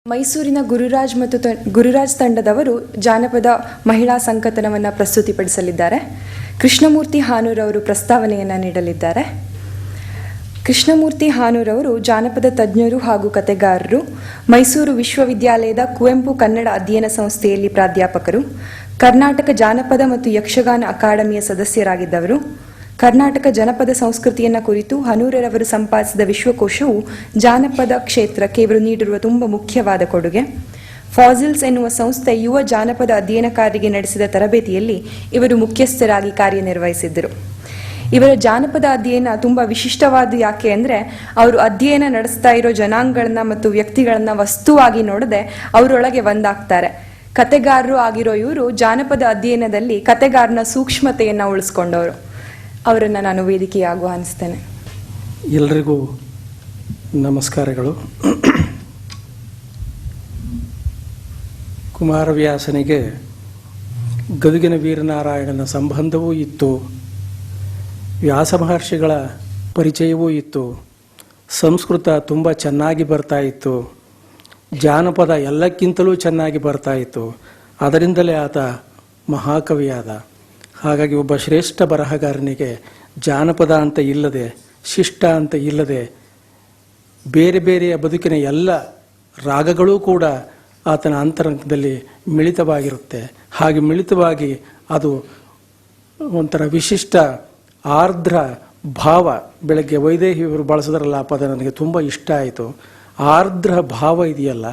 ಮೈಸೂರಿನ ಗುರುರಾಜ್ ತಂಡದವರು ಜಾನಪದ ಮಹಿಳಾ ಸಂಕಥನವನ್ನು ಪ್ರಸ್ತುತಿಪಡಿಸಲಿದ್ದಾರೆ. ಕೃಷ್ಣಮೂರ್ತಿ ಹಾನೂರವರು ಪ್ರಸ್ತಾವನೆಯನ್ನು ನೀಡಲಿದ್ದಾರೆ. ಕೃಷ್ಣಮೂರ್ತಿ ಹಾನೂರವರು ಜಾನಪದ ತಜ್ಞರು ಹಾಗೂ ಕಥೆಗಾರರು. ಮೈಸೂರು ವಿಶ್ವವಿದ್ಯಾಲಯದ ಕುವೆಂಪು ಕನ್ನಡ ಅಧ್ಯಯನ ಸಂಸ್ಥೆಯಲ್ಲಿ ಪ್ರಾಧ್ಯಾಪಕರು. ಕರ್ನಾಟಕ ಜಾನಪದ ಮತ್ತು ಯಕ್ಷಗಾನ ಅಕಾಡೆಮಿಯ ಸದಸ್ಯರಾಗಿದ್ದವರು. ಕರ್ನಾಟಕ ಜನಪದ ಸಂಸ್ಕೃತಿಯನ್ನು ಕುರಿತು ಹನೂರರವರು ಸಂಪಾದಿಸಿದ ವಿಶ್ವಕೋಶವು ಜಾನಪದ ಕ್ಷೇತ್ರಕ್ಕೆ ಇವರು ನೀಡಿರುವ ತುಂಬ ಮುಖ್ಯವಾದ ಕೊಡುಗೆ. ಫಾಸಿಲ್ಸ್ ಎನ್ನುವ ಸಂಸ್ಥೆ ಯುವ ಜಾನಪದ ಅಧ್ಯಯನಕಾರರಿಗೆ ನಡೆಸಿದ ತರಬೇತಿಯಲ್ಲಿ ಇವರು ಮುಖ್ಯಸ್ಥರಾಗಿ ಕಾರ್ಯನಿರ್ವಹಿಸಿದ್ದರು. ಇವರ ಜಾನಪದ ಅಧ್ಯಯನ ತುಂಬ ವಿಶಿಷ್ಟವಾದ. ಯಾಕೆ ಅಂದರೆ ಅವರು ಅಧ್ಯಯನ ನಡೆಸ್ತಾ ಇರೋ ಜನಾಂಗಗಳನ್ನ ಮತ್ತು ವ್ಯಕ್ತಿಗಳನ್ನ ವಸ್ತುವಾಗಿ ನೋಡದೆ ಅವರೊಳಗೆ ಒಂದಾಗ್ತಾರೆ. ಕತೆಗಾರರು ಆಗಿರೋ ಇವರು ಜಾನಪದ ಅಧ್ಯಯನದಲ್ಲಿ ಕತೆಗಾರನ ಸೂಕ್ಷ್ಮತೆಯನ್ನು ಉಳಿಸ್ಕೊಂಡವರು. ಅವರನ್ನು ನಾನು ವೇದಿಕೆಗೆ ಆಹ್ವಾನಿಸ್ತೇನೆ. ಎಲ್ಲರಿಗೂ ನಮಸ್ಕಾರಗಳು. ಕುಮಾರವ್ಯಾಸನಿಗೆ ಗದುಗಿನ ವೀರನಾರಾಯಣನ ಸಂಬಂಧವೂ ಇತ್ತು, ವ್ಯಾಸ ಮಹರ್ಷಿಗಳ ಪರಿಚಯವೂ ಇತ್ತು, ಸಂಸ್ಕೃತ ತುಂಬ ಚೆನ್ನಾಗಿ ಬರ್ತಾ ಇತ್ತು, ಜಾನಪದ ಎಲ್ಲಕ್ಕಿಂತಲೂ ಚೆನ್ನಾಗಿ ಬರ್ತಾ ಇತ್ತು. ಅದರಿಂದಲೇ ಆತ ಮಹಾಕವಿಯಾದ. ಹಾಗಾಗಿ ಒಬ್ಬ ಶ್ರೇಷ್ಠ ಬರಹಗಾರನಿಗೆ ಜಾನಪದ ಅಂತ ಇಲ್ಲದೆ, ಶಿಷ್ಟ ಅಂತ ಇಲ್ಲದೆ, ಬೇರೆ ಬೇರೆಯ ಬದುಕಿನ ಎಲ್ಲ ರಾಗಗಳೂ ಕೂಡ ಆತನ ಅಂತರಂಗದಲ್ಲಿ ಮಿಳಿತವಾಗಿರುತ್ತೆ. ಹಾಗೆ ಮಿಳಿತವಾಗಿ ಅದು ಒಂಥರ ವಿಶಿಷ್ಟ ಆರ್ದ್ರ ಭಾವ. ಬೆಳಗ್ಗೆ ವೈದೇಹಿ ಇವರು ಬಳಸಿದ್ರಲ್ಲ ಆ ಪದ ನನಗೆ ತುಂಬ ಇಷ್ಟ ಆಯಿತು. ಆರ್ದ್ರ ಭಾವ ಇದೆಯಲ್ಲ,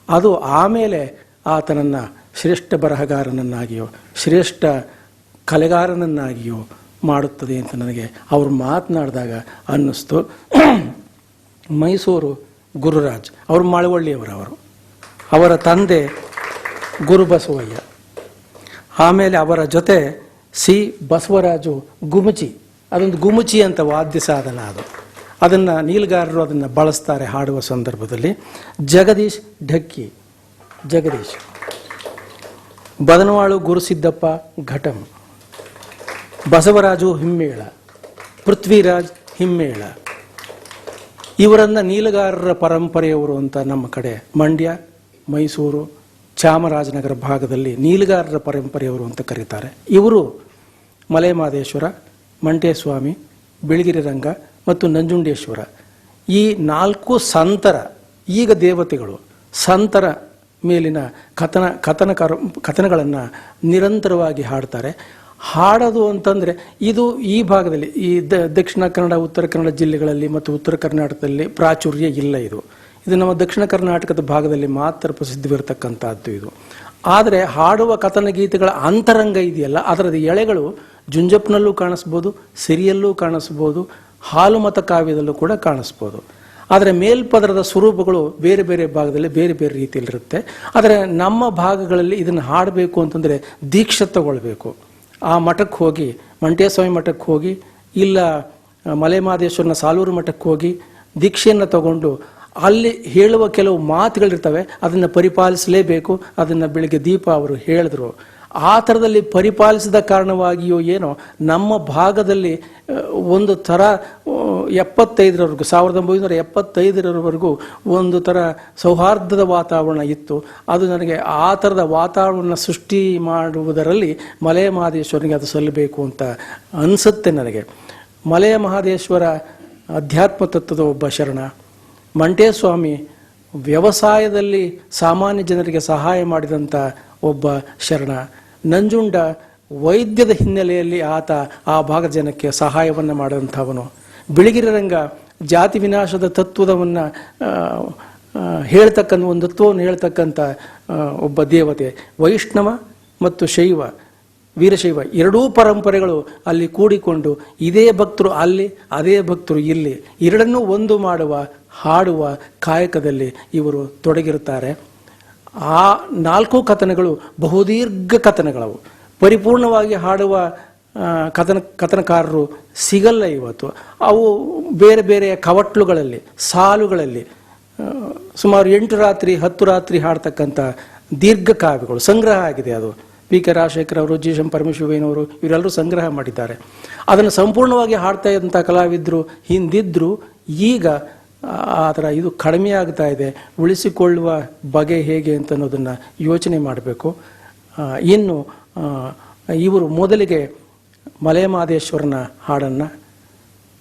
ಅದು ಆಮೇಲೆ ಆತನನ್ನು ಶ್ರೇಷ್ಠ ಬರಹಗಾರನನ್ನಾಗಿಯೋ ಶ್ರೇಷ್ಠ ಕಲೆಗಾರನನ್ನಾಗಿಯೋ ಮಾಡುತ್ತದೆ ಅಂತ ನನಗೆ ಅವರು ಮಾತನಾಡಿದಾಗ ಅನ್ನಿಸ್ತು. ಮೈಸೂರು ಗುರುರಾಜ್ ಅವರು ಮಾಳವಳ್ಳಿಯವರವರು, ಅವರ ತಂದೆ ಗುರುಬಸವಯ್ಯ, ಆಮೇಲೆ ಅವರ ಜೊತೆ ಸಿ ಬಸವರಾಜು ಗುಮಚಿ. ಅದೊಂದು ಗುಮಚಿ ಅಂತ ವಾದ್ಯ ಸಾಧನ, ಅದನ್ನು ನೀಲ್ಗಾರರು ಅದನ್ನು ಬಳಸ್ತಾರೆ ಹಾಡುವ ಸಂದರ್ಭದಲ್ಲಿ. ಜಗದೀಶ್ ಢಕ್ಕಿ, ಜಗದೀಶ್ ಬದನವಾಳು ಗುರುಸಿದ್ದಪ್ಪ ಘಟಂ, ಬಸವರಾಜು ಹಿಮ್ಮೇಳ, ಪೃಥ್ವಿರಾಜ್ ಹಿಮ್ಮೇಳ. ಇವರನ್ನು ನೀಲಗಾರರ ಪರಂಪರೆಯವರು ಅಂತ ನಮ್ಮ ಕಡೆ ಮಂಡ್ಯ, ಮೈಸೂರು, ಚಾಮರಾಜನಗರ ಭಾಗದಲ್ಲಿ ನೀಲಗಾರರ ಪರಂಪರೆಯವರು ಅಂತ ಕರೀತಾರೆ. ಇವರು ಮಲೆಮಹದೇಶ್ವರ, ಮಂಟೇಸ್ವಾಮಿ, ಬಿಳಿಗಿರಿ ರಂಗ ಮತ್ತು ನಂಜುಂಡೇಶ್ವರ ಈ 4 ಸಂತರ, ಈಗ ದೇವತೆಗಳು, ಸಂತರ ಮೇಲಿನ ಕಥನಗಳನ್ನು ನಿರಂತರವಾಗಿ ಹಾಡ್ತಾರೆ. ಹಾಡೋದು ಅಂತಂದರೆ ಇದು ಈ ಭಾಗದಲ್ಲಿ, ಈ ದಕ್ಷಿಣ ಕನ್ನಡ, ಉತ್ತರ ಕನ್ನಡ ಜಿಲ್ಲೆಗಳಲ್ಲಿ ಮತ್ತು ಉತ್ತರ ಕರ್ನಾಟಕದಲ್ಲಿ ಪ್ರಾಚುರ್ಯ ಇಲ್ಲ. ಇದು ನಮ್ಮ ದಕ್ಷಿಣ ಕರ್ನಾಟಕದ ಭಾಗದಲ್ಲಿ ಮಾತ್ರ ಪ್ರಸಿದ್ಧವಿರತಕ್ಕಂಥದ್ದು ಇದು. ಆದರೆ ಹಾಡುವ ಕಥನ ಗೀತೆಗಳ ಅಂತರಂಗ ಇದೆಯಲ್ಲ, ಅದರದ ಎಳೆಗಳು ಜುಂಜಪ್ಪನಲ್ಲೂ ಕಾಣಿಸ್ಬೋದು, ಸಿರಿಯಲ್ಲೂ ಕಾಣಿಸ್ಬೋದು, ಹಾಲುಮತ ಕಾವ್ಯದಲ್ಲೂ ಕೂಡ ಕಾಣಿಸ್ಬೋದು. ಆದರೆ ಮೇಲ್ಪದರದ ಸ್ವರೂಪಗಳು ಬೇರೆ ಬೇರೆ ಭಾಗದಲ್ಲಿ ಬೇರೆ ಬೇರೆ ರೀತಿಯಲ್ಲಿರುತ್ತೆ. ಆದರೆ ನಮ್ಮ ಭಾಗಗಳಲ್ಲಿ ಇದನ್ನು ಹಾಡಬೇಕು ಅಂತಂದರೆ ದೀಕ್ಷೆ ತಗೊಳ್ಬೇಕು. ಆ ಮಠಕ್ಕೆ ಹೋಗಿ, ಮಂಟೇಸ್ವಾಮಿ ಮಠಕ್ಕೆ ಹೋಗಿ, ಇಲ್ಲ ಮಲೆಮಹದೇಶ್ವರನ ಸಾಲೂರು ಮಠಕ್ಕೆ ಹೋಗಿ ದೀಕ್ಷೆಯನ್ನು ತಗೊಂಡು ಅಲ್ಲಿ ಹೇಳುವ ಕೆಲವು ಮಾತುಗಳಿರ್ತವೆ, ಅದನ್ನು ಪರಿಪಾಲಿಸಲೇಬೇಕು. ಅದನ್ನು ಬೆಳಿಗ್ಗೆ ದೀಪ ಅವರು ಹೇಳಿದ್ರು. ಆ ಥರದಲ್ಲಿ ಪರಿಪಾಲಿಸಿದ ಕಾರಣವಾಗಿಯೋ ಏನೋ ನಮ್ಮ ಭಾಗದಲ್ಲಿ ಒಂದು ಥರ 75ರವರೆಗೂ 1975ರವರೆಗೂ ಒಂದು ಥರ ಸೌಹಾರ್ದದ ವಾತಾವರಣ ಇತ್ತು. ಅದು ನನಗೆ ಆ ಥರದ ವಾತಾವರಣ ಸೃಷ್ಟಿ ಮಾಡುವುದರಲ್ಲಿ ಮಲೆಯ ಮಹದೇಶ್ವರನಿಗೆ ಅದು ಸಲ್ಲಬೇಕು ಅಂತ ಅನಿಸುತ್ತೆ ನನಗೆ. ಮಲೆಯ ಮಹದೇಶ್ವರ ಅಧ್ಯಾತ್ಮ ತತ್ವದ ಒಬ್ಬ ಶರಣ, ಮಂಟೇಸ್ವಾಮಿ ವ್ಯವಸಾಯದಲ್ಲಿ ಸಾಮಾನ್ಯ ಜನರಿಗೆ ಸಹಾಯ ಮಾಡಿದಂಥ ಒಬ್ಬ ಶರಣ, ನಂಜುಂಡ ವೈದ್ಯದ ಹಿನ್ನೆಲೆಯಲ್ಲಿ ಆತ ಆ ಭಾಗದ ಜನಕ್ಕೆ ಸಹಾಯವನ್ನು ಮಾಡಿದಂಥವನು, ಬಿಳಿಗಿರಿ ರಂಗ ಜಾತಿ ವಿನಾಶದ ತತ್ವವನ್ನು ಹೇಳ್ತಕ್ಕಂಥ ಒಂದು ತತ್ವವನ್ನು ಹೇಳ್ತಕ್ಕಂಥ ಒಬ್ಬ ದೇವತೆ. ವೈಷ್ಣವ ಮತ್ತು ಶೈವ, ವೀರಶೈವ ಎರಡೂ ಪರಂಪರೆಗಳು ಅಲ್ಲಿ ಕೂಡಿಕೊಂಡು ಇದೇ ಭಕ್ತರು ಅಲ್ಲಿ, ಅದೇ ಭಕ್ತರು ಇಲ್ಲಿ, ಎರಡನ್ನೂ ಒಂದು ಮಾಡುವ ಹಾಡುವ ಕಾಯಕದಲ್ಲಿ ಇವರು ತೊಡಗಿರುತ್ತಾರೆ. ಆ 4 ಕಥನಗಳು ಬಹುದೀರ್ಘ ಕಥನಗಳವು. ಪರಿಪೂರ್ಣವಾಗಿ ಹಾಡುವ ಕಥನಕಾರರು ಸಿಗಲ್ಲ ಇವತ್ತು. ಅವು ಬೇರೆ ಬೇರೆಯ ಕವಟ್ಲುಗಳಲ್ಲಿ, ಸಾಲುಗಳಲ್ಲಿ ಸುಮಾರು 8 ರಾತ್ರಿ 10 ರಾತ್ರಿ ಹಾಡ್ತಕ್ಕಂಥ ದೀರ್ಘ ಕಾವ್ಯಗಳು ಸಂಗ್ರಹ ಆಗಿದೆ. ಅದು ಪಿ ಕೆ ರಾಜಶೇಖರ್ ಅವರು, ಜಿ ಎಂ ಪರಮೇಶ್ವರಯ್ಯನವರು ಇವರೆಲ್ಲರೂ ಸಂಗ್ರಹ ಮಾಡಿದ್ದಾರೆ. ಅದನ್ನು ಸಂಪೂರ್ಣವಾಗಿ ಹಾಡ್ತಾ ಇದ್ದಂಥ ಕಲಾವಿದರು ಹಿಂದಿದ್ರು. ಈಗ ಅದರ ಇದು ಕಡಿಮೆ ಆಗ್ತಾ ಇದೆ, ಉಳಿಸಿಕೊಳ್ಳುವ ಬಗೆ ಹೇಗೆ ಅಂತ ಅನ್ನೋದನ್ನು ಯೋಚನೆ ಮಾಡಬೇಕು. ಇನ್ನು ಇವರು ಮೊದಲಿಗೆ ಮಲೆಮಹದೇಶ್ವರನ ಹಾಡನ್ನು,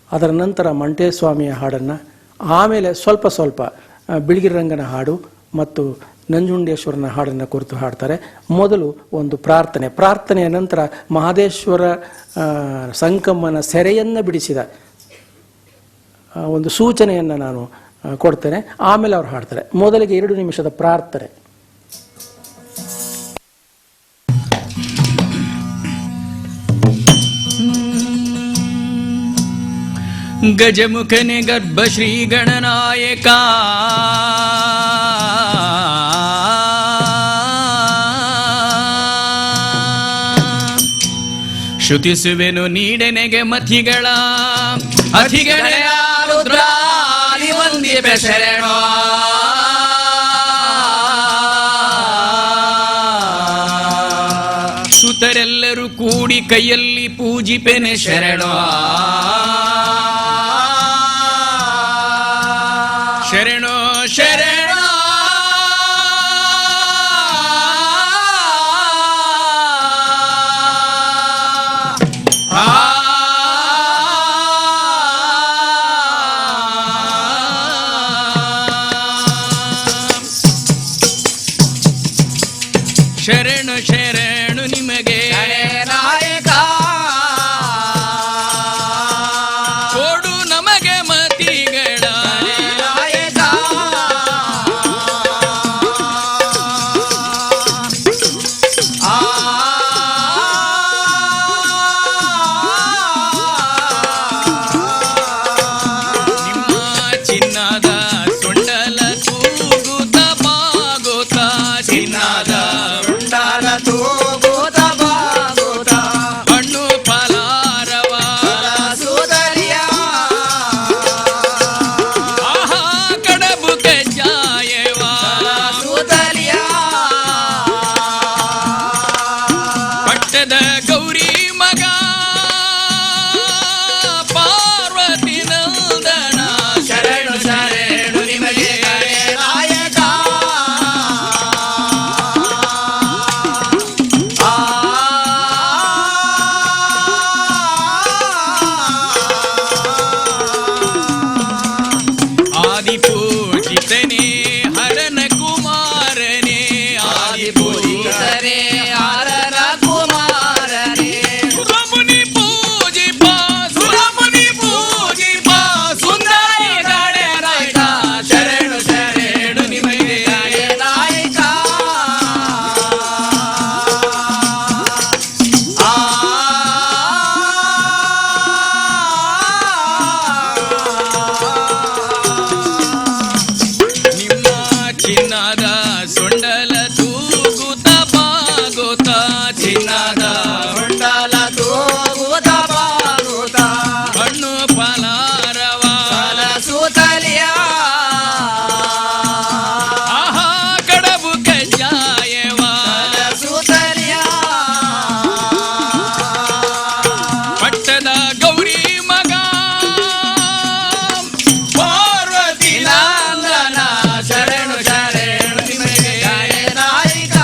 ಅದರ ನಂತರ ಮಂಟೇಸ್ವಾಮಿಯ ಹಾಡನ್ನು, ಆಮೇಲೆ ಸ್ವಲ್ಪ ಸ್ವಲ್ಪ ಬಿಳಿಗಿರಿರಂಗನ ಹಾಡು ಮತ್ತು ನಂಜುಂಡೇಶ್ವರನ ಹಾಡನ್ನು ಕುರಿತು ಹಾಡ್ತಾರೆ. ಮೊದಲು ಒಂದು ಪ್ರಾರ್ಥನೆಯ ನಂತರ ಮಹದೇಶ್ವರ ಸಂಕಮ್ಮನ ಸೆರೆಯನ್ನು ಬಿಡಿಸಿದ ಒಂದು ಸೂಚನೆಯನ್ನು ನಾನು ಕೊಡ್ತೇನೆ. ಆಮೇಲೆ ಅವ್ರು ಹಾಡ್ತಾರೆ. ಮೊದಲಿಗೆ 2 ನಿಮಿಷದ ಪ್ರಾರ್ಥನೆ. ಗಜಮುಖನೆ ಗರ್ಭ ಶ್ರೀ ಗಣನಾಯಕ ಶ್ರುತಿಸುವೆನು ನೀಡೆನೆಗೆ ಮತಿಗಳ ಅತಿಗಳೆಯ ರುದ್ರಾದಿ ವಂದಿಪೆ ಶರಣೋ ಸುತರೆಲ್ಲರೂ ಕೂಡಿ ಕೈಯಲ್ಲಿ ಪೂಜಿಪೆನೆ ಶರಣೋ ಶರಣೋ ಶರಣೋ ಶರಣು ಶರಣು ನಿಮಗೆ ನಾಯಕ ಕೊಡು ನಮಗೆ ಮತಿಗಳ ನಾಯಕ ನಿಮ್ಮ ಚಿನ್ನದ ಸೊಂಡಲ ತೂಗುತ್ತ ಬಾಗುತ್ತ ಚಿನ್ನದ ಹಣ್ಣು ಫಲಾರವ ಆಹಾ ಕಡಬು ಕಜ್ಜಾಯವ ಪಟ್ಟದ ಗೌರಿ ಮಗ ಪಾರ್ವತಿ ನಂದನ ಶರಣು ಶರಣು ನಿಮಗೆ ನಾಯಕ ಆದಿಪೂಜಿತನೇ ಹರನ ಕುಮಾರನೇ ಆದಿಪೂಜಿತನೇ ಹರನ ಕುಮಾರನೇ ಸುರಮುನಿ ಪೂಜಿಪ ಸುಂದರಿ ಗಣನಾಯಕ ಶರಣು ಶರಣು ನಿಮಗೆ ನಾಯಕ ನಿಮ್ಮ ಚಿನ್ನದ ಸೊಂಡಲ ತೂಗುತ್ತ ಬಾಗುತ್ತ ಚಿನ್ನದ ಸೊಂಡಲ ತೂಗುತ್ತ ಬಾಗುತ್ತ ಹಣ್ಣು ಫಲಾರವ ಸುತಲಿಯ ಆಹಾ ಕಡಬು ಕಜ್ಜಾಯವ ಸುತಲಿಯ ಪಟ್ಟದ ಗೌರಿ ಮಗ ಪಾರ್ವತಿ ನಂದನ ಶರಣು ಶರಣು ನಿಮಗೆ ನಾಯಕ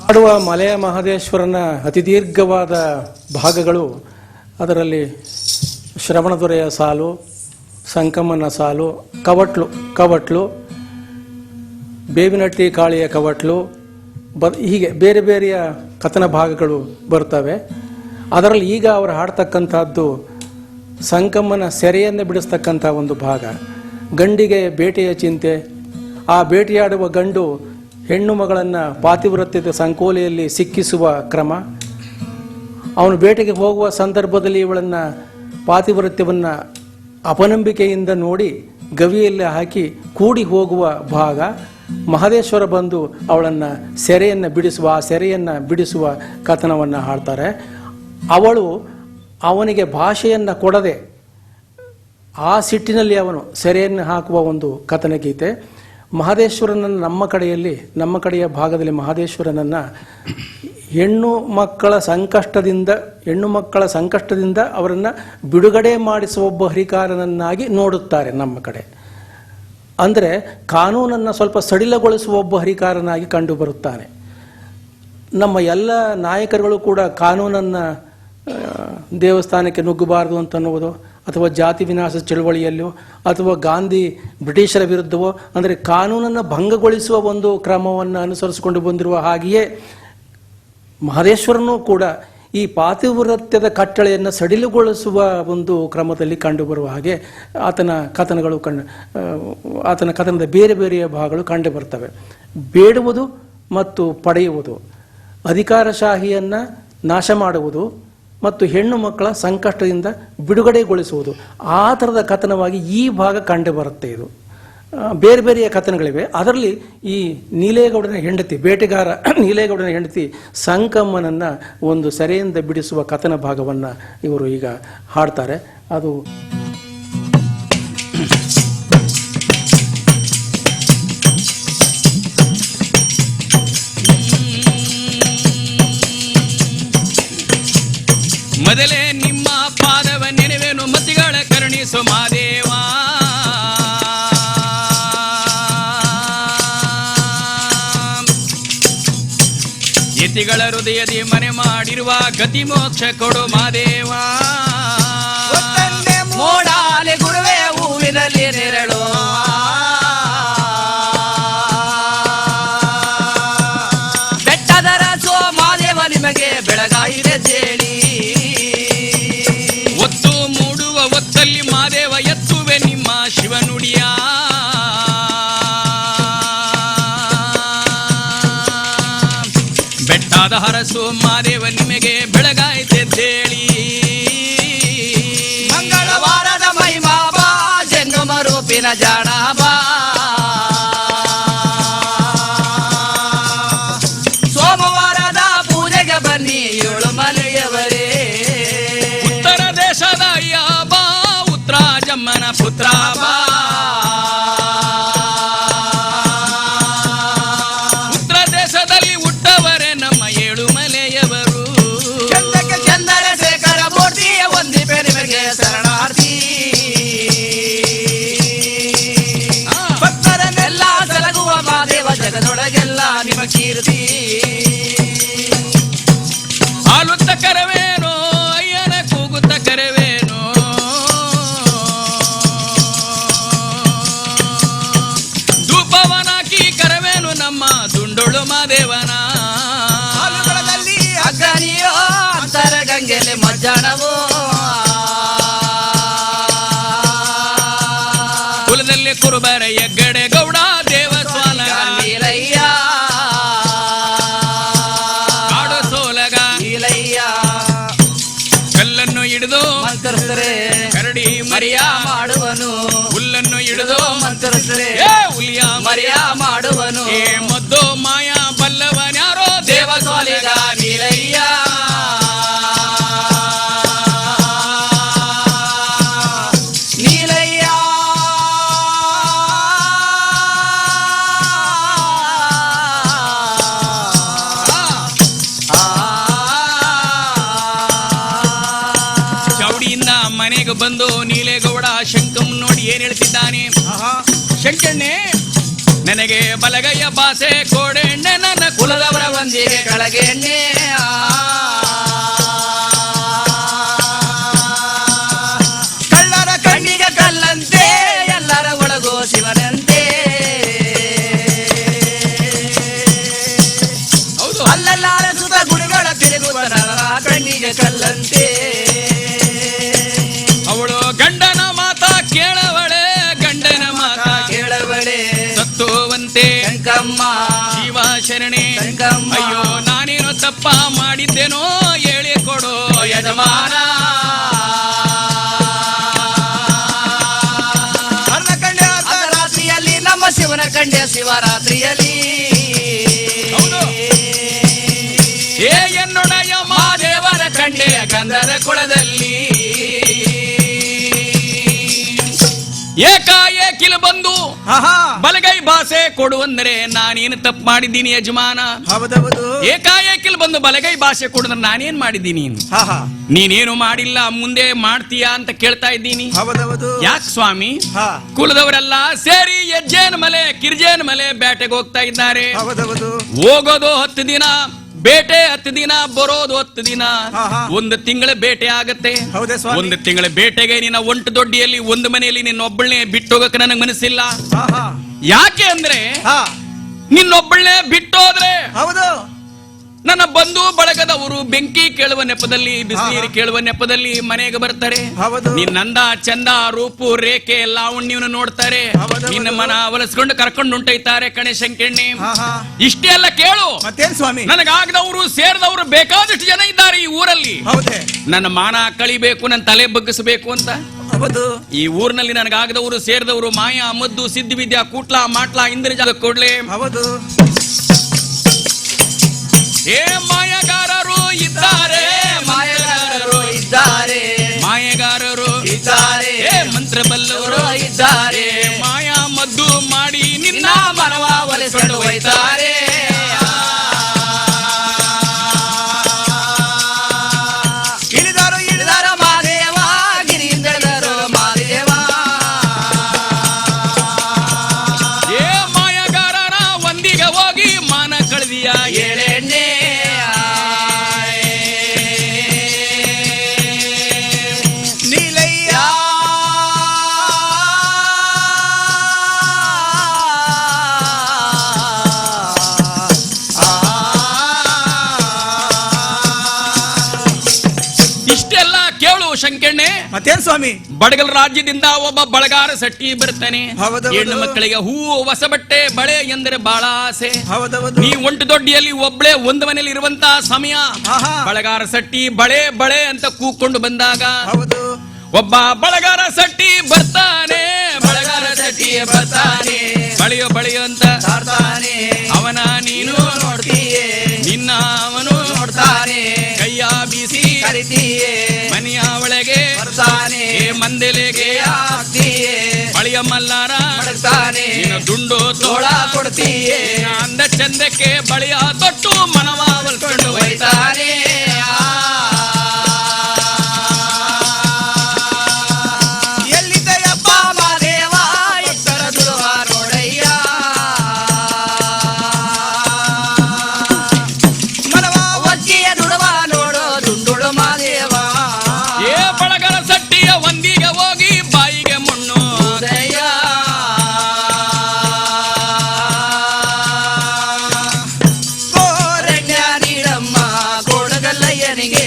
ಹಾಡುವ ಮಲೆಯ ಮಹದೇಶ್ವರನ ಅತಿ ದೀರ್ಘವಾದ ಭಾಗಗಳು, ಅದರಲ್ಲಿ ಶ್ರವಣದೊರೆಯ ಸಾಲು, ಸಂಕಮ್ಮನ ಸಾಲು, ಕವಟ್ಲು, ಬೇವಿನಟ್ಟಿ ಕಾಳಿಯ ಕವಟ್ಲು, ಹೀಗೆ ಬೇರೆ ಬೇರೆಯ ಕಥನ ಭಾಗಗಳು ಬರ್ತವೆ. ಅದರಲ್ಲಿ ಈಗ ಅವರು ಹಾಡ್ತಕ್ಕಂಥದ್ದು ಸಂಕಮ್ಮನ ಸೆರೆಯನ್ನೇ ಬಿಡಿಸ್ತಕ್ಕಂಥ ಒಂದು ಭಾಗ. ಗಂಡಿಗೆ ಬೇಟೆಯ ಚಿಂತೆ, ಆ ಬೇಟೆಯಾಡುವ ಗಂಡು ಹೆಣ್ಣು ಮಗಳನ್ನು ಪಾತಿವ್ರತ್ಯದ ಸಂಕೋಲೆಯಲ್ಲಿ ಸಿಕ್ಕಿಸುವ ಕ್ರಮ, ಅವನು ಬೇಟೆಗೆ ಹೋಗುವ ಸಂದರ್ಭದಲ್ಲಿ ಇವಳನ್ನು ಪಾತಿವ್ರತ್ಯವನ್ನು ಅಪನಂಬಿಕೆಯಿಂದ ನೋಡಿ ಗವಿಯಲ್ಲಿ ಹಾಕಿ ಕೂಡಿ ಹೋಗುವ ಭಾಗ. ಮಹದೇಶ್ವರ ಬಂದು ಅವಳನ್ನು ಸೆರೆಯನ್ನು ಬಿಡಿಸುವ ಕಥನವನ್ನು ಹಾಡ್ತಾರೆ. ಅವಳು ಅವನಿಗೆ ಭಾಷೆಯನ್ನು ಕೊಡದೆ ಆ ಸಿಟ್ಟಿನಲ್ಲಿ ಅವನು ಸೆರೆಯನ್ನು ಹಾಕುವ ಒಂದು ಕಥನ ಗೀತೆ. ಮಹದೇಶ್ವರನನ್ನು ನಮ್ಮ ಕಡೆಯ ಭಾಗದಲ್ಲಿ ಮಹದೇಶ್ವರನನ್ನು ಹೆಣ್ಣು ಮಕ್ಕಳ ಸಂಕಷ್ಟದಿಂದ ಅವರನ್ನು ಬಿಡುಗಡೆ ಮಾಡಿಸುವ ಒಬ್ಬ ಹರಿಕಾರನನ್ನಾಗಿ ನೋಡುತ್ತಾರೆ ನಮ್ಮ ಕಡೆ. ಅಂದರೆ ಕಾನೂನನ್ನು ಸ್ವಲ್ಪ ಸಡಿಲಗೊಳಿಸುವ ಒಬ್ಬ ಹರಿಕಾರನಾಗಿ ಕಂಡು ಬರುತ್ತಾನೆ. ನಮ್ಮ ಎಲ್ಲ ನಾಯಕರುಗಳು ಕೂಡ ಕಾನೂನನ್ನು ದೇವಸ್ಥಾನಕ್ಕೆ ನುಗ್ಗಬಾರದು ಅಂತನ್ನುವುದು, ಅಥವಾ ಜಾತಿ ವಿನಾಶ ಚಳವಳಿಯಲ್ಲೋ, ಅಥವಾ ಗಾಂಧಿ ಬ್ರಿಟಿಷರ ವಿರುದ್ಧವೋ, ಅಂದರೆ ಕಾನೂನನ್ನು ಭಂಗಗೊಳಿಸುವ ಒಂದು ಕ್ರಮವನ್ನು ಅನುಸರಿಸಿಕೊಂಡು ಬಂದಿರುವ ಹಾಗೆಯೇ ಮಹದೇಶ್ವರನೂ ಕೂಡ ಈ ಪಾತಿವ್ರತ್ಯದ ಕಟ್ಟಳೆಯನ್ನು ಸಡಿಲುಗೊಳಿಸುವ ಒಂದು ಕ್ರಮದಲ್ಲಿ ಕಂಡುಬರುವ ಹಾಗೆ ಆತನ ಕಥನದ ಬೇರೆ ಬೇರೆಯ ಭಾಗಗಳು ಕಂಡು ಬರ್ತವೆ. ಬೇಡುವುದು ಮತ್ತು ಪಡೆಯುವುದು, ಅಧಿಕಾರಶಾಹಿಯನ್ನು ನಾಶ ಮಾಡುವುದು ಮತ್ತು ಹೆಣ್ಣು ಮಕ್ಕಳ ಸಂಕಷ್ಟದಿಂದ ಬಿಡುಗಡೆಗೊಳಿಸುವುದು, ಆ ಥರದ ಕಥನವಾಗಿ ಈ ಭಾಗ ಕಂಡು ಬರುತ್ತೆ. ಇದು ಬೇರೆ ಬೇರೆಯ ಕಥನಗಳಿವೆ. ಅದರಲ್ಲಿ ಈ ನೀಲೇಗೌಡನ ಹೆಂಡತಿ, ಬೇಟೆಗಾರ ನೀಲೇಗೌಡನ ಹೆಂಡತಿ ಸಂಕಮ್ಮನನ್ನು ಒಂದು ಸೆರೆಯಿಂದ ಬಿಡಿಸುವ ಕಥನ ಭಾಗವನ್ನು ಇವರು ಈಗ ಹಾಡ್ತಾರೆ. ಅದು ಮೊದಲೇ ನಿಮ್ಮ ಪಾದವ ನೆನೆವೇನು ಮತಿಗಳ ಕರುಣಿಸು ಮಾದೇವ. ಯತಿಗಳ ಹೃದಯದಿ ಮನೆ ಮಾಡಿರುವ ಗತಿ ಮೋಕ್ಷ ಕೊಡು ಮಾದೇವ. ಮೋಡಾಲೆ ಗುರುವೆ ಹೂವಿನಲ್ಲಿ ನೆರಳು, ಬೆಟ್ಟದರ ಸೋ ಮಾದೇವ ನಿಮಗೆ ಬೆಳಗಾಯಿದೆ ಚೇಳಿ. ಒತ್ತು ಮೂಡುವ ಒತ್ತಲ್ಲಿ ಮಾದೇವ ಎತ್ತುವೆ ನಿಮ್ಮ ಶಿವನುಡಿಯ. ಬೆಟ್ಟದ ಹರಸು ಮಾದೇವ ನಿಮಗೆ ಬೆಳಗಾಯ್ತೆದ್ದೇಳಿ. ಮಂಗಳವಾರದ ಮಹಿಮಾ ಬಾ ಜಂಗಮ ರೂಪಿನ ಜಾಣ ಬಾ. ಸೋಮವಾರದ ಪೂಜೆಗೆ ಬನ್ನಿ ಏಳು ಮಲೆಯವರೇ. ಉತ್ತರ ದೇಶದ ಬಾ ಉತ್ತರಾಜಮ್ಮನ ಪುತ್ರ ಬಾ. ಉತ್ತರ ದೇಶದಲ್ಲಿ ಹುಟ್ಟವರೇ ನಮ್ಮ ಏಳು ಮಲೆಯವರು. ಚಂದ್ರಶೇಖರ ಮೂರ್ತಿ ಒಂದಿಪೆ ನಿಮಗೆ ಶರಣಾರ್ಥಿ. ಭಕ್ತರನ್ನೆಲ್ಲ ಸಲಗುವ ಮಾದೇವ ಜಗದೊಳಗೆಲ್ಲ ನಿಮ್ಮ ಕೀರ್ತಿ. ಹಾಲುತ್ತ ಕರವೇನೋ ಅಯ್ಯನ ಕೂಗುತ್ತ ಕರವೇನೋ. ಧೂಪವನಾಕಿ ಕರವೇನು ನಮ್ಮ ದುಂಡೊಳು ಮಾದೇವನ. ಅಗ್ರನಿಯೋ ಅಂತರ ಗಂಗೆಲೆ ಮಜ್ಜಾಣವೋ. ಕುಲದಲ್ಲಿ ಕುರುಬರ ಎಗ್ಗಡೆ ಗೌಡ ದೇವಸ್ವಾನ ನೀಲಯ್ಯ. ಕಾಡು ಸೋಲಗ ನೀಲಯ್ಯ. ಕಲ್ಲನ್ನು ಹಿಡಿದು ಮಂತರಿಸಿದರೆ ಕರಡಿ ಮರಿಯ ಮಾಡುವನು. ಹುಲ್ಲನ್ನು ಹಿಡಿದು ಮಂತರಿಸಿದರೆ ಹುಲಿಯ ಮರಿಯ ಮಾಡುವನು. ಮದ್ದು ಮಾಯ ಬಲ್ಲವನ್ಯಾರೋ ದೇವಸ್ವಾಲಿಗ ನೀಲಯ್ಯ. ನೀಲಯ್ಯ ಚೌಡಿಯಿಂದ ಮನೆಗೆ ಬಂದು ನೀಲೇಗೌಡ ಶಂಕಂ ನೋಡಿ ಏನ್ ಹೇಳ್ತಿದ್ದಾನೆ. ಶಂಕಣ್ಣೆ, ನನಗೆ ಬಲಗೈಯ ಬಾಸೆ ಕೋಡೆಣ್ಣೆ, ನನ್ನ ಕುಲದವರ ಒಂದಿಗೆ ಕೆಳಗೆ ಎಣ್ಣೆ. ಕಳ್ಳರ ಕಣ್ಣಿಗೆ ಕಲ್ಲಂತೆ, ಎಲ್ಲರ ಒಳಗೋ ಶಿವನಂತೆ. ಹೌದು, ಅಲ್ಲಲ್ಲಾರ ಸುತ ಗುಡಿಗಳ ತಿರುಗುವ ಕಣ್ಣಿಗೆ ಕಲ್ಲಂತೆ. ಅವಳು ಗಂಡನ ಮಾತ ಕೇಳವಳೆ, ಗಂಡನ ಮಾತ ಕೇಳವಳೆ. ಸತ್ತುವಂತೆ ಶಂಕಮ್ಮ ಶಿವ ಶರಣೆ ಶಂಕಮ್ಮ. ಅಯ್ಯೋ ನಾನೇನು ತಪ್ಪ ಮಾಡಿದ್ದೇನೋ ಹೇಳಿ ಕೊಡು ಯಜಮಾನ. ರಾತ್ರಿಯಲ್ಲಿ ನಮ್ಮ ಶಿವನ ಕಂಡೆ ಶಿವರಾತ್ರಿಯಲ್ಲಿ. ಏ ಎನ್ನೊಡೆಯ ಮಾದೇವರ ಕಂಡೆಯ ಗಂಧದ ಕುಳದಲ್ಲಿ. ಏಕಾಏಕಿಲ್ ಬಂದು ಬಲಗೈ ಭಾಷೆ ಕೊಡು ಅಂದ್ರೆ ನಾನೇನು ತಪ್ಪು ಮಾಡಿದ್ದೀನಿ ಯಜಮಾನ? ಹೌದೌದು. ಏಕಾಏಕಿಲ್ ಬಂದು ಬಲಗೈ ಭಾಷೆ ಕೊಡು ನಾನೇನ್ ಮಾಡಿದ್ದೀನಿ? ನೀನೇನು ಮಾಡಿಲ್ಲ, ಮುಂದೆ ಮಾಡ್ತೀಯಾ ಅಂತ ಕೇಳ್ತಾ ಇದ್ದೀನಿ. ಹೌದೌದು. ಯಾಕೆ ಸ್ವಾಮಿ? ಕುಲದವರೆಲ್ಲ ಸೇರಿ ಹೆಜ್ಜೇನ ಮಲೆ ಕಿರ್ಜೇನ ಮಲೆ ಬೇಟೆಗೆ ಹೋಗ್ತಾ ಇದ್ದಾರೆ. ಹೌದೌದು. ಹೋಗೋದು 10 ದಿನ, ಬೇಟೆ 10 ದಿನ, ಬರೋದು 10 ದಿನ. 1 ತಿಂಗಳ ಬೇಟೆ ಆಗತ್ತೆ. ಹೌದೇ ಸ್ವಾಮಿ? 1 ತಿಂಗಳ ಬೇಟೆಗೆ ನಿನ್ನ ಒಂಟು ದೊಡ್ಡಿಯಲ್ಲಿ ಒಂದು ಮನೆಯಲ್ಲಿ ನಿನ್ನೊಬ್ಬಳನ್ನೇ ಬಿಟ್ಟು ಹೋಗಕ್ಕೆ ನನಗೆ ಮನಸ್ಸಿಲ್ಲ. ಯಾಕೆ ಅಂದ್ರೆ ನಿನ್ನೊಬ್ಬಳನ್ನೇ ಬಿಟ್ಟೋದ್ರೆ ಹೌದು ನನ್ನ ಬಂಧು ಬಳಗದವರು ಬೆಂಕಿ ಕೇಳುವ ನೆಪದಲ್ಲಿ, ಬಿಸಿನೀರು ಕೇಳುವ ನೆಪದಲ್ಲಿ ಮನೆಗೆ ಬರ್ತಾರೆ. ನಿನ್ನಂದ ಚಂದ ರೂಪು ರೇಖೆ ಲಾವಣ್ಯವನ್ನು ನೋಡ್ತಾರೆ. ನಿನ್ನ ಮನ ಅವಲಸ್ಕೊಂಡು ಕರ್ಕೊಂಡು ಹೊಂಟೈತಾರೆ ಕಣೆ ಶಂಕಣ್ಣೆ. ಇಷ್ಟೇ ಅಲ್ಲ ಕೇಳು, ಮತ್ತೇನ್ ಸ್ವಾಮಿ? ನನಗಾಗದವರು ಸೇರಿದವರು ಬೇಕಾದಷ್ಟು ಜನ ಇದ್ದಾರೆ ಈ ಊರಲ್ಲಿ. ನನ್ನ ಮಾನ ಕಳಿಬೇಕು, ನನ್ನ ತಲೆ ಬಗ್ಗಿಸಬೇಕು ಅಂತ. ಈ ಊರಿನಲ್ಲಿ ನನಗಾಗದವರು ಸೇರಿದವರು ಮಾಯಾ ಮದ್ದು ಸಿದ್ಧಿ ವಿದ್ಯಾ ಕೂಟ್ಲ ಮಾಟ್ಲ ಇಂದ್ರಜಾಲ ಕೊಡ್ಲೆ. ಏ ಮಾಯಗಾರರು ಇದ್ದಾರೆ, ಮಾಯಗಾರರು ಇದ್ದಾರೆ, ಮಾಯಗಾರರು ಇದ್ದಾರೆ, ಮಂತ್ರ ಬಲ್ಲವರು ಇದ್ದಾರೆ, ಮಾಯಾ ಮದ್ದು ಮಾಡಿ ನಿನ್ನ ಮನವ ಒಲಿಸಿಕೊಂಡು ಹೋಯ್ತಾರೆ. ಇಳಿದಾರು ಇಳಿದಾರ ಮಾದೇವ, ಗಿರಿಯಿಂದ ಇಳಿದಾರು ಮಾದೇವ. ಏ ಮಾಯಗಾರನ ಒಂದಿಗೆ ಹೋಗಿ ಮಾನ ಕಳೆದಿಯ ಏಳೆಣ್ಣೆ ನೀಲಯ್ಯ. ಇಷ್ಟೆಲ್ಲ ಕೇಳು ಶಂಕಣ್ಣೆ. ಮತ್ತೇನ್ ಸ್ವಾಮಿ? ಬಡಗಲ್ ರಾಜ್ಯದಿಂದ ಒಬ್ಬ ಬಳಗಾರ ಸಟ್ಟಿ ಬರ್ತಾನೆ. ಹೌದೌದು. ಹೆಣ್ಣು ಮಕ್ಕಳಿಗೆ ಹೂವು ಹೊಸ ಬಟ್ಟೆ ಬಳೆ ಎಂದರೆ ಬಹಳ ಆಸೆ. ಹೌದೌದು. ನೀ ಒಂಟು ದೊಡ್ಡಿಯಲ್ಲಿ ಒಬ್ಳೆ ಒಂದು ಮನೆಯಲ್ಲಿ ಇರುವಂತ ಸಮಯ. ಬಳಗಾರ ಸಟ್ಟಿ ಬಳೆ ಬಳೆ ಅಂತ ಕೂಕೊಂಡು ಬಂದಾಗ ಹೌದು ಒಬ್ಬ ಬಳಗಾರ ಸಟ್ಟಿ ಬರ್ತಾನೆ. ಬಳಗಾರ ಸಟ್ಟಿ ಬರ್ತಾನೆ, ಬಳಿಯೋ ಬಳಿಯೋ ಅಂತ ತಾಡ್ತಾನೆ. ಅವನ ನೀನು ನೋಡ್ತೀಯೇ, ನಿನ್ನ ಅವನು ನೋಡ್ತಾನೆ. ಕೈಯ ಬೀಸಿ ಕರಿತೀಯೇ, ಮನೆಯ ಒಳಗೆ ಬರ್ತಾನೆ. ಮಂದೆಲೆಗೆ ಆಗ್ತೀಯೇ, ಬಳಿಯ ಮಲ್ಲಾರ ಮಡಗ್ತಾನೆ. ನಿನ್ನ ದುಂಡು ತೋಳ ಕೊಡ್ತೀಯೇ, ಅಂದ ಚಂದಕ್ಕೆ ಬಳಿಯ ತೊಟ್ಟು ಮನವ ಒಲ್ಕೊಂಡು ಹೋಯ್ತಾನೆ. ಎಲ್ಲಿದ್ದಯ್ಯಪ್ಪ ಮಾದೇವ, ಎತ್ತರ ದುಡುವ ನೋಡಯ್ಯ. ಮನವ ಒಚ್ಚಿಯ ದುಡುವ ನೋಡೋ ದುಂಡುಳು ಮಾದೇವ. ಏ ಬಳಗರ ಸಟ್ಟಿಯ ಒಂದಿಗೆ ಹೋಗಿ ಬಾಯಿಗೆ ಮಣ್ಣು ಉದಯ ಕೋರಣ್ಯ ನೀಡಮ್ಮ ಕೋಡಗಲ್ಲಯ್ಯನಿಗೆ.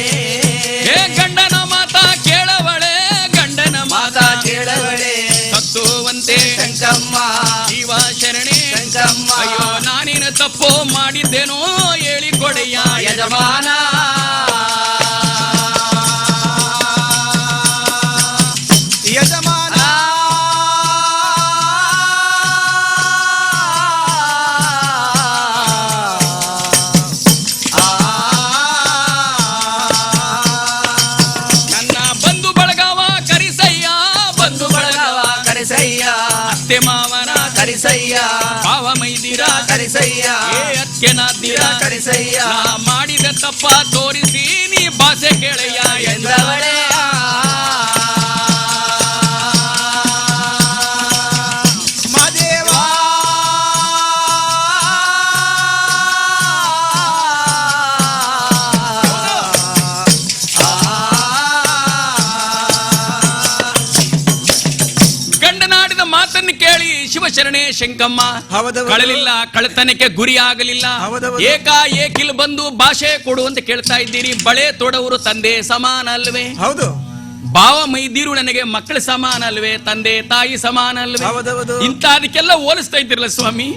ಏ ಗಂಡನ ಮಾತ ಕೇಳವಳೆ, ಗಂಡನ ಮಾತ ಕೇಳವಳೆ ತತ್ತುವಂತೆ ಶಂಕಮ್ಮ, ಜೀವ ಶರಣೆ ಶಂಕಮ್ಮ. ಅಯ್ಯೋ ನಾನೇನು ತಪ್ಪು ಮಾಡಿದ್ದೇನೋ ಹೇಳಿಕೊಡೆಯ ಯಜಮಾನ ಯಜಮಾನ. ನನ್ನ ಬಂಧು ಬಳಗವ ಕರಿಸಯ್ಯ, ಬಂಧು ಬಳಗವ ಕರಿಸಯ್ಯ, ಅತ್ತೆ ಮಾವನ ಕರಿಸಯ್ಯ, ಭಾವ ಮೈದಿರ ಕರಿಸಯ್ಯ, ಏ ಅತ್ತೆನಾದಿರ ಕರಿಸಯ್ಯ. ನಾ ಮಾಡಿದ ತಪ್ಪ ತೋರಿಸಿ ನೀ ಭಾಷೆ ಕೇಳಯ್ಯ ಎಂದವಳೆ ಮಾದೇವ. ಗಂಡನಾಡಿದ ಮಾತನ್ನು ಕೇಳಿ ಶಿವಶರಣೆ ಶಂಕಮ್ಮ ಹೌದೌದು. ಕಳಲಿಲ್ಲ, ಕಳ್ಳತನಕ್ಕೆ ಗುರಿ ಆಗಲಿಲ್ಲ. ಹೌದೌದು. ಏಕಾಏಕಿಲ್ ಬಂದು ಭಾಷೆ ಕೊಡು ಅಂತ ಕೇಳ್ತಾ ಇದ್ದೀರಿ. ಬಳೆ ತೊಡವರು ತಂದೆ ಸಮಾನ ಅಲ್ವೇ? ಹೌದು ಭಾವ ಮೈದಿರು ನನಗೆ ಮಕ್ಕಳ ಸಮಾನ ಅಲ್ವೇ? ತಂದೆ ತಾಯಿ ಸಮಾನ ಅಲ್ವೇ? ಹೌದೌದು. ಇಂಥದಕ್ಕೆಲ್ಲ ಹೋಲಿಸ್ತಾ ಇದ್ದೀರಲ್ಲ ಸ್ವಾಮಿ.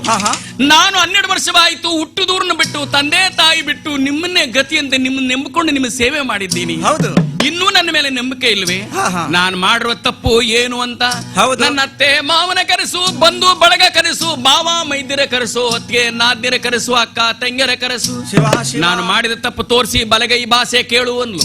ನಾನು 12 ವರ್ಷವಾಯಿತು ಹುಟ್ಟು ದೂರನ್ನು ಬಿಟ್ಟು ತಂದೆ ತಾಯಿ ಬಿಟ್ಟು ನಿಮ್ಮನ್ನೇ ಗತಿ ಅಂತ ನಿಮ್ಮನ್ನ ನಂಬಿಕೊಂಡು ನಿಮ್ಮ ಸೇವೆ ಮಾಡಿದ್ದೀನಿ. ಹೌದು. ಇನ್ನೂ ನನ್ನ ಮೇಲೆ ನಂಬಿಕೆ ಇಲ್ವೇ? ಆಹಾ. ನಾನು ಮಾಡಿರುವ ತಪ್ಪು ಏನು ಅಂತ ಹೌದು. ನನ್ನ ಅತ್ತೆ ಮಾವನ ಕರೆಸು, ಬಂಧು ಬಳಗ ಕರೆಸು, ಭಾವ ಮೈದ್ಯರ ಕರೆಸು, ಅತ್ತಿಗೆ ನಾದ್ಯರ ಕರೆಸು, ಅಕ್ಕ ತಂಗಿಯರ ಕರೆಸು. ಶಿವ ಶಿವ. ನಾನು ಮಾಡಿದ ತಪ್ಪು ತೋರಿಸಿ ಬಲಗೈ ಭಾಷೆ ಕೇಳು ಅನ್ಲು.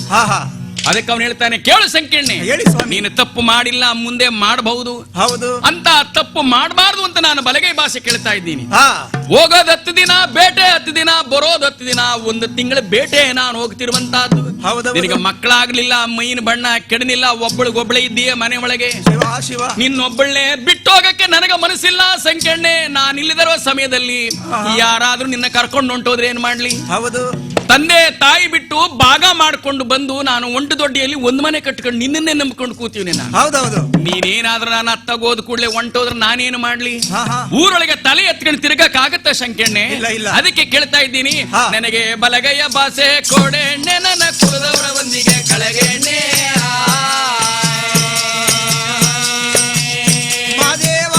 ಅದಕ್ಕೆ ಅವನು ಹೇಳ್ತಾನೆ, ಕೇಳು ಸಂಕೀರ್ಣೆ, ಹೇಳಿ ಸ್ವಾಮಿ. ನೀನು ತಪ್ಪು ಮಾಡಿಲ್ಲ, ಮುಂದೆ ಮಾಡಬಹುದು, ಹೌದು ಅಂತ ತಪ್ಪು ಮಾಡಬಾರ್ದು ಅಂತ ನಾನು ಬಲಗೈ ಭಾಷೆ ಕೇಳ್ತಾ ಇದ್ದೀನಿ. ಹಾ ಹೋಗೋದ್ 10 ದಿನ, ಬೇಟೆ 10 ದಿನ, ಬರೋದ್ 10 ದಿನ, 1 ತಿಂಗಳ ಬೇಟೆ ನಾನು ಹೋಗ್ತಿರುವಂತಹದ್ದು. ಹೌದೌದು. ನಿನಗೆ ಮಕ್ಕಳಾಗ್ಲಿಲ್ಲ, ಮೈನ ಬಣ್ಣ ಕೆಡನಿಲ್ಲ, ಒಬ್ಬಳಿಗೊಬ್ಬಳೆ ಇದ್ದೀಯ ಮನೆ ಒಳಗೆ. ಶಿವ ಶಿವ ನಿನ್ನೊಬ್ಬಳನ್ನೇ ಬಿಟ್ಟೋಗಕ್ಕೆ ನನಗ ಮನಸ್ಸಿಲ್ಲ ಸಂಕೀರ್ಣೆ. ನಾನು ಇಲ್ಲಿದಿರೋ ಸಮಯದಲ್ಲಿ ಯಾರಾದ್ರೂ ನಿನ್ನ ಕರ್ಕೊಂಡು ಹೊಂಟೋದ್ರೆ ಏನ್ ಮಾಡ್ಲಿ? ಹೌದು ತಂದೆ ತಾಯಿ ಬಿಟ್ಟು ಭಾಗ ಮಾಡ್ಕೊಂಡು ಬಂದು ನಾನು ಒಂಟು ದೊಡ್ಡಿಯಲ್ಲಿ ಒಂದ್ ಮನೆ ಕಟ್ಕೊಂಡು ನಿನ್ನನ್ನೇ ನಂಬ್ಕೊಂಡು ಕೂತೀವಿ. ನಾನು ಹೌದೌದು. ನೀನೇನಾದ್ರೂ ನಾನು ಅತ್ತಗೋದ್ ಕೂಡ್ಲೆ ಹೊಂಟೋದ್ರೆ ನಾನೇನು ಮಾಡ್ಲಿ? ಹಾ, ಹಾ. ಊರೊಳಗೆ ತಲೆ ಎತ್ಕೊಂಡು ತಿರ್ಗಕ್ ಆಗತ್ತ ಸಂಕೀರ್ಣೆ? ಇಲ್ಲ, ಇಲ್ಲ. ಅದಕ್ಕೆ ಕೇಳ್ತಾ ಇದ್ದೀನಿ, ಹಾ. ನನಗೆ ಬಲಗೈಯ ಭಾಷೆ ಕೊಡೆಣ್ಣೆ, ನನ್ನ ಕುಲದವರ ಒಂದಿಗೆ ಕಳಗೆಣ್ಣೆ. ಮಾದೇವ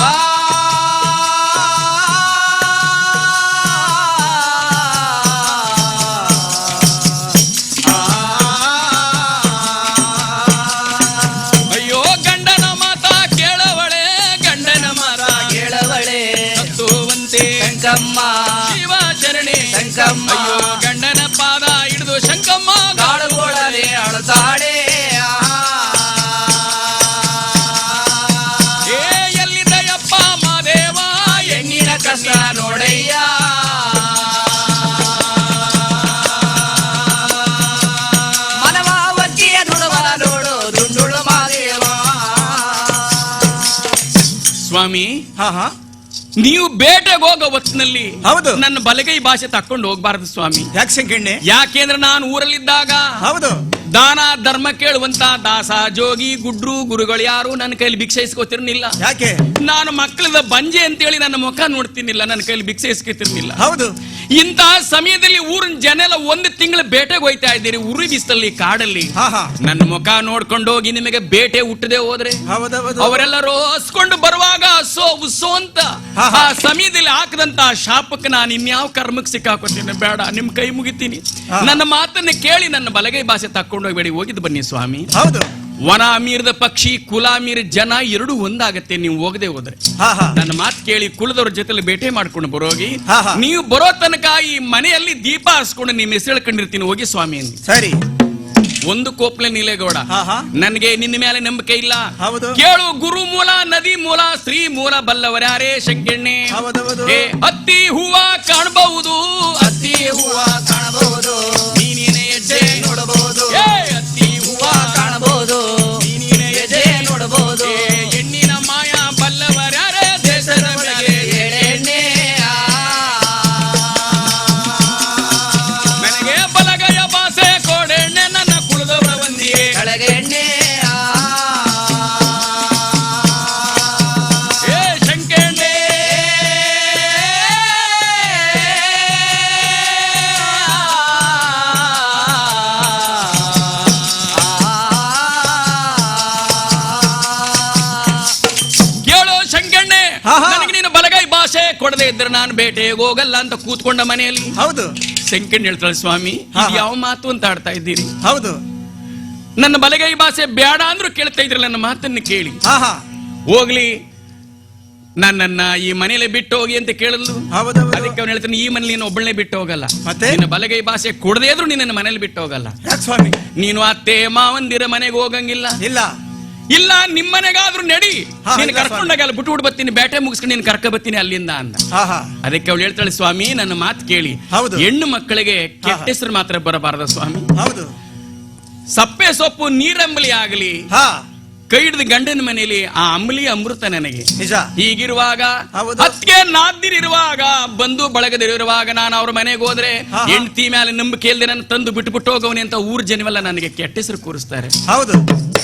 ಅಯ್ಯೋ ಗಂಡನ ಮಾತ ಕೇಳವಳೆ, ಗಂಡನ ಮಾತ ಕೇಳವಳೆ ತತ್ತುವಂತೆ ಶಂಕಮ್ಮ ಶಿವ ಶರಣೆ ಶಂಕಮ್ಮ. ಅಯ್ಯೋ ಗಂಡನ ಪಾದ ಹಿಡಿದು ಶಂಕಮ್ಮ ಕಾಡುಗೊಳಲೆ ಅಳತಾಳೆ. ಏ ಎಲ್ಲಿದೆಯಪ್ಪ ಮಾದೇವ ಹೆಣ್ಣಿನ ಕಷ್ಟ ನೋಡಯ್ಯ. ಮನವ ಒಚ್ಚಿಯ ದುಡುವ ನೋಡು ದುಂಡುಳು ಮಾದೇವ. ಸ್ವಾಮಿ, ಹಾ ಹಾ ನೀವು ಬೇಟೆಗೆ ಹೋಗೋ ಹೊತ್ತಿನಲ್ಲಿ ಹೌದು. ನನ್ನ ಬಲಗೈ ಭಾಷೆ ತಕೊಂಡು ಹೋಗ್ಬಾರ್ದು ಸ್ವಾಮಿ. ಯಾಕೆ ಸಂಕೀರ್ಣೆ? ಯಾಕೆಂದ್ರೆ ನಾನು ಊರಲ್ಲಿದ್ದಾಗ ಹೌದು ದಾನ ಧರ್ಮ ಕೇಳುವಂತ ದಾಸ ಜೋಗಿ ಗುಡ್ರು ಗುರುಗಳು ಯಾರು ನನ್ನ ಕೈಲಿ ಭಿಕ್ಷೆ ಇಸ್ಕೊತಿರ್ನಿಲ್ಲ. ಯಾಕೆ? ನಾನು ಮಕ್ಕಳದ ಬಂಜೆ ಅಂತೇಳಿ ನನ್ನ ಮುಖ ನೋಡ್ತಿರ್ನಿಲ್ಲ, ನನ್ನ ಕೈಲಿ ಭಿಕ್ಷೆ ಇಸ್ಕೊತಿರ್ನಿಲ್ಲ. ಹೌದು ಇಂತಹ ಸಮಯದಲ್ಲಿ ಊರಿನ ಜನ ಎಲ್ಲ 1 ತಿಂಗಳ ಬೇಟೆಗೆ ಹೋಯ್ತಾ ಇದ್ದೀರಿ, ಉರಿ ಬಿಸ್ತಲ್ಲಿ ಕಾಡಲ್ಲಿ. ಹಾ ಹಾ ನನ್ನ ಮುಖ ನೋಡ್ಕೊಂಡು ಹೋಗಿ ನಿಮಗೆ ಬೇಟೆ ಹುಟ್ಟದೆ ಹೋದ್ರೆ ಹೌದೌದು. ಅವರೆಲ್ಲರೂ ಹಸ್ಕೊಂಡು ಬರುವಾಗ ಸೋ ಉಸೋ ಅಂತ ಹಾ, ಹಾ. ಆ ಸಮಯದಲ್ಲಿ ಹಾಕದಂತ ಶಾಪಕ್ಕೆ ನಾನು ಇನ್ಯಾವ ಕರ್ಮಕ್ಕೆ ಸಿಕ್ಕಾಕೊತೀನಿ, ಬೇಡ ನಿಮ್ ಕೈ ಮುಗಿತೀನಿ. ಹಾ. ನನ್ನ ಮಾತನ್ನ ಕೇಳಿ ನನ್ನ ಬಲಗೈ ಭಾಷೆ ತಕೊಂಡು ಹೋಗ್ಬೇಡಿ, ಹೋಗಿದ್ದು ಬನ್ನಿ ಸ್ವಾಮಿ. ಹೌದು ವನ ಮೀರಿದ ಪಕ್ಷಿ, ಕುಲ ಮೀರಿದ ಜನ ಎರಡೂ ಒಂದಾಗತ್ತೆ ನೀವು ಹೋಗದೆ ಹೋದ್ರೆ. ಹಾ ಹಾ ನನ್ನ ಮಾತು ಕೇಳಿ ಕುಲದವ್ರ ಜೊತೆಲಿ ಬೇಟೆ ಮಾಡ್ಕೊಂಡು ಬರೋಗಿ, ಹಾ, ಹಾ. ನೀವು ಬರೋ ತನಕ ಈ ಮನೆಯಲ್ಲಿ ದೀಪ ಹಸ್ಕೊಂಡು ನಿಮ್ಮ ಹೆಸರು ಹೇಳ್ಕೊಂಡಿರ್ತೀನಿ, ಹೋಗಿ ಸ್ವಾಮಿ ಅಂದಿ. ಸರಿ. ಒಂದು ಕೋಪ್ಲೆ ನೀಲೇಗೌಡ, ಹಾ, ಹಾ. ನನಗೆ ನಿನ್ನ ಮೇಲೆ ನಂಬಿಕೆ ಇಲ್ಲ. ಹೌದು. ಕೇಳು, ಗುರು ಮೂಲ, ನದಿ ಮೂಲ, ಸ್ತ್ರೀ ಮೂಲ ಬಲ್ಲವರ್ಯಾರೇ ಶಂಕಣ್ಣೆ. ಹೌದೌದು. ಹತ್ತಿ ಹೂವ ಕಾಣಬಹುದು, ಹತ್ತಿ ಹೂವ ಕಾಣಬಹುದು, ನೀನೇನೆ ಹೆಜ್ಜೆ ನೋಡಬಹುದು. ಏ, ಹತ್ತಿ ಹೂವ ಕಾಣಬಹುದು, ನೀನೇನೆ ಹೆಜ್ಜೆ ನೋಡಬಹುದು. ಹೆಣ್ಣಿನ ಮಾಯ ಬಲ್ಲವರ್ಯಾರೇ ದೇಶದ ಮೇಲೆ. ಎಳೆಣ್ಣೆ ನನಗೆ ಬಲಗೈಯ ಭಾಷೆ ಕೊಡೆಣ್ಣೆ, ನನ್ನ ಕುಲದವರ ಒಂದಿಗೆ ಕಳಗೆಣ್ಣೆ. ಏ ಶಂಕಣ್ಣೆ. ಕೇಳೋ ಶಂಕಣ್ಣೆ, ಹಾ, ಹಾ. ನನಗೆ ನೀನು ಬಲಗೈ ಭಾಷೆ ಕೊಡದೆ ಇದ್ರೆ ನಾನು ಬೇಟೆಗೆ ಹೋಗಲ್ಲ ಅಂತ ಕೂತ್ಕೊಂಡ ಮನೆಯಲ್ಲಿ. ಹೌದು ಶಂಕಣ್ಣೆ ಹೇಳ್ತಾಳೆ, ಸ್ವಾಮಿ ಹಾ, ಇದು ಹಾ. ಯಾವ ಮಾತು ಅಂತ ಆಡ್ತಾ ಇದ್ದೀರಿ? ಹೌದು ನನ್ನ ಬಲಗೈ ಭಾಷೆ ಬೇಡ ಅಂದ್ರೂ ಕೇಳ್ತಾ ಇದ್ರಲ್ಲ, ನನ್ನ ಮಾತನ್ನ ಕೇಳಿ. ಹಾ ಹಾ ಹೋಗ್ಲಿ, ನನ್ನನ್ನ ಈ ಮನೇಲೆ ಬಿಟ್ಟು ಹೋಗಿ ಅಂತ ಕೇಳಲು. ಹೌದೌದು. ಅದಕ್ಕೆ ಅವ್ನು ಹೇಳ್ತಾನೆ, ಈ ಮನೇಲಿ ನೀನು ಒಬ್ಬಳನ್ನೇ ಬಿಟ್ಟು ಹೋಗಲ್ಲ, ಮತ್ತೆ? ನಿನ್ನ ಬಲಗೈ ಭಾಷೆ ಕೊಡದೇ ಇದ್ರು ನಿನ್ನ ಮನೇಲಿ ಬಿಟ್ಟು ಹೋಗಲ್ಲ. ಯಾಕೆ ಸ್ವಾಮಿ? ನೀನು ಅತ್ತೆ ಮಾವಂದಿರ ಮನೆಗೆ ಹೋಗಂಗಿಲ್ಲ. ಇಲ್ಲ ಇಲ್ಲ, ನಿಮ್ಮನೆಗಾದ್ರೂ ನಡಿ, ಹಾ, ನೀನು ಇಲ್ಲ ಕರ್ಕೊಂಡಾಗಲ್ಲ ಬಿಟ್ಟು ಬರ್ತೀನಿ, ಬೇಟೆ ಮುಗಿಸ್ಕೊಂಡು ನೀನು ಕರ್ಕ ಬರ್ತೀನಿ ಅಲ್ಲಿಂದ ಅಂದ. ಹಾ ಹಾ ಅದಕ್ಕೆ ಅವಳು ಹೇಳ್ತಾಳೆ, ಸ್ವಾಮಿ ನನ್ನ ಮಾತು ಕೇಳಿ, ಹೌದು. ಹೆಣ್ಣು ಮಕ್ಕಳಿಗೆ ಕೆಟ್ಟ ಹಾ. ಹೆಸರು ಮಾತ್ರ ಬರಬಾರದು ಸ್ವಾಮಿ. ಹೌದು ಸಪ್ಪೆ ಸೊಪ್ಪು ನೀರಂಬಲಿ ಆಗಲಿ, ಹಾ ಕೈ ಹಿಡಿದ ಗಂಡನ ಮನೆಯಲ್ಲಿ ಆ ಅಂಬಲಿ ಅಮೃತ ನನಗೆ. ನಿಜ. ಹೀಗಿರುವಾಗ, ಹೌದು. ಅತ್ತಿಗೆ ನಾದಿರಿರುವಾಗ, ಬಂಧು ಬಳಗದಿರುವಾಗ ನಾನು ಅವ್ರ ಮನೆಗೆ ಹೋದ್ರೆ ಹಾ, ಹಾ. ಹೆಂಡತಿ ಮೇಲೆ ನಂಬಿಕೆ ಇಲ್ಲದೆ ನನ್ನ ತಂದು ಬಿಟ್ಟು ಹೋಗವನಿ ಅಂತ ಊರ್ ಜನವೆಲ್ಲ ನನಗೆ ಕೆಟ್ಟ ಹೆಸರು ಕೂರಿಸ್ತಾರೆ. ಹೌದು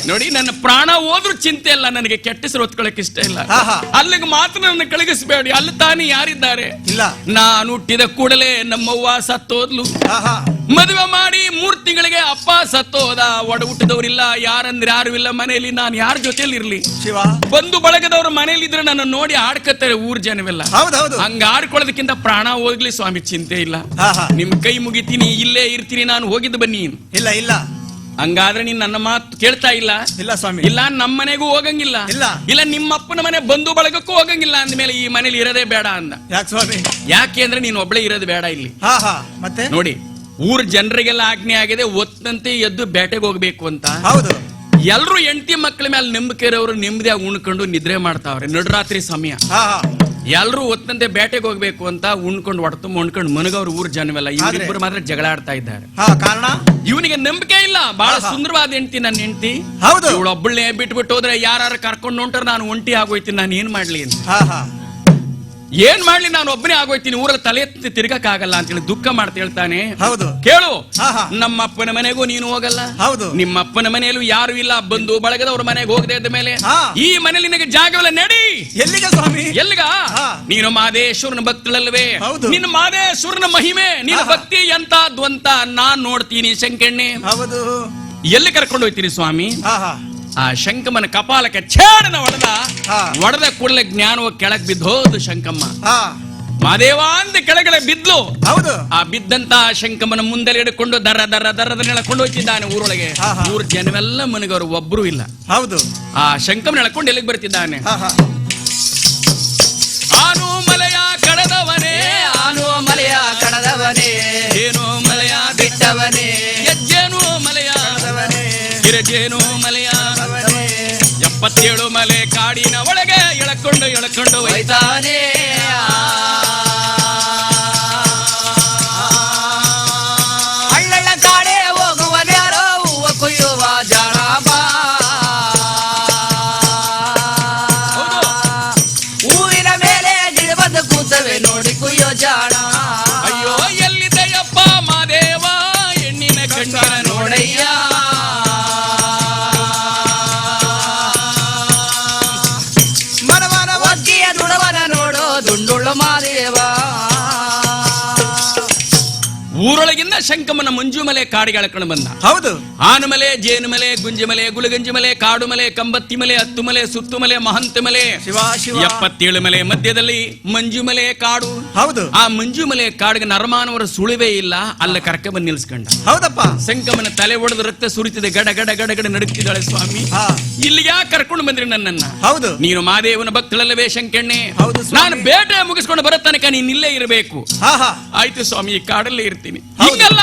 ನೋಡಿ, ನನ್ನ ಪ್ರಾಣ ಹೋದ್ರೂ ಚಿಂತೆ ಇಲ್ಲ, ನನಗೆ ಕೆಟ್ಟ ಹೆಸರು ಹೊತ್ಕೊಳಕ್ ಇಷ್ಟ ಇಲ್ಲ. ಹಾ, ಹಾ. ಅಲ್ಲಿಗೆ ಮಾತ್ರ ನನ್ನ ಕಳಗಿಸ್ಬೇಡಿ, ಅಲ್ಲಿ ತಾನೇ ಯಾರಿದ್ದಾರೆ? ಇಲ್ಲ. ನಾನು ಹುಟ್ಟಿದ ಕೂಡಲೇ ನಮ್ಮವ್ವ ಸತ್ತೋದ್ಲು. ಹಾ ಹಾ ಮದುವೆ ಮಾಡಿ 3 ತಿಂಗಳಿಗೆ ಅಪ್ಪ ಸತ್ತೋದ. ಒಡ ಹುಟ್ಟಿದವರಿಲ್ಲ, ಯಾರಂದ್ರೆ ಯಾರು ಇಲ್ಲ ಮನೆಯಲ್ಲಿ, ನಾನು ಯಾರ ಜೊತೆಲಿ ಇರ್ಲಿ? ಶಿವ. ಬಂಧು ಬಳಗದವ್ರ ಮನೇಲಿ ಇದ್ರೆ ನನ್ನ ನೋಡಿ ಆಡ್ಕತ್ತಾರೆ ಊರ್ ಜನವೆಲ್ಲ. ಹೌದೌದು. ಹಂಗ ಆಡ್ಕೊಳ್ಳೋದಕ್ಕಿಂತ ಪ್ರಾಣ ಹೋಗ್ಲಿ ಸ್ವಾಮಿ, ಚಿಂತೆ ಇಲ್ಲ. ಹಾ ಹಾ ನಿಮ್ ಕೈ ಮುಗಿತೀನಿ, ಇಲ್ಲೇ ಇರ್ತೀನಿ, ನಾನು ಹೋಗಿದ್ದು ಬನ್ನಿ. ಇಲ್ಲ ಇಲ್ಲ ಹಂಗಾದ್ರೆ ನೀನ್ ನನ್ನ ಮಾತು ಕೇಳ್ತಾ ಇಲ್ಲ. ಇಲ್ಲ ಸ್ವಾಮಿ. ಇಲ್ಲ, ನಮ್ಮ ಮನೆಗೂ ಹೋಗಂಗಿಲ್ಲ. ಇಲ್ಲ. ಇಲ್ಲ, ನಿಮ್ಮಪ್ಪನ ಮನೆ ಬಂಧು ಬಳಗಕ್ಕೂ ಹೋಗಂಗಿಲ್ಲ ಅಂದ್ಮೇಲೆ ಈ ಮನೇಲಿ ಇರೋದೇ ಬೇಡ ಅಂದ. ಯಾಕೆ ಸ್ವಾಮಿ? ಯಾಕೆ ಅಂದ್ರೆ ನೀನ್ ಒಬ್ಳೆ ಇರೋದು ಬೇಡ ಇಲ್ಲಿ. ಹಾ ಹಾ ಮತ್ತೆ? ನೋಡಿ, ಊರ್ ಜನರಿಗೆಲ್ಲ ಆಜ್ಞೆ ಆಗಿದೆ, ಒತ್ತಂತೆ ಎದ್ದು ಬೇಟೆಗೆ ಹೋಗ್ಬೇಕು ಅಂತ. ಹೌದು. ಎಲ್ರು ಹೆಂಡತಿ ಮಕ್ಕಳ ಮೇಲೆ ನಂಬಿಕೆ ಇರೋರು ನೆಮ್ಮದಿಯಾಗಿ ಉಣ್ಕೊಂಡು ನಿದ್ರೆ ಮಾಡ್ತಾವ್ರೆ. ನಡುರಾತ್ರಿ ಸಮಯ ಎಲ್ರು ಒತ್ತಂತೆ ಬೇಟೆಗೆ ಹೋಗ್ಬೇಕು ಅಂತ ಉಣ್ಕೊಂಡು ಉಣ್ಕೊಂಡು ಮನಗವ್ರು ಊರ್ ಜನವೆಲ್ಲ. ಇವರಿಬ್ಬರು ಮಾತ್ರ ಜಗಳ ಆಡ್ತಾ ಇದ್ದಾರೆ. ಕಾರಣ ಇವನಿಗೆ ನಂಬಿಕೆ ಇಲ್ಲ. ಬಹಳ ಸುಂದರವಾದ ಹೆಂಡತಿ ನನ್ನ ಹೆಂಡತಿ. ಇವಳೊಬ್ಬಳನ್ನೇ ಬಿಟ್ಬಿಟ್ಟು ಹೋದ್ರೆ ಯಾರು ಕರ್ಕೊಂಡು ಹೊಂಟಾರ, ನಾನು ಒಂಟಿ ಆಗೋಯ್ತೀನಿ, ನಾನು ಏನ್ ಮಾಡ್ಲಿ ಅಂತ. ಏನ್ ಮಾಡ್ಲಿ, ನಾನು ಒಬ್ಬನೇ ಆಗೋಯ್ತೀನಿ, ಊರಲ್ಲಿ ತಲೆ ಎತ್ತಿ ತಿರ್ಗಕ್ ಆಗಲ್ಲ ಅಂತೇಳಿ ದುಃಖ ಮಾಡ್ತಾ ಹೇಳ್ತಾನೆ. ಕೇಳು, ನಮ್ಮ ಅಪ್ಪನ ಮನೆಗೂ ನೀನು ಹೋಗಲ್ಲ, ನಿಮ್ಮ ಅಪ್ಪನ ಮನೆಯಲ್ಲೂ ಯಾರು ಇಲ್ಲ, ಬಂದು ಬಳಗದವ್ರ ಮನೆಗೆ ಹೋಗದೆ ಇದ್ದ ಮೇಲೆ ಈ ಮನೇಲಿ ನಿನಗೆ ಜಾಗವಿಲ್ಲ, ನಡಿ. ಎಲ್ಲಿಗ ಸ್ವಾಮಿ? ಎಲ್ಲಿಗ? ನೀನು ಮಾದೇಶ್ವರನ ಭಕ್ತಳಲ್ವೇ? ನಿನ್ನ ಮಾದೇಶ್ವರನ ಮಹಿಮೆ, ನಿನ್ನ ಭಕ್ತಿ ಎಂತದ್ದು ಅಂತ ನಾನ್ ನೋಡ್ತೀನಿ ಶಂಕಣ್ಣೆ. ಎಲ್ಲಿ ಕರ್ಕೊಂಡು ಹೋಗ್ತೀನಿ ಸ್ವಾಮಿ? ಆ ಶಂಕಮ್ಮನ ಕಪಾಲಕ್ಕೆ ಛೇಡನ ಒಡೆದ ಕೂಡಲೇ ಜ್ಞಾನವ ಕೆಳಗ್ ಬಿದ್ದೋದು ಶಂಕಮ್ಮ. ಮಾದೇವ ಅಂತ ಕೆಳಗಡೆ ಬಿದ್ಲು. ಆ ಬಿದ್ದಂತ ಶಂಕಮ್ಮನ ಮುಂದೆ ಹಿಡ್ಕೊಂಡು ದರ ಎಳ್ಕೊಂಡು ಹೋಗ್ತಿದ್ದಾನೆ ಊರೊಳಗೆ. ಊರ್ ಜನವೆಲ್ಲ ಮನೆಗವರು ಒಬ್ರು ಇಲ್ಲ. ಆ ಶಂಕಮ್ಮನ ಎಳ್ಕೊಂಡು ಎಲ್ಲಿಗೆ ಬರ್ತಿದ್ದಾನೆ? ಆನು ಮಲೆಯ ಕಡದವನೇ, ಆನು ಮಲೆಯ ಕಡದವನೇ, ಏನು ಮಲೆಯ ಬಿಟ್ಟವನೇ, ಹೆಜ್ಜೇನು ಮಲೆಯ ಗಿರಜೇನು ಮಲೆಯ 77 ಮಲೆ ಕಾಡಿನ ಒಳಗೆ ಎಳಕೊಂಡು ಒಯ್ತಾನೆ. ಹಳ್ಳಳ್ಳ ಕಾಡೆ ಹೋಗುವನ್ಯಾರೋ ಹೂವ ಕೊಯ್ಯುವ ಜಾಣಬ, ಹೂವಿನ ಮೇಲೆ ಗಿಡಬಂದು ಕೂತವೆ ನೋಡಿ ಕುಯ್ಯೋ ಜಾಣ. ಅಯ್ಯೋ ಎಲ್ಲಿದೆಯಪ್ಪ ಮಾದೇವ ಹೆಣ್ಣಿನ ಕಣ್ಣಿನ ನೋಡಯ್ಯ. ಊರೊಳಗಿಂದ ಶಂಕಮ್ಮನ ಮಂಜುಮಲೆ ಕಾಡಿಗೆ ಎಳ್ಕೊಂಡು ಬಂದ. ಆನುಮಲೆ, ಜೇನುಮಲೆ, ಗುಂಜಿಮಲೆ, ಗುಲಗಂಜಿಮಲೆ, ಕಾಡುಮಲೆ, ಕಂಬತ್ತಿ ಮಲೆ, ಹತ್ತುಮಲೆ, ಸುತ್ತುಮಲೆ, ಮಹಂತಮಲೆ, 77 ಮಲೆ ಮಧ್ಯದಲ್ಲಿ ಮಂಜುಮಲೆ ಕಾಡು. ಆ ಮಂಜುಮಲೆ ಕಾಡಿಗೆ ನರಮಾನವರ ಸುಳಿವೇ ಇಲ್ಲ. ಅಲ್ಲ ಕರ್ಕ ಬಂದು ನಿಲ್ಸ್ಕೊಂಡ. ಶಂಕಮ್ಮನ ತಲೆ ಒಡೆದು ರಕ್ತ ಸುರಿತಿದೆ, ಗಡ ಗಡ ಗಡ ಗಡ ನಡುಕ್ತಿದ್ದಾಳೆ. ಸ್ವಾಮಿ, ಇಲ್ಲಿಗೆ ಯಾಕೆ ಕರ್ಕೊಂಡು ಬಂದ್ರಿ ನನ್ನನ್ನ? ನೀನು ಮಾದೇವನ ಭಕ್ತಳಲ್ಲವೇ ಶಂಕಣ್ಣೆ? ನಾನು ಬೇಟೆ ಮುಗಿಸ್ಕೊಂಡು ಬರೋ ತನಕ ನೀನ್ ಇಲ್ಲೇ ಇರಬೇಕು. ಆಯ್ತು ಸ್ವಾಮಿ, ಈ ಕಾಡಲ್ಲೇ ಇರ್ತೀನಿ. ಹಿಂಗಲ್ಲ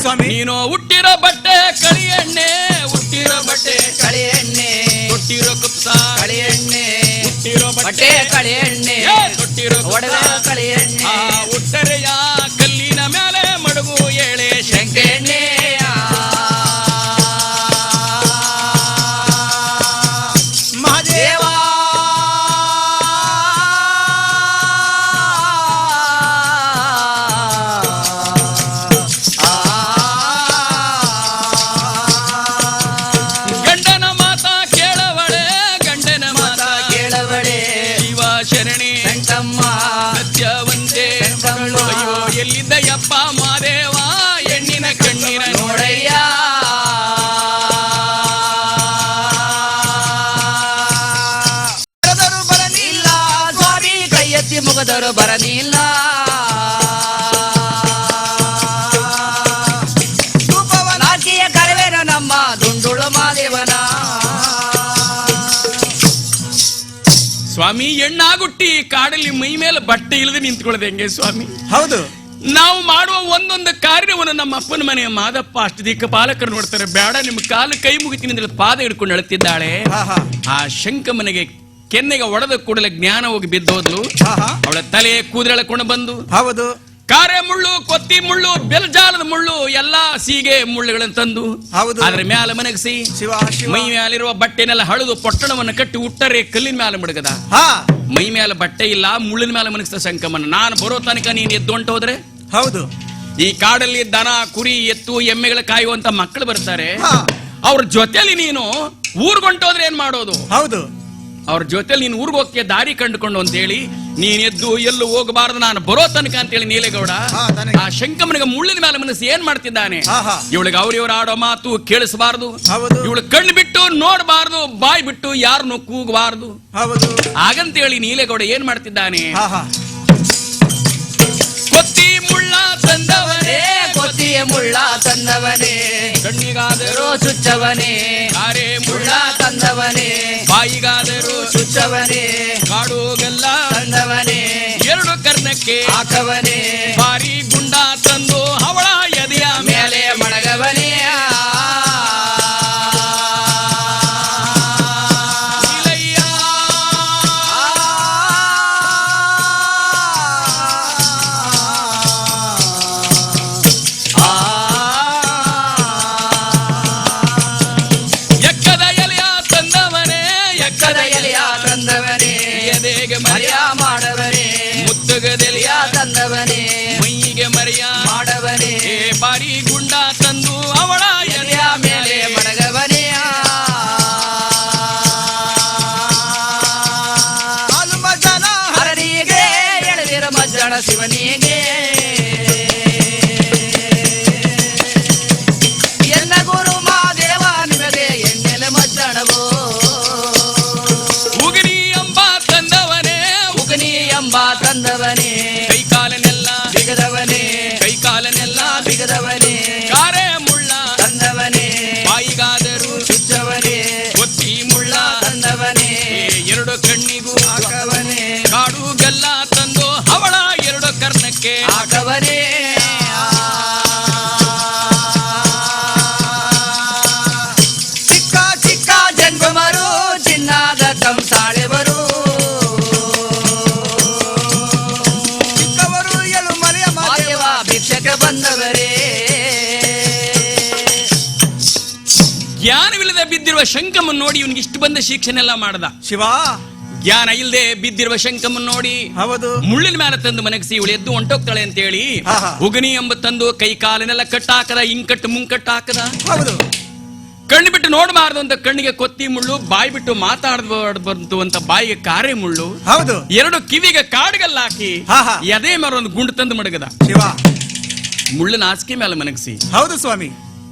ಸ್ವಾಮಿ, ನೀನು ಹುಟ್ಟಿರೋ ಬಟ್ಟೆ ಕಳಿ ಎಣ್ಣೆ, ಹುಟ್ಟಿರೋ ಬಟ್ಟೆ ಕಳಿ ಎಣ್ಣೆ, ಹುಟ್ಟಿರೋ ಕುಪ್ಸ ಕಳಿ ಎಣ್ಣೆ, ಹುಟ್ಟಿರೋ ಬಟ್ಟೆ ಕಳಿ ಎಣ್ಣೆ, ಹುಟ್ಟಿರೋ ಒಡವೆ ಕಳಿ ಎಣ್ಣೆ, ಹುಟ್ಟರೆಯ ಕಲ್ಲಿನ ಮೇಲೆ ಮಡಗು ಏಳೆ ಶಂಕೆಣ್ಣೆ. ಮಹಾದೇವ ಎಲ್ಲಿದ್ದಯ್ಯಪ್ಪ ಮಾದೇವ ಹೆಣ್ಣಿನ ಕಣ್ಣಿನ ನೋಡಯ್ಯ. ಬರಲಿಲ್ಲ ಸ್ವಾಮಿ, ಕೈ ಎತ್ತಿ ಮುಗದರು ಬರಲಿಲ್ಲ. ಧೂಪವನಾಕಿಯ ಕರವೇನ ನಮ್ಮ ದುಂಡುಳು ಮಾದೇವನ. ಸ್ವಾಮಿ, ಹೆಣ್ಣಾಗುಟ್ಟಿ ಕಾಡಲ್ಲಿ ಮೈ ಮೇಲೆ ಬಟ್ಟೆ ಇಲ್ಲದೆ ನಿಂತ್ಕೊಳ್ಳದೆ ಹೆಂಗೆ ಸ್ವಾಮಿ? ನಾವು ಮಾಡುವ ಒಂದೊಂದು ಕಾರ್ಯವನ್ನು ನಮ್ಮ ಅಪ್ಪನ ಮನೆಯ ಮಾದಪ್ಪ ಅಷ್ಟದಿಕ್ಕ ಪಾಲಕರು ನೋಡ್ತಾರೆ. ಬೇಡ, ನಿಮ್ಮ ಕಾಲು ಕೈ ಮುಗಿತೀನಿ ಅಂದ್ರೆ ಪಾದ ಹಿಡ್ಕೊಂಡು ಅಳುತ್ತಿದ್ದಾಳೆ. ಆ ಶಂಕಮ್ಮನಿಗೆ ಕೆನ್ನೆಗೆ ಒಡೆದ ಕೂಡಲೇ ಜ್ಞಾನ ಹೋಗಿ ಬಿದ್ದೋದ್ಲು. ಅವಳ ತಲೆ ಕೂದಲೆಳ್ಕೊಂಡು ಬಂದು ಕಾರೆ ಮುಳ್ಳು, ಕೊತ್ತಿ ಮುಳ್ಳು, ಬೆಲ್ಜಾಲದ ಮುಳ್ಳು, ಎಲ್ಲಾ ಸೀಗೆ ಮುಳ್ಳುಗಳನ್ನು ತಂದು ಅದ್ರ ಮ್ಯಾಲ ಮನಗಿಸಿ ಮೈ ಮ್ಯಾಲಿರುವ ಬಟ್ಟೆನೆಲ್ಲ ಹಳದು ಪೊಟ್ಟಣವನ್ನು ಕಟ್ಟಿ ಉಟ್ಟರೆ ಕಲ್ಲಿನ ಮ್ಯಾಲ ಮಡಗದ. ಮೈ ಮ್ಯಾಲ ಬಟ್ಟೆ ಇಲ್ಲ, ಮುಳ್ಳಿನ ಮ್ಯಾಲ ಮನಗಿಸ್ತ ಶಂಕಮ್ಮನ. ನಾನು ಬರೋ ತನಕ ನೀನ್ ಎದ್ದು ಹೊಂಟೋದ್ರೆ ಈ ಕಾಡಲ್ಲಿ ದನ, ಕುರಿ, ಎತ್ತು, ಎಮ್ಮೆಗಳ ಕಾಯುವಂತ ಮಕ್ಕಳು ಬರ್ತಾರೆ. ಅವ್ರ ಜೊತೆಲಿ ನೀನು ಊರ್ಗೊಂಟೋದ್ರೆ ಏನ್ ಮಾಡೋದು? ಅವ್ರ ಜೊತೆಲಿ ನೀನು ಊರ್ಗ್ ಹೋಗಕ್ಕೆ ದಾರಿ ಕಂಡುಕೊಂಡು ಅಂತ ಹೇಳಿ ನೀನ್ ಎದ್ದು ಎಲ್ಲೂ ಹೋಗಬಾರದು, ನಾನು ಬರೋ ತನಕ ಅಂತೇಳಿ ನೀಲೇಗೌಡ ಆ ಶಂಕಮ್ಮನಿಗೆ ಮುಳ್ಳಿನ ಮೇಲೆ ಮನಸ್ಸು ಏನ್ ಮಾಡ್ತಿದ್ದಾನೆ. ಇವಳಿಗೆ ಅವ್ರಿವ್ರು ಆಡೋ ಮಾತು ಕೇಳಿಸಬಾರದು, ಇವಳು ಕಣ್ಣು ಬಿಟ್ಟು ನೋಡಬಾರದು, ಬಾಯಿ ಬಿಟ್ಟು ಯಾರನ್ನು ಕೂಗಬಾರದು. ಹಾಗಂತೇಳಿ ನೀಲೇಗೌಡ ಏನ್ ಮಾಡ್ತಿದ್ದಾನೆ? ಕೊತ್ತಿ ಮುಳ್ಳ ತಂದವನೇ, ಕೊತ್ತಿಯ ಮುಳ್ಳ ತಂದವನೇ, ಕಣ್ಣಿಗಾದರೂ ಚುಚ್ಚವನೇ, ಕಾರೆ ಮುಳ್ಳ ತಂದವನೇ, ಬಾಯಿಗಾದರೂ ಚುಚ್ಚವನೇ, ಕಾಡುಗೆಲ್ಲ ತಂದವನೇ, 2 ಕರ್ಣಕ್ಕೆ ಹಾಕವನೇ, ಬಾರಿ ಗುಂಡ ತಂದು ಅವಳ ಎದೆಯ ತಂದವನೇ ಮೈಗೆ ಮರೆಯ ಮಾಡವನೇ ಬಾರಿ ಗುಂಡ ತಂದು ಅವಳ ಎದೆಯ ಮೇಲೆ ಮಡಗವನೇ ಹರನಿಗೆ ಎಳೆದಿರ ಮಜ್ಜಳ ಶಿವನಿಗೆ ಎನ್ನ ಗುರು ಮಾದೇವ ನಿಮಗೆ ಎಣ್ಣೆಲೆ ಮಜ್ಜಣವೋ ಉಗನಿ ಎಂಬ ತಂದವನೇ ಉಗನಿ ಎಂಬ ತಂದವನೇ ಕೈಕಾಲನೆಲ್ಲ ಬಿಗದವನೇ ಕೈಕಾಲನೆಲ್ಲ ಬಿಗದವನೇ ಕಾರೆ ಮುಳ್ಳ ತಂದವನೇ ಬಾಯಿಗಾದರೂ ಚುಚ್ಚವನೇ ಒತ್ತಿ ಮುಳ್ಳ ತಂದವನೇ ಎರಡು ಕಣ್ಣಿಗೂ ಹಾಕವನೇ ಕಾಡು ಗಲ್ಲ ತಂದು ಅವಳ ಎರಡು ಕರ್ಣಕ್ಕೆ ಹಾಕವನೇ ಚಿಕ್ಕ ಚಿಕ್ಕ ಜಂಗಮರು ಚಿನ್ನದ ಕಂಸಾಳೆವರು ಚಿಕ್ಕವರು ಎಳು ಮರೆಯ ಮಾದೇವ ಭಿಕ್ಷಕ ಬಂದವರೇ ಜ್ಞಾನವಿಲ್ಲದೆ ಬಿದ್ದಿರುವ ಶಂಕಮನ್ ನೋಡಿ ಇವನಿಗೆ ಇಷ್ಟು ಬಂದ ಶಿಕ್ಷೆನೆಲ್ಲ ಮಾಡದ ಶಿವ ಜ್ಞಾನ ಇಲ್ಲದೆ ಬಿದ್ದಿರುವ ಶಂಕಮನ್ ನೋಡಿ ಹೌದು ಮುಳ್ಳಿನ ಮೇಲೆ ತಂದು ಮನಗಿಸಿ ಇವಳು ಎದ್ದು ಹೊಂಟೋಗ್ತಾಳೆ ಅಂತ ಹೇಳಿ ಆಹಾ. ಉಗನಿ ಎಂಬ ತಂದು ಕೈ ಕಾಲನೆಲ್ಲ ಕಟ್ಟಾಕದ ಇಂಕಟ್ಟು ಮುಂಕಟ್ಟು ಹಾಕದ ಹೌದು ಕಣ್ಣು ಬಿಟ್ಟು ನೋಡಬಾರ್ದು ಅಂತ ಕಣ್ಣಿಗೆ ಕೊತ್ತಿ ಮುಳ್ಳು ಬಾಯಿ ಬಿಟ್ಟು ಮಾತಾಡಬಾರ್ದು ಅಂತ ಬಾಯಿಗೆ ಕಾರೆ ಮುಳ್ಳು ಹೌದು ಎರಡು ಕಿವಿಗೆ ಕಾಡುಗಲ್ಲ ಹಾಕಿ ಆಹಾ. ಎದೆ ಮರ ಒಂದು ಗುಂಡು ತಂದು ಮಡಗದ ಶಿವ ಮುಳ್ಳಿನ ಹಾಸಿಗೆ ಮೇಲೆ ಮನಗಿಸಿ ಹೌದು ಸ್ವಾಮಿ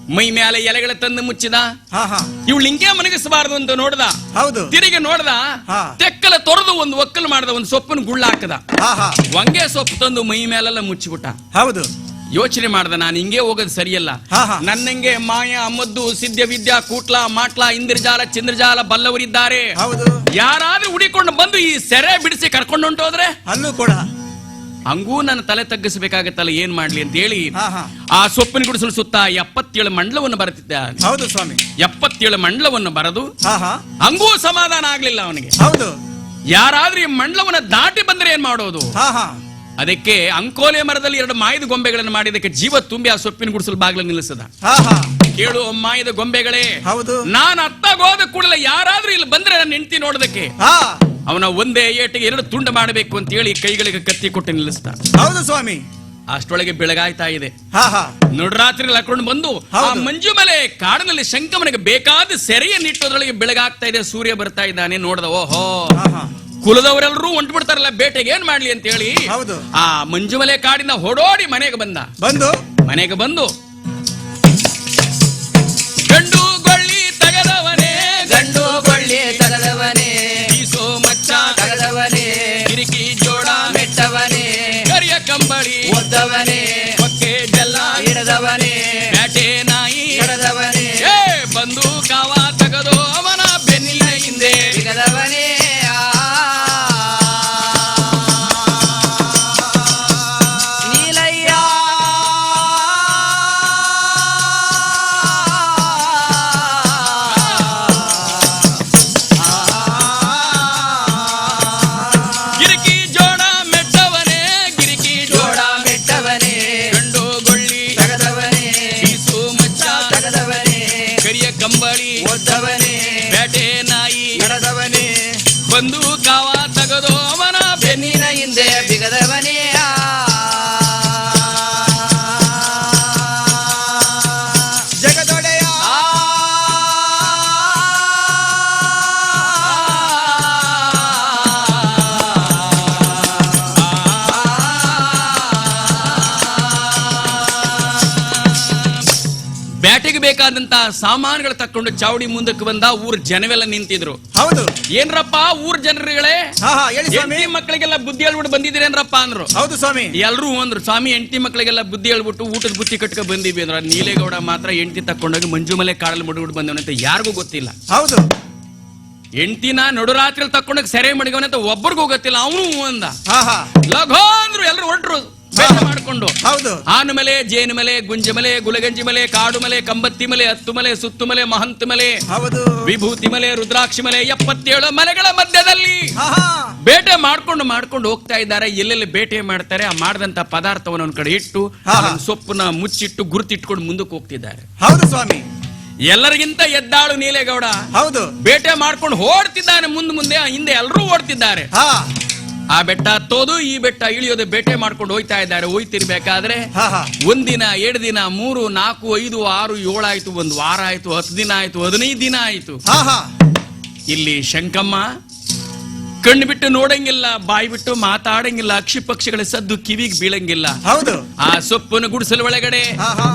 ಮೈ ಮೇಲೆ ಎಲೆಗಳ ತಂದು ಮುಚ್ಚಿದ ಹಾ ಹಾ ಇವಳು ಹಿಂಗೆ ಮನಗಿಸಬಾರ್ದು ಅಂತ ನೋಡ್ದ ಹೌದು ತಿರುಗಿ ನೋಡ್ದ ಹಾ. ತೆಕ್ಕಲ ತೊರೆದು ಒಂದು ಒಕ್ಕಲು ಮಾಡ್ದ ಒಂದು ಸೊಪ್ಪನ್ನು ಗುಳ್ಳ ಹಾಕದ ಹಾ ಹಾ ವಂಗೆ ಸೊಪ್ಪು ತಂದು ಮೈ ಮೇಲೆಲ್ಲ ಮುಚ್ಚಿಬಿಟ್ಟ ಹೌದು ಯೋಚನೆ ಮಾಡ್ದ ನಾನು ಹಿಂಗೆ ಹೋಗೋದು ಸರಿಯಲ್ಲ ಹಾ, ಹಾ. ನನ್ನಂಗೆ ಮಾಯ ಮದ್ದು ಸಿದ್ಧ ವಿದ್ಯಾ ಕೂಟ್ಲ ಮಾಟ್ಲ ಇಂದ್ರಜಾಲ ಚಂದ್ರಜಾಲ ಬಲ್ಲವರಿದ್ದಾರೆ ಹೌದು ಯಾರಾದ್ರೂ ಹುಡಿಕೊಂಡು ಬಂದು ಈ ಸೆರೆ ಬಿಡಿಸಿ ಕರ್ಕೊಂಡು ಹೊಂಟೋದ್ರೆ ಅಲ್ಲೂ ಕೂಡ ಹಂಗೂ ನನ್ನ ತಲೆ ತಗ್ಗಿಸಬೇಕಾಗತ್ತಲ್ಲ ಏನ್ ಮಾಡ್ಲಿ ಅಂತ ಹೇಳಿ ಹಾ ಹಾ ಆ ಸೊಪ್ಪಿನ ಗುಡಿಸಲು ಸುತ್ತ 77 ಮಂಡಲವನ್ನು ಬರೆದಿದ್ದ ಹೌದು ಸ್ವಾಮಿ 77 ಮಂಡಲವನ್ನು ಬರೆದು ಹಾ ಹಾ ಹಂಗೂ ಸಮಾಧಾನ ಆಗ್ಲಿಲ್ಲ ಅವನಿಗೆ ಹೌದು ಯಾರಾದ್ರೂ ಈ ಮಂಡಲವನ್ನ ದಾಟಿ ಬಂದ್ರೆ ಏನ್ ಮಾಡೋದು ಹಾ ಹಾ ಅದಕ್ಕೆ ಅಂಕೋಲೆ ಮರದಲ್ಲಿ 2 ಮಾಯದ ಗೊಂಬೆಗಳನ್ನು ಮಾಡಿದಕ್ಕೆ ಜೀವ ತುಂಬಿ ಆ ಸೊಪ್ಪಿನ ಗುಡಿಸಲು ಬಾಗಿಲು ನಿಲ್ಲಿಸದ ಹಾ ಹಾ ಕೇಳು ಮಾಯದ ಗೊಂಬೆಗಳೇ ಹೌದು ನಾನು ಅತ್ತಾಗೋದ ಕೂಡಲೇ ಯಾರಾದ್ರೂ ಇಲ್ಲಿ ಬಂದ್ರೆ ನನ್ನ ಹೆಂಡತಿ ನೋಡೋದಕ್ಕೆ ಹಾ ಅವನ ಒಂದೇ ಏಟಿಗೆ 2 ತುಂಡು ಮಾಡಬೇಕು ಅಂತ ಹೇಳಿ ಕೈಗಳಿಗೆ ಕತ್ತಿ ಕೊಟ್ಟು ನಿಲ್ಲಿಸ್ದ ಹೌದು ಸ್ವಾಮಿ ಅಷ್ಟೊಳಗೆ ಬೆಳಗಾಯ್ತಾ ಇದೆ ಹಾ ಹಾ ನಡುರಾತ್ರಿ ಹಾಕೊಂಡು ಬಂದು ಆ ಹೌದು. ಮಂಜು ಮಲೆ ಕಾಡಿನಲ್ಲಿ ಶಂಕಮನಿಗೆ ಬೇಕಾದ ಸೆರೆಯನ್ನಿಟ್ಟೋದ್ರೊಳಗೆ ಬೆಳಗಾಗ್ತಾ ಇದೆ ಸೂರ್ಯ ಬರ್ತಾ ಇದ್ದಾನೆ ನೋಡ್ದ ಓಹೋ ಹಾ ಹಾ ಕುಲದವರೆಲ್ಲರೂ ಹೊಂಟು ಬಿಡ್ತಾರಲ್ಲ ಬೇಟೆಗೆ ಏನ್ ಮಾಡ್ಲಿ ಅಂತ ಹೇಳಿ ಹೌದು. ಆ ಮಂಜುಮಲೆ ಕಾಡಿನ ಹೊಡೋಡಿ ಮನೆಗೆ ಬಂದ ಬಂದು ಮನೆಗೆ ಬಂದು ಗಂಡು ಗೊಳ್ಳಿ ತಗದವನೇ ಗಂಡು ಕೊಳ್ಳಿ ತಗದವನೇ ಬೀಸೋ ಮಚ್ಚ ತಗದವನೇ ಕಿರಿಕಿ ಜೋಡ ಮೆಟ್ಟವನೇ ಕರಿಯ ಕಂಬಳಿ ಒದ್ದವನೇ ಹೊಕ್ಕೆ ಜಲ್ಲ ಹಿಡದವನೇ ಬ್ಯಾಟೆ ನಾಯಿ ಹಿಡದವನೇ ಏ ಬಂದು ಕಾವ ತಗದು ಅವನ ಬೆನ್ನಿನ ಹಿಂದೆ ಬಿಗದವನೇ ನೀಲಯ್ಯ ಗಿರಿಕಿ ಜೋಡ ಮೆಟ್ಟವನೇ ಗಿರಿಕಿ ಜೋಡ ಜೋಡ ಮೆಟ್ಟವನೇ ಗಂಡು ಗೊಳ್ಳಿ ತಗದವನೇ ಬೀಸು ಮಚ್ಚ ತಗದವನೇ ಕರಿಯ ಕಂಬಳಿ ಒದ್ದವನೇ ಬ್ಯಾಟೆ ನಾಯಿ ಹಿಡದವನೇ ಬಂದು ಕಾವ ತಗದು ಅವನ ಬೆನ್ನಿನ ಬೆನ್ನಿನ ಹಿಂದೆ ಬಿಗದವನೇ ಜಗದೊಡೆಯ ಬ್ಯಾಟಿಗೆ ಬೇಕಾದಂತ ಸಾಮಾನುಗಳು ತಕೊಂಡು ಚಾವಡಿ ಮುಂದಕ್ಕೆ ಬಂದ ಊರ್ ಜನವೆಲ್ಲ ನಿಂತಿದ್ರು ಹೌದು ಏನ್ರಪ್ಪ ಊರ್ ಜನರುಗಳೇ ಹಾ ಹಾ ಹೇಳಿ ಸ್ವಾಮಿ ಹೆಂಡತಿ ಮಕ್ಕಳಿಗೆಲ್ಲ ಬುದ್ಧಿ ಹೇಳ್ಬಿಟ್ಟು ಬಂದಿದ್ದೀರೇನ್ರಪ್ಪ ಅಂದ್ರು ಹೌದು ಸ್ವಾಮಿ ಎಲ್ರು ಅಂದ್ರು ಸ್ವಾಮಿ ಹೆಂಡತಿ ಮಕ್ಕಳಿಗೆಲ್ಲ ಬುದ್ಧಿ ಹೇಳ್ಬಿಟ್ಟು ಊಟದ ಬುತ್ತಿ ಕಟ್ಕ ಬಂದಿವಿ ಅಂದ್ರ ನೀಲೇಗೌಡ ಮಾತ್ರ ಹೆಂಡತಿ ತಕೊಂಡೋಗಿ ಮಂಜುಮಲೆ ಕಾಡಲ್ಲಿ ಮುಡ್ಬಿಟ್ಟು ಬಂದವನಂತ ಯಾರಿಗೂ ಗೊತ್ತಿಲ್ಲ ಹೌದು ಹೆಂಡತಿನ ನಡುರಾತ್ರಿ ತಕೊಂಡೋಗಿ ಸೆರೆ ಮಡಗವನಂತ ಒಬ್ಬರಿಗೂ ಗೊತ್ತಿಲ್ಲ ಅವನು ಅಂದ ಹಾ ಹಾ ಲಘೋ ಅಂದ್ರು ಎಲ್ರು ಹೊಂಟ್ರು ಬೇಟೆ ಮಾಡ್ಕೊಂಡು ಹೌದು ಆನು ಮಲೆ ಜೇನು ಮಲೆ ಗುಂಜ ಮಲೆ ಗುಲಗಂಜಿ ಮಲೆ ಕಾಡು ಮಲೆ ಕಂಬತ್ತಿ ಮಲೆ ಹತ್ತು ಮಲೆ ಸುತ್ತು ಮಲೆ ಮಹಂತ ಮಲೆ ಹೌದು ವಿಭೂತಿ ಮಲೆ ರುದ್ರಾಕ್ಷಿ ಮಲೆ 77 ಮಲೆಗಳ ಮಧ್ಯದಲ್ಲಿ ಹಾ ಹಾ ಬೇಟೆ ಮಾಡ್ಕೊಂಡು ಹೋಗ್ತಾ ಇದ್ದಾರೆ ಎಲ್ಲೆಲ್ಲಿ ಬೇಟೆ ಮಾಡ್ತಾರೆ ಆ ಮಾಡಿದಂತ ಪದಾರ್ಥವನ್ನು ಒಂದ್ ಕಡೆ ಇಟ್ಟು ಹಾ, ಹಾ. ಅದನ್ನ ಸೊಪ್ಪನ್ನ ಮುಚ್ಚಿಟ್ಟು ಗುರುತಿಟ್ಕೊಂಡು ಮುಂದಕ್ಕೆ ಹೋಗ್ತಿದ್ದಾರೆ ಹೌದು ಸ್ವಾಮಿ ಎಲ್ಲರಿಗಿಂತ ಎದ್ದಾಳು ನೀಲೇಗೌಡ ಹೌದು ಬೇಟೆ ಮಾಡ್ಕೊಂಡು ಓಡ್ತಿದ್ದಾನೆ ಮುಂದೆ ಹಿಂದೆ ಎಲ್ಲರೂ ಓಡ್ತಿದ್ದಾರೆ ಹಾ ಆ ಬೆಟ್ಟ ಹತ್ತೋದು ಈ ಬೆಟ್ಟ ಇಳಿಯೋದು ಬೇಟೆ ಮಾಡ್ಕೊಂಡು ಹೋಯ್ತಾ ಇದ್ದಾರೆ. ಹೋಯ್ತಿರ್ಬೇಕಾದ್ರೆ ಹಾ ಹಾ ಒಂದಿನ 2 ದಿನ 3 4 5 6 7 ಆಯ್ತು, 1 ವಾರ ಆಯ್ತು, 10 ದಿನ ಆಯ್ತು, 15 ದಿನ ಆಯ್ತು. ಹಾ ಹಾ ಇಲ್ಲಿ ಶಂಕಮ್ಮ ಕಣ್ಣು ಬಿಟ್ಟು ನೋಡಂಗಿಲ್ಲ, ಬಾಯಿ ಬಿಟ್ಟು ಮಾತಾಡಂಗಿಲ್ಲ, ಅಕ್ಷಿ ಪಕ್ಷಿಗಳ ಸದ್ದು ಕಿವಿಗೆ ಬೀಳಂಗಿಲ್ಲ. ಹೌದು. ಆ ಸೊಪ್ಪನ ಗುಡಿಸಲು ಒಳಗಡೆ ಹಾ ಹಾ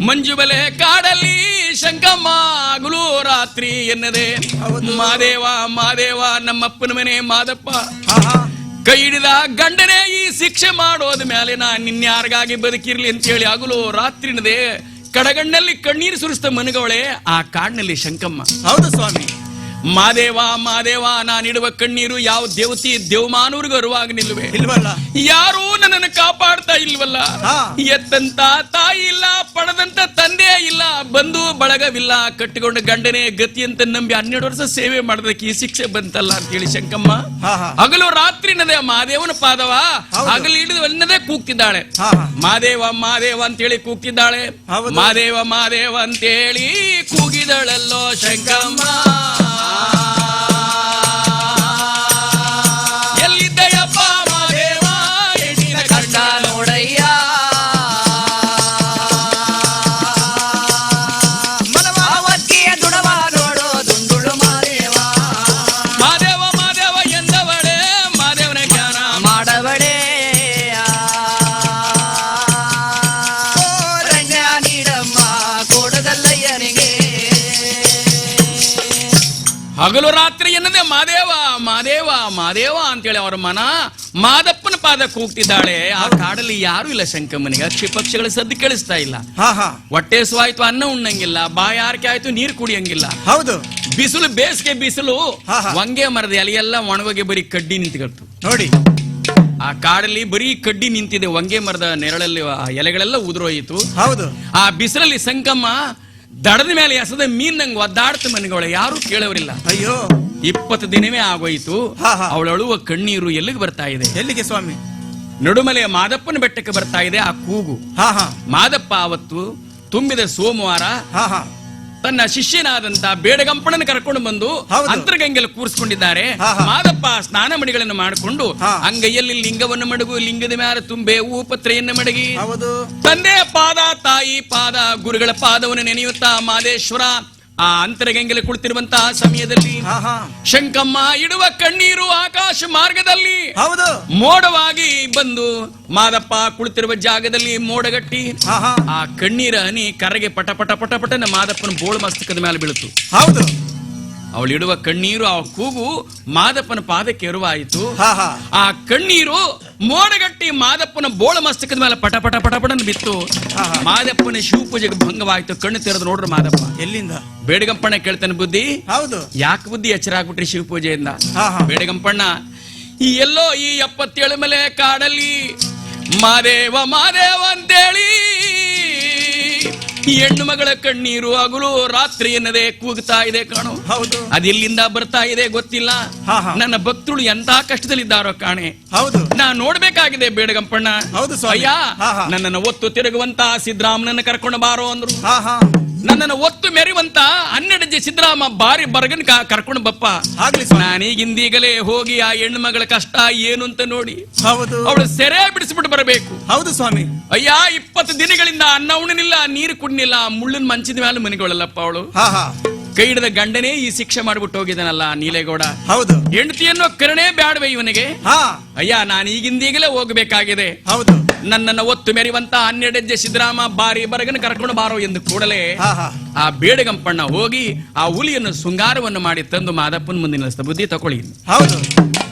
ಮಂಜು ಬಲೆ ಕಾಡಲ್ಲಿ ಶಂಕಮ್ಮ ಹಗಲು ರಾತ್ರಿ ಎನ್ನದೆ ಹೌದು. ಮಾದೇವ ಮಾದೇವ ನಮ್ಮಪ್ಪನ ಮನೆ ಮಾದಪ್ಪ ಹಾ ಹಾ ಕೈ ಹಿಡಿದ ಗಂಡನೇ ಈ ಶಿಕ್ಷೆ ಮಾಡೋದ ಮೇಲೆ ನಾ ನಿನ್ಯಾರಿಗಾಗಿ ಬದುಕಿರ್ಲಿ ಅಂತ ಹೇಳಿ ಹಗಲು ರಾತ್ರಿನದೆ ಕಡಗಣ್ಣಲ್ಲಿ ಕಣ್ಣೀರು ಸುರಿಸ್ತ ಮನಗವಳೆ ಆ ಕಾಡಿನಲ್ಲಿ ಶಂಕಮ್ಮ. ಹೌದು ಸ್ವಾಮಿ. ಮಾದೇವ ಮಾದೇವ ನಾನಿಡುವ ಕಣ್ಣೀರು ಯಾವ ದೇವತಿ ದೇವಮಾನೂರ್ಗೂ ಅರುವಾಗಿ ನಿಲ್ಲುವೆ ಇಲ್ವಲ್ಲ. ಯಾರೂ ನನ್ನನ್ನು ಕಾಪಾಡ್ತಾ ಇಲ್ವಲ್ಲ. ಹಾ. ಎತ್ತಂತ ತಾಯಿ ಇಲ್ಲ, ಪಡೆದಂತ ತಂದೆ ಇಲ್ಲ, ಬಂಧು ಬಳಗವಿಲ್ಲ, ಕಟ್ಟಿಕೊಂಡ ಗಂಡನೇ ಗತಿ ಅಂತ ನಂಬಿ 12 ವರ್ಷ ಸೇವೆ ಮಾಡೋದಕ್ಕೆ ಈ ಶಿಕ್ಷೆ ಬಂತಲ್ಲ ಅಂತ ಹೇಳಿ ಶಂಕಮ್ಮ ಹಾ ಹಾ ಹಗಲು ರಾತ್ರಿ ನದೇ ಮಾದೇವನ ಪಾದವ ಹೌದು. ಹಗಲು ಹಿಡಿದು ಅನ್ನದೇ ಕೂಗ್ತಿದ್ದಾಳೆ. ಹಾ ಹಾ ಮಾದೇವ ಮಾದೇವ ಅಂತೇಳಿ ಕೂಗ್ತಿದ್ದಾಳೆ. ಹೌದು. ಮಾದೇವ ಮಾದೇವ ಅಂತೇಳಿ ಕೂಗಿದಳಲ್ಲೋ ಶಂಕಮ್ಮ. ಎಲ್ಲಿದ್ದಯ್ಯಪ್ಪ ಮಾದೇವ ಹೆಣ್ಣಿನ ಕಂಡ ನೋಡಯ್ಯ ಅವತ್ತಿಯ ದುಡವ ನೋಡೋ ದುಂಡುಳು ಮಾದೇವ ಮಾದೇವ ಮಾದೇವ ಎಂದವಳೆ ಮಾದೇವನ ಜ್ಞಾನ ಮಾಡಬಡೆ ರಂಗ ನೀಡಮ್ಮ ಕೊಡದಲ್ಲಯ್ಯನಿಗೆ ಹಗಲು ರಾತ್ರಿ ಎನ್ನದೆ ಮಾದೇವ ಮಾದೇವ ಮಾದೇವ ಅಂತೇಳಿ ಅವರ ಮನ ಮಾದಪ್ಪನ ಪಾದ ಕೂಗ್ತಿದ್ದಾಳೆ. ಆ ಕಾಡಲ್ಲಿ ಯಾರು ಇಲ್ಲ ಶಂಕಮ್ಮನಿಗೆ. ಅಕ್ಷಿ ಪಕ್ಷಿಗಳ ಸದ್ದು ಕೇಳಿಸ್ತಾ ಇಲ್ಲ. ಹಾ ಹಾ ಹೊಟ್ಟೆ ಆಯ್ತು, ಅನ್ನ ಉಣ್ಣಂಗಿಲ್ಲ, ಬಾಯಾರಿಕೆ ಆಯ್ತು, ನೀರು ಕುಡಿಯಂಗಿಲ್ಲ. ಹೌದು. ಬಿಸಿಲು ಬೇಸಿಗೆ ಬಿಸಿಲು, ಹಾ, ಹಾ. ವಂಗೆ ಮರದ ಎಲೆಯೆಲ್ಲ ಒಣಗೋಗಿ ಬರೀ ಕಡ್ಡಿ ನಿಂತ್ಕೊಳ್ತು. ನೋಡಿ ಆ ಕಾಡಲ್ಲಿ ಬರೀ ಕಡ್ಡಿ ನಿಂತಿದೆ. ವಂಗೆ ಮರದ ನೆರಳಲ್ಲಿ ಆ ಎಲೆಗಳೆಲ್ಲ ಉದುರೋಯಿತು. ಹೌದು. ಆ ಬಿಸಿಲಲ್ಲಿ ಸಂಕಮ್ಮ ದಡದ ಮೇಲೆ ಎಸದ ಮೀನ್ನಂಗ್ ಒದ್ದಾಡ್ತು ಮನೆಗಳ. ಯಾರು ಕೇಳೋರಿಲ್ಲ. ಅಯ್ಯೋ 20 ದಿನವೇ ಆಗೋಯ್ತು. ಹಾ, ಹಾ. ಅವಳಳುವ ಕಣ್ಣೀರು ಎಲ್ಲಿಗೆ ಬರ್ತಾ ಇದೆ? ಎಲ್ಲಿಗೆ ಸ್ವಾಮಿ? ನಡುಮಲೆಯ ಮಾದಪ್ಪನ ಬೆಟ್ಟಕ್ಕೆ ಬರ್ತಾ ಇದೆ ಆ ಕೂಗು. ಹಾ ಹಾ ಮಾದಪ್ಪ ಅವತ್ತು ತುಂಬಿದ ಸೋಮವಾರ ಹಾ ಹಾ ತನ್ನ ಶಿಷ್ಯನಾದಂತ ಬೇಡಗಂಪಣ್ಣನ ಕರ್ಕೊಂಡು ಬಂದು ಹೌದು. ಅಂತರ್ಗಂಗೆಯಲ್ಲಿ ಕೂರಿಸ್ಕೊಂಡಿದ್ದಾರೆ. ಹಾ, ಹಾ. ಮಾದಪ್ಪ ಸ್ನಾನ ಮಡಿಗಳನ್ನು ಮಾಡಿಕೊಂಡು ಹಾ. ಅಂಗೈಯಲ್ಲಿ ಲಿಂಗವನ್ನು ಮಡಗು, ಲಿಂಗದ ಮ್ಯಾಲ ತುಂಬೆ ಹೂಪತ್ರೆಯನ್ನು ಮಡಗಿ ಹೌದು. ತಂದೆಯ ಪಾದ, ತಾಯಿ ಪಾದ, ಗುರುಗಳ ಪಾದವನ್ನು ನೆನೆಯುತ್ತಾ ಮಾದೇಶ್ವರ ಆ ಅಂತರಗಂಗೆಯಲ್ಲಿ ಕುಳಿತಿರುವಂತಹ ಸಮಯದಲ್ಲಿ ಹಾ ಹಾ ಶಂಕಮ್ಮ ಇಡುವ ಕಣ್ಣೀರು ಆಕಾಶ ಮಾರ್ಗದಲ್ಲಿ ಹೌದು. ಮೋಡವಾಗಿ ಬಂದು ಮಾದಪ್ಪ ಕುಳಿತಿರುವ ಜಾಗದಲ್ಲಿ ಮೋಡಗಟ್ಟಿ ಹಾ ಹಾ ಆ ಕಣ್ಣೀರ ಹನಿ ಕರಗೆ ಪಟ ಪಟ ಪಟ ಪಟನ ಮಾದಪ್ಪನ ಬೋಳು ಮಸ್ತಕದ ಮೇಲೆ ಬೀಳಿತು. ಹೌದು. ಅವಳಿಡುವ ಕಣ್ಣೀರು ಆ ಕೂಗು ಮಾದಪ್ಪನ ಪಾದಕ್ಕೆ ಎರುವಾಯಿತು. ಹಾ ಹಾ ಆ ಕಣ್ಣೀರು ಮೋಡಗಟ್ಟಿ ಮಾದಪ್ಪನ ಬೋಳ ಮಸ್ತಕದ ಮೇಲೆ ಪಟ ಪಟ ಪಟ ಪಟನ್ ಬಿತ್ತು. ಹಾ, ಹಾ. ಮಾದಪ್ಪನ ಶಿವಪೂಜೆಗೆ ಭಂಗವಾಯ್ತು. ಕಣ್ಣು ತೆರೆದು ನೋಡ್ರಿ ಮಾದಪ್ಪ. ಎಲ್ಲಿಂದ? ಬೇಡಗಂಪಣ್ಣ ಕೇಳ್ತಾನೆ ಬುದ್ಧಿ. ಹೌದು. ಯಾಕೆ ಬುದ್ಧಿ ಎಚ್ಚರ ಆಗ್ಬಿಟ್ರಿ ಶಿವಪೂಜೆಯಿಂದ? ಹಾ, ಹಾ. ಬೇಡಗಂಪಣ್ಣ ಈ ಎಲ್ಲೋ ಈ 77 ಮಲೆ ಕಾಡಲ್ಲಿ ಮಾದೇವ ಮಾದೇವ ಅಂತೇಳಿ ಈ ಹೆಣ್ಣು ಮಗಳ ಕಣ್ಣೀರು ಹಗಲು ರಾತ್ರಿ ಎನ್ನದೆ ಕೂಗ್ತಾ ಇದೆ ಕಾಣು. ಹೌದು. ಅದೆಲ್ಲಿಂದ ಬರ್ತಾ ಇದೆ ಗೊತ್ತಿಲ್ಲ. ಹಾ, ಹಾ. ನನ್ನ ಭಕ್ತರು ಎಂತ ಕಷ್ಟದಲ್ಲಿದ್ದಾರೋ ಕಾಣೆ. ಹೌದು. ನಾ ನೋಡ್ಬೇಕಾಗಿದೆ ಬೇಡಗಂಪಣ್ಣ. ಹೌದು ಸ್ವಾಮಿ. ಅಯ್ಯ ಹಾ, ಹಾ. ನನ್ನನ್ನು ಒತ್ತು ತಿರುಗುವಂತ ಸಿದ್ದರಾಮನನ್ನ ಕರ್ಕೊಂಡು ಬಾರೋ ಅಂದ್ರು. ಹಾ ಹಾ ನನ್ನನ್ನು ಒತ್ತು ಮೆರೆಯುವಂತ 12 ಸಿದ್ದರಾಮ ಬಾರಿ ಬರ್ಗನ್ ಕರ್ಕೊಂಡು ಬಪ್ಪ. ಆಗ್ಲಿ ಸ್ವಾಮಿ. ನಾನೀಗಿಂದೀಗಲೇ ಹೋಗಿ ಆ ಹೆಣ್ಣು ಮಗಳ ಕಷ್ಟ ಏನು ಅಂತ ನೋಡಿ ಹೌದು. ಅವಳು ಸೆರೆ ಬಿಡಿಸ್ಬಿಟ್ಟು ಬರಬೇಕು. ಹೌದು ಸ್ವಾಮಿ. ಅಯ್ಯ 20 ದಿನಗಳಿಂದ ಅನ್ನ ಉಣ್ಣನಿಲ್ಲ, ನೀರು ಕುಡ್ನಿಲ್ಲ, ಮುಳ್ಳಿನ ಮಂಚಿದ ಮೇಲೆ ಮನೆಗಳಲ್ಲಪ್ಪ ಅವಳು. ಹಾ ಹಾ ಕೈ ಹಿಡಿದ ಗಂಡನೇ ಈ ಶಿಕ್ಷೆ ಮಾಡ್ಬಿಟ್ಟು ಹೋಗಿದ್ದಾನಲ್ಲ ನೀಲೇಗೌಡ. ಹೌದು. ಹೆಂಡತಿಯನ್ನೋ ಕರುಣೆ ಬ್ಯಾಡವೆ ಇವನಿಗೆ? ಹಾ ಅಯ್ಯ ನಾನು ಈಗಿಂದೀಗಲೇ ಹೋಗಬೇಕಾಗಿದೆ. ಹೌದು. ನನ್ನನ್ನು ಒತ್ತು ಮೆರೆಯುವಂತ 12 ಸಿದ್ದರಾಮ ಬಾರಿ ಬರಗನ ಕರ್ಕೊಂಡು ಬಾರೋ ಎಂದು ಕೂಡಲೇ ಹಾ ಹಾ ಆ ಬೇಡಗಂಪಣ್ಣ ಹೋಗಿ ಆ ಹುಲಿಯನ್ನು ಶೃಂಗಾರವನ್ನು ಮಾಡಿ ತಂದು ಮಾದಪ್ಪನ ಮುಂದೆ ನಿಲ್ಲಿಸ್ತ. ಬುದ್ಧಿ ತಕೊಳ್ಳಿ. ಹೌದು.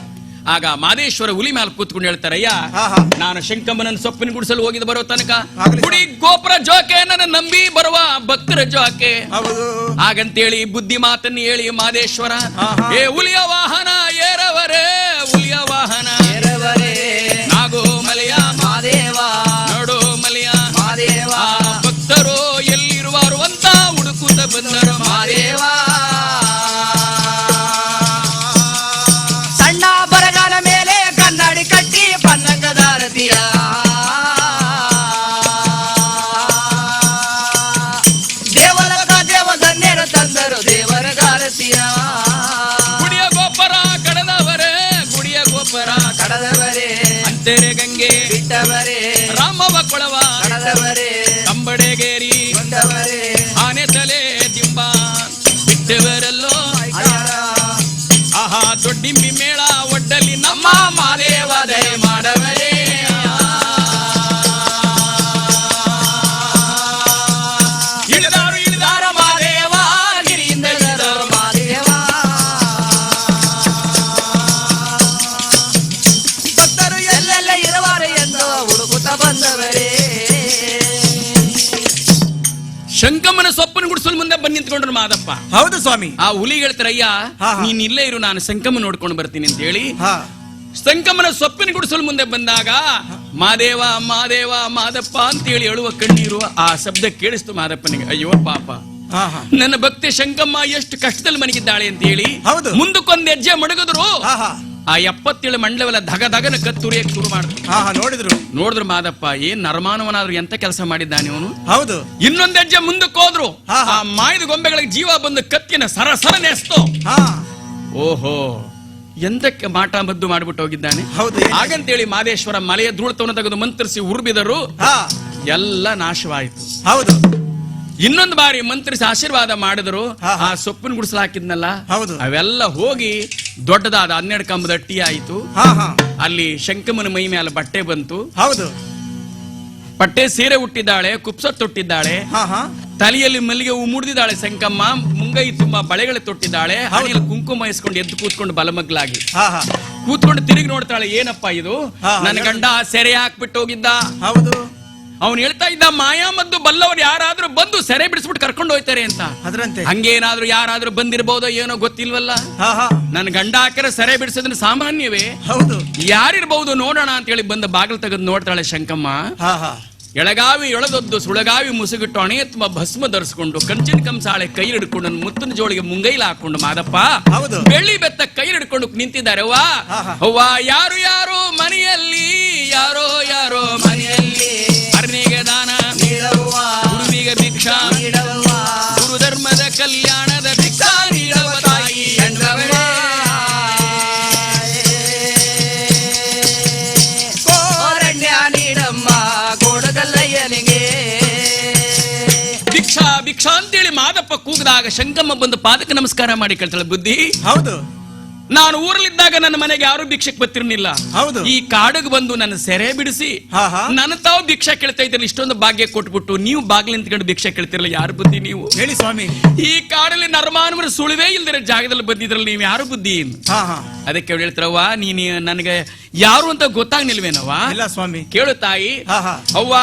ಆಗ ಮಾದೇಶ್ವರ ಹುಲಿ ಮೇಲೆ ಕೂತ್ಕೊಂಡು ಹೇಳ್ತಾರಯ್ಯ, ಹಾ, ಹಾ. ನಾನು ಶಂಕಮ್ಮನನ್ನು ಸೊಪ್ಪಿನ ಗುಡಿಸಲು ಹೋಗಿದ ಬರೋ ತನಕ ಆಗ್ಲಿ. ಗುಡಿ ಗೋಪುರ ಜೋಕೆ ನನ್ನ ನಂಬಿ ಬರುವ ಭಕ್ತರ ಜೋಕೆ ಹೌದು. ಹಾಗಂತೇಳಿ ಬುದ್ಧಿ ಮಾತನ್ನು ಹೇಳಿ ಮಾದೇಶ್ವರ ಹಾ, ಹಾ. ಏ ಹುಲಿಯ ವಾಹನ ಏರವರೇ, ಹುಲಿಯ ವಾಹನ ಎರವರೇ ನಾಗೋ ಮಲೆಯ ಮಾದೇವ ನೋಡು ಮಲೆಯ ಮಾದೇವ ಆ ಭಕ್ತರು ಎಲ್ಲಿರುವರು ಅಂತ ಹುಡುಕುತ್ತ ಬಂದರು ಮಾದೇವ ಸಣ್ಣ ಬರಗಾಲ ಮೇಲೆ ಕನ್ನಡಿ ಕಟ್ಟಿ ಪನ್ನಂಗದಾರತಿಯ ದೇವರ ದೇವದನ್ನೇರ ತಂದರು ದೇವರ ಗಾರತಿಯ ಗುಡಿಯ ಗೋಪುರ ಕಡದವರೇ, ಗುಡಿಯ ಗೋಪುರ ಬಿಟ್ಟವರೇ ರಾಮವ ಕೊಳವ ಕಡದವರೇ ಕಂಬಡೆಗೇರಿ ಕೊಂಡವರೇ ಆನೆ ತಲೆ ದಿಂಬ ಬಿಟ್ಟವರಲ್ಲೋ ಆಹಾ ದೊಡ್ಡಿಂಬಿ ಮೇಳ ಒಡ್ಡಲಿ ನಮ್ಮ ಮಾದೇವ ದಯ ಮಾಡವರೇ ಇಳಿದಾರು ಇಳಿದಾರ ಮಾದೇವ ಗಿರಿಯಿಂದ ಇಳಿದಾರು ಮಾದೇವ ಭಕ್ತರು ಎಲ್ಲೆಲ್ಲ ಇರುವಾರೆ ಎಂದು ಹುಡುಕುತ್ತ ಬಂದವರೇ ಶಂಕಮ್ಮನ ಸೊಪ್ಪನ್ನು ಗುಡಿಸಲು ಮುಂದೆ ಬಂದು ನಿಂತ್ಕೊಂಡ್ರು ಮಾದಪ್ಪ. ಹೌದು ಸ್ವಾಮಿ. ಆ ಹುಲಿ ಹೇಳ್ತಾರಯ್ಯ ಹಾ, ಹಾ. ನೀನ್ ಇಲ್ಲೇ ಇರು, ನಾನು ಶಂಕಮ್ಮ ನೋಡ್ಕೊಂಡು ಬರ್ತೀನಿ ಅಂತ ಹೇಳಿ ಹಾ ಸಂಕಮ್ಮನ ಸೊಪ್ಪಿನ ಗುಡಿಸಲು ಮುಂದೆ ಬಂದಾಗ ಮಾದೇವ ಮಾದೇವ ಮಾದಪ್ಪ ಅಂತ ಹೇಳಿ ಹೇಳುವ ಕಣ್ಣೀರು ಆ ಶಬ್ದ ಕೇಳಿಸ್ತು ಮಾದಪ್ಪನಿಗೆ. ಅಯ್ಯೋ ಪಾಪ, ಹಾ ಹಾ ನನ್ನ ಭಕ್ತಿ ಶಂಕಮ್ಮ ಎಷ್ಟು ಕಷ್ಟದಲ್ಲಿ ಮನಗಿದ್ದಾಳೆ ಅಂತ ಹೇಳಿ ಹೌದು. ಮುಂದಕ್ಕೊಂದು ಹೆಜ್ಜೆ ಮಡಗಿದ್ರು. ಹಾ ಹಾ ಆ 77 ಮಂಡಲವೆಲ್ಲ ಧಗ ಧಗನ ಕತ್ತುರಿಯಕ್ಕೆ ಶುರು ಮಾಡಿದ್ರು. ಹಾ ಹಾ ನೋಡಿದ್ರು. ನೋಡಿದ್ರು ಮಾದಪ್ಪ ಏನ್ ನರಮಾನವನಾದ್ರು ಎಂತ ಕೆಲಸ ಮಾಡಿದ್ದಾನೆ ಅವನು. ಹೌದು. ಇನ್ನೊಂದ್ ಹೆಜ್ಜೆ ಮುಂದಕ್ಕೆ ಹೋದ್ರು. ಹಾ, ಹಾ. ಆ ಮಾಯದ ಗೊಂಬೆಗಳಿಗೆ ಜೀವ ಬಂದು ಕತ್ತಿನ ಸರಸರ ನೆಸ್ತು. ಹಾ ಓಹೋ, ಎಂತಕ್ಕೆ ಮಾಟ ಮದ್ದು ಮಾಡ್ಬಿಟ್ಟು ಹೋಗಿದ್ದಾನೆ. ಹೌದು. ಹಾಗಂತೇಳಿ ಮಾದೇಶ್ವರ ಮಲೆಯ ಧೂಳತವನ್ನು ತೆಗೆದು ಮಂತ್ರಿಸಿ ಉರುಬಿದರು. ಹಾ ಎಲ್ಲ ನಾಶವಾಯಿತು. ಹೌದು. ಇನ್ನೊಂದು ಬಾರಿ ಮಂತ್ರಿಸಿ ಆಶೀರ್ವಾದ ಮಾಡಿದ್ರು. ಹಾ, ಹಾ. ಆ ಸೊಪ್ಪಿನ ಗುಡಿಸಲು ಹಾಕಿದ್ನಲ್ಲ, ಹೌದು. ಅವೆಲ್ಲ ಹೋಗಿ ದೊಡ್ಡದಾದ 12 ಕಂಬದ ಅಟ್ಟಿ ಆಯಿತು. ಹಾ ಹಾ ಅಲ್ಲಿ ಶಂಕಮ್ಮನ ಮೈ ಮೇಲೆ ಬಟ್ಟೆ ಬಂತು. ಹೌದು. ಬಟ್ಟೆ ಸೀರೆ ಹುಟ್ಟಿದ್ದಾಳೆ, ಕುಪ್ಸ ತೊಟ್ಟಿದ್ದಾಳೆ, ಹಾ ಹಾ ತಲೆಯಲ್ಲಿ ಮಲ್ಲಿಗೆ ಹೂ ಮುಡಿದಿದ್ದಾಳೆ ಶಂಕಮ್ಮ. ಮುಂಗೈ ತುಂಬಾ ಬಳೆಗಳು ತೊಟ್ಟಿದ್ದಾಳೆ, ಹಣೆಯಲ್ಲಿ ಕುಂಕುಮ ಇಸ್ಕೊಂಡು ಎದ್ದು ಕೂತ್ಕೊಂಡು ಬಲಮಗ್ಲಾಗಿ ಹಾ ಹಾ ಕೂತ್ಕೊಂಡು ತಿರುಗಿ ನೋಡ್ತಾಳೆ. ಏನಪ್ಪ ಇದು, ಹಾ, ನನ್ನ ಗಂಡ ಸೆರೆ ಹಾಕ್ಬಿಟ್ಟು ಹೋಗಿದ್ದ. ಹೌದು. ಅವನು ಹೇಳ್ತಾ ಇದ್ದ ಮಾಯಾ ಮದ್ದು ಬಲ್ಲವರು ಯಾರಾದ್ರೂ ಬಂದು ಸೆರೆ ಬಿಡಿಸ್ಬಿಟ್ಟು ಕರ್ಕೊಂಡು ಹೋಯ್ತಾರೆ ಅಂತ. ಅದರಂತೆ. ಹಂಗೇನಾದ್ರೂ ಯಾರಾದ್ರೂ ಬಂದಿರಬಹುದೋ ಏನೋ ಗೊತ್ತಿಲ್ವಲ್ಲ. ಹಾ ಹಾ ನನ್ನ ಗಂಡ ಹಾಕಿರ ಸೆರೆ ಬಿಡಿಸೋದನ್ನ ಸಾಮಾನ್ಯವೇ. ಹೌದು. ಯಾರಿರ್ಬಹುದು ನೋಡೋಣ ಅಂತ ಹೇಳಿ ಬಂದ ಬಾಗಿಲು ತೆಗೆದು ನೋಡ್ತಾಳೆ ಶಂಕಮ್ಮ. ಹಾ ಹಾ ಎಳಗಾವಿ ಎಳೆದೊದ್ದು ಸುಳಗಾವಿ ಮುಸುಗಿಟ್ಟು ಹಣೆ ತುಂಬ ಭಸ್ಮ ಧರಿಸಿಕೊಂಡು ಕಂಚಿನ ಕಂಸಾಳೆ ಕೈ ಹಿಡ್ಕೊಂಡು ಮುತ್ತಿನ ಜೋಳಿಗೆ ಮುಂಗೈಲ ಹಾಕೊಂಡು ಮಾದಪ್ಪ ಹೌದು. ಬೆಳ್ಳಿ ಬೆತ್ತ ಕೈ ಹಿಡ್ಕೊಂಡು ನಿಂತಿದ್ದಾರೆ. ಅವ್ವ ಹಾ, ಹಾ. ಅವ್ವ ಯಾರು ಯಾರು ಮನೆಯಲ್ಲಿ, ಯಾರೋ ಯಾರೋ ಮನೆಯಲ್ಲಿ, ಅರ್ನಿಗೆ ದಾನ ನೀಡವ್ವ ಗುರುವಿಗೆ ಭಿಕ್ಷಾ, ನೀಡವ್ವ ಗುರು ಧರ್ಮದ ಕಲ್ಯಾಣದ ಭಿಕ್ಷಾ ನೀಡುವ ತಾಯಿ ಎಂದವಳೇ. ಕೋರಣ್ಯ ನೀಡಮ್ಮ ಕೋಡಗಲ್ಲಯ್ಯನಿಗೆ ಭಿಕ್ಷಾ ಭಿಕ್ಷಾ ಅಂತೇಳಿ ಮಾದಪ್ಪ ಕೂಗಿದಾಗ ಶಂಕಮ್ಮ ಬಂದು ಪಾದಕ್ಕೆ ನಮಸ್ಕಾರ ಮಾಡಿ ಕೇಳ್ತಾಳೆ. ಬುದ್ಧಿ, ಹೌದು. ನಾನು ಊರಲ್ಲಿದ್ದಾಗ ನನ್ನ ಮನೆಗೆ ಯಾರು ಭಿಕ್ಷಕ್ಕೆ ಬರ್ತಿರ್ಲಿಲ್ಲ. ಹೌದು. ಈ ಕಾಡಿಗೆ ಬಂದು ನನ್ನ ಸೆರೆ ಬಿಡಿಸಿ ಹಾ, ಹಾ. ನನ್ನ ತಾವು ಭಿಕ್ಷಾ ಕೇಳ್ತಾ ಇದ್ರಲ್ಲ, ಇಷ್ಟೊಂದು ಭಾಗ್ಯ ಕೊಟ್ಬಿಟ್ಟು ನೀವು ಬಾಗಿಲು ನಿಂತ್ಕೊಂಡು ಭಿಕ್ಷಾ ಕೇಳ್ತಿರಲ್ಲ, ಯಾರು ಬುದ್ಧಿ ನೀವು? ಹೇಳಿ ಸ್ವಾಮಿ. ಈ ಕಾಡಲ್ಲಿ ನರಮಾನವರ ಸುಳಿವೇ ಇಲ್ದಿರ ಜಾಗದಲ್ಲಿ ಬಂದಿದ್ರಲ್ಲ, ನೀವು ಯಾರು ಬುದ್ಧಿ? ಹಾ ಹಾ ಅದಕ್ಕೆ ಅವ್ರು ಹೇಳ್ತಾರವ್ವ, ನೀನು ನನಗೆ ಯಾರು ಅಂತ ಗೊತ್ತಾಗ್ನಿಲ್ವೇನವ್ವ? ಇಲ್ಲ ಸ್ವಾಮಿ. ಕೇಳು ತಾಯಿ. ಹಾ ಹಾ ಅವ್ವ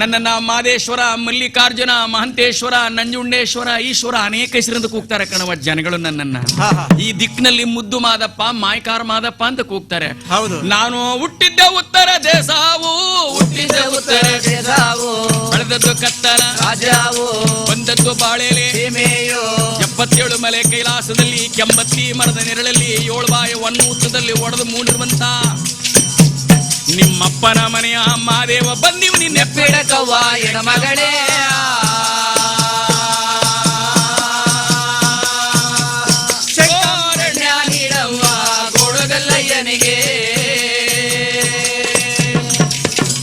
ನನ್ನನ್ನ ಮಾದೇಶ್ವರ, ಮಲ್ಲಿಕಾರ್ಜುನ, ಮಹಂತೇಶ್ವರ, ನಂಜುಂಡೇಶ್ವರ, ಈಶ್ವರ ಅನೇಕ ಹೆಸರಿಂದ ಕೂಗ್ತಾರೆ ಕಣವ ಜನಗಳು ನನ್ನನ್ನ. ಹಾ ಹಾ ಈ ದಿಕ್ಕಿನಲ್ಲಿ ಮುದ್ದು ಮಾದಪ್ಪ, ಮಾಯ್ಕಾರ ಮಾದಪ್ಪ ಅಂತ ಕೂಗ್ತಾರೆ. ಹೌದು. ನಾನು ಹುಟ್ಟಿದ್ದೆ ಉತ್ತರ ದೇಶವು, ಹುಟ್ಟಿದ್ದೆ ಉತ್ತರ ದೇಶವು ಬೆಳೆದದ್ದು ಕತ್ತಲ ರಾಜಾವು ಬಂದದ್ದು ಬಾಳೆಲೆ ಸೀಮೆಯೋ 77 ಮಲೆ ಕೈಲಾಸದಲ್ಲಿ ಕೆಂಬತ್ತಿ ಮರದ ನೆರಳಲ್ಲಿ 7 ಬಾಯ ಒಂದು ಉತ್ತದಲ್ಲಿ ಒಡೆದು ಮೂಡಿರುವಂತ ನಿಮ್ಮಪ್ಪನ ಮನೆಯ ಮಾದೇವ ಬಂದಿವು ನಿನ್ನೆಪ್ಪಿಡ ಬಿಡಕವ್ವ ಎಡ ಮಗಳೇ ಕೋರಣ್ಯ ನೀಡವ್ವ ಕೋಡಗಲ್ಲಯ್ಯನಿಗೆ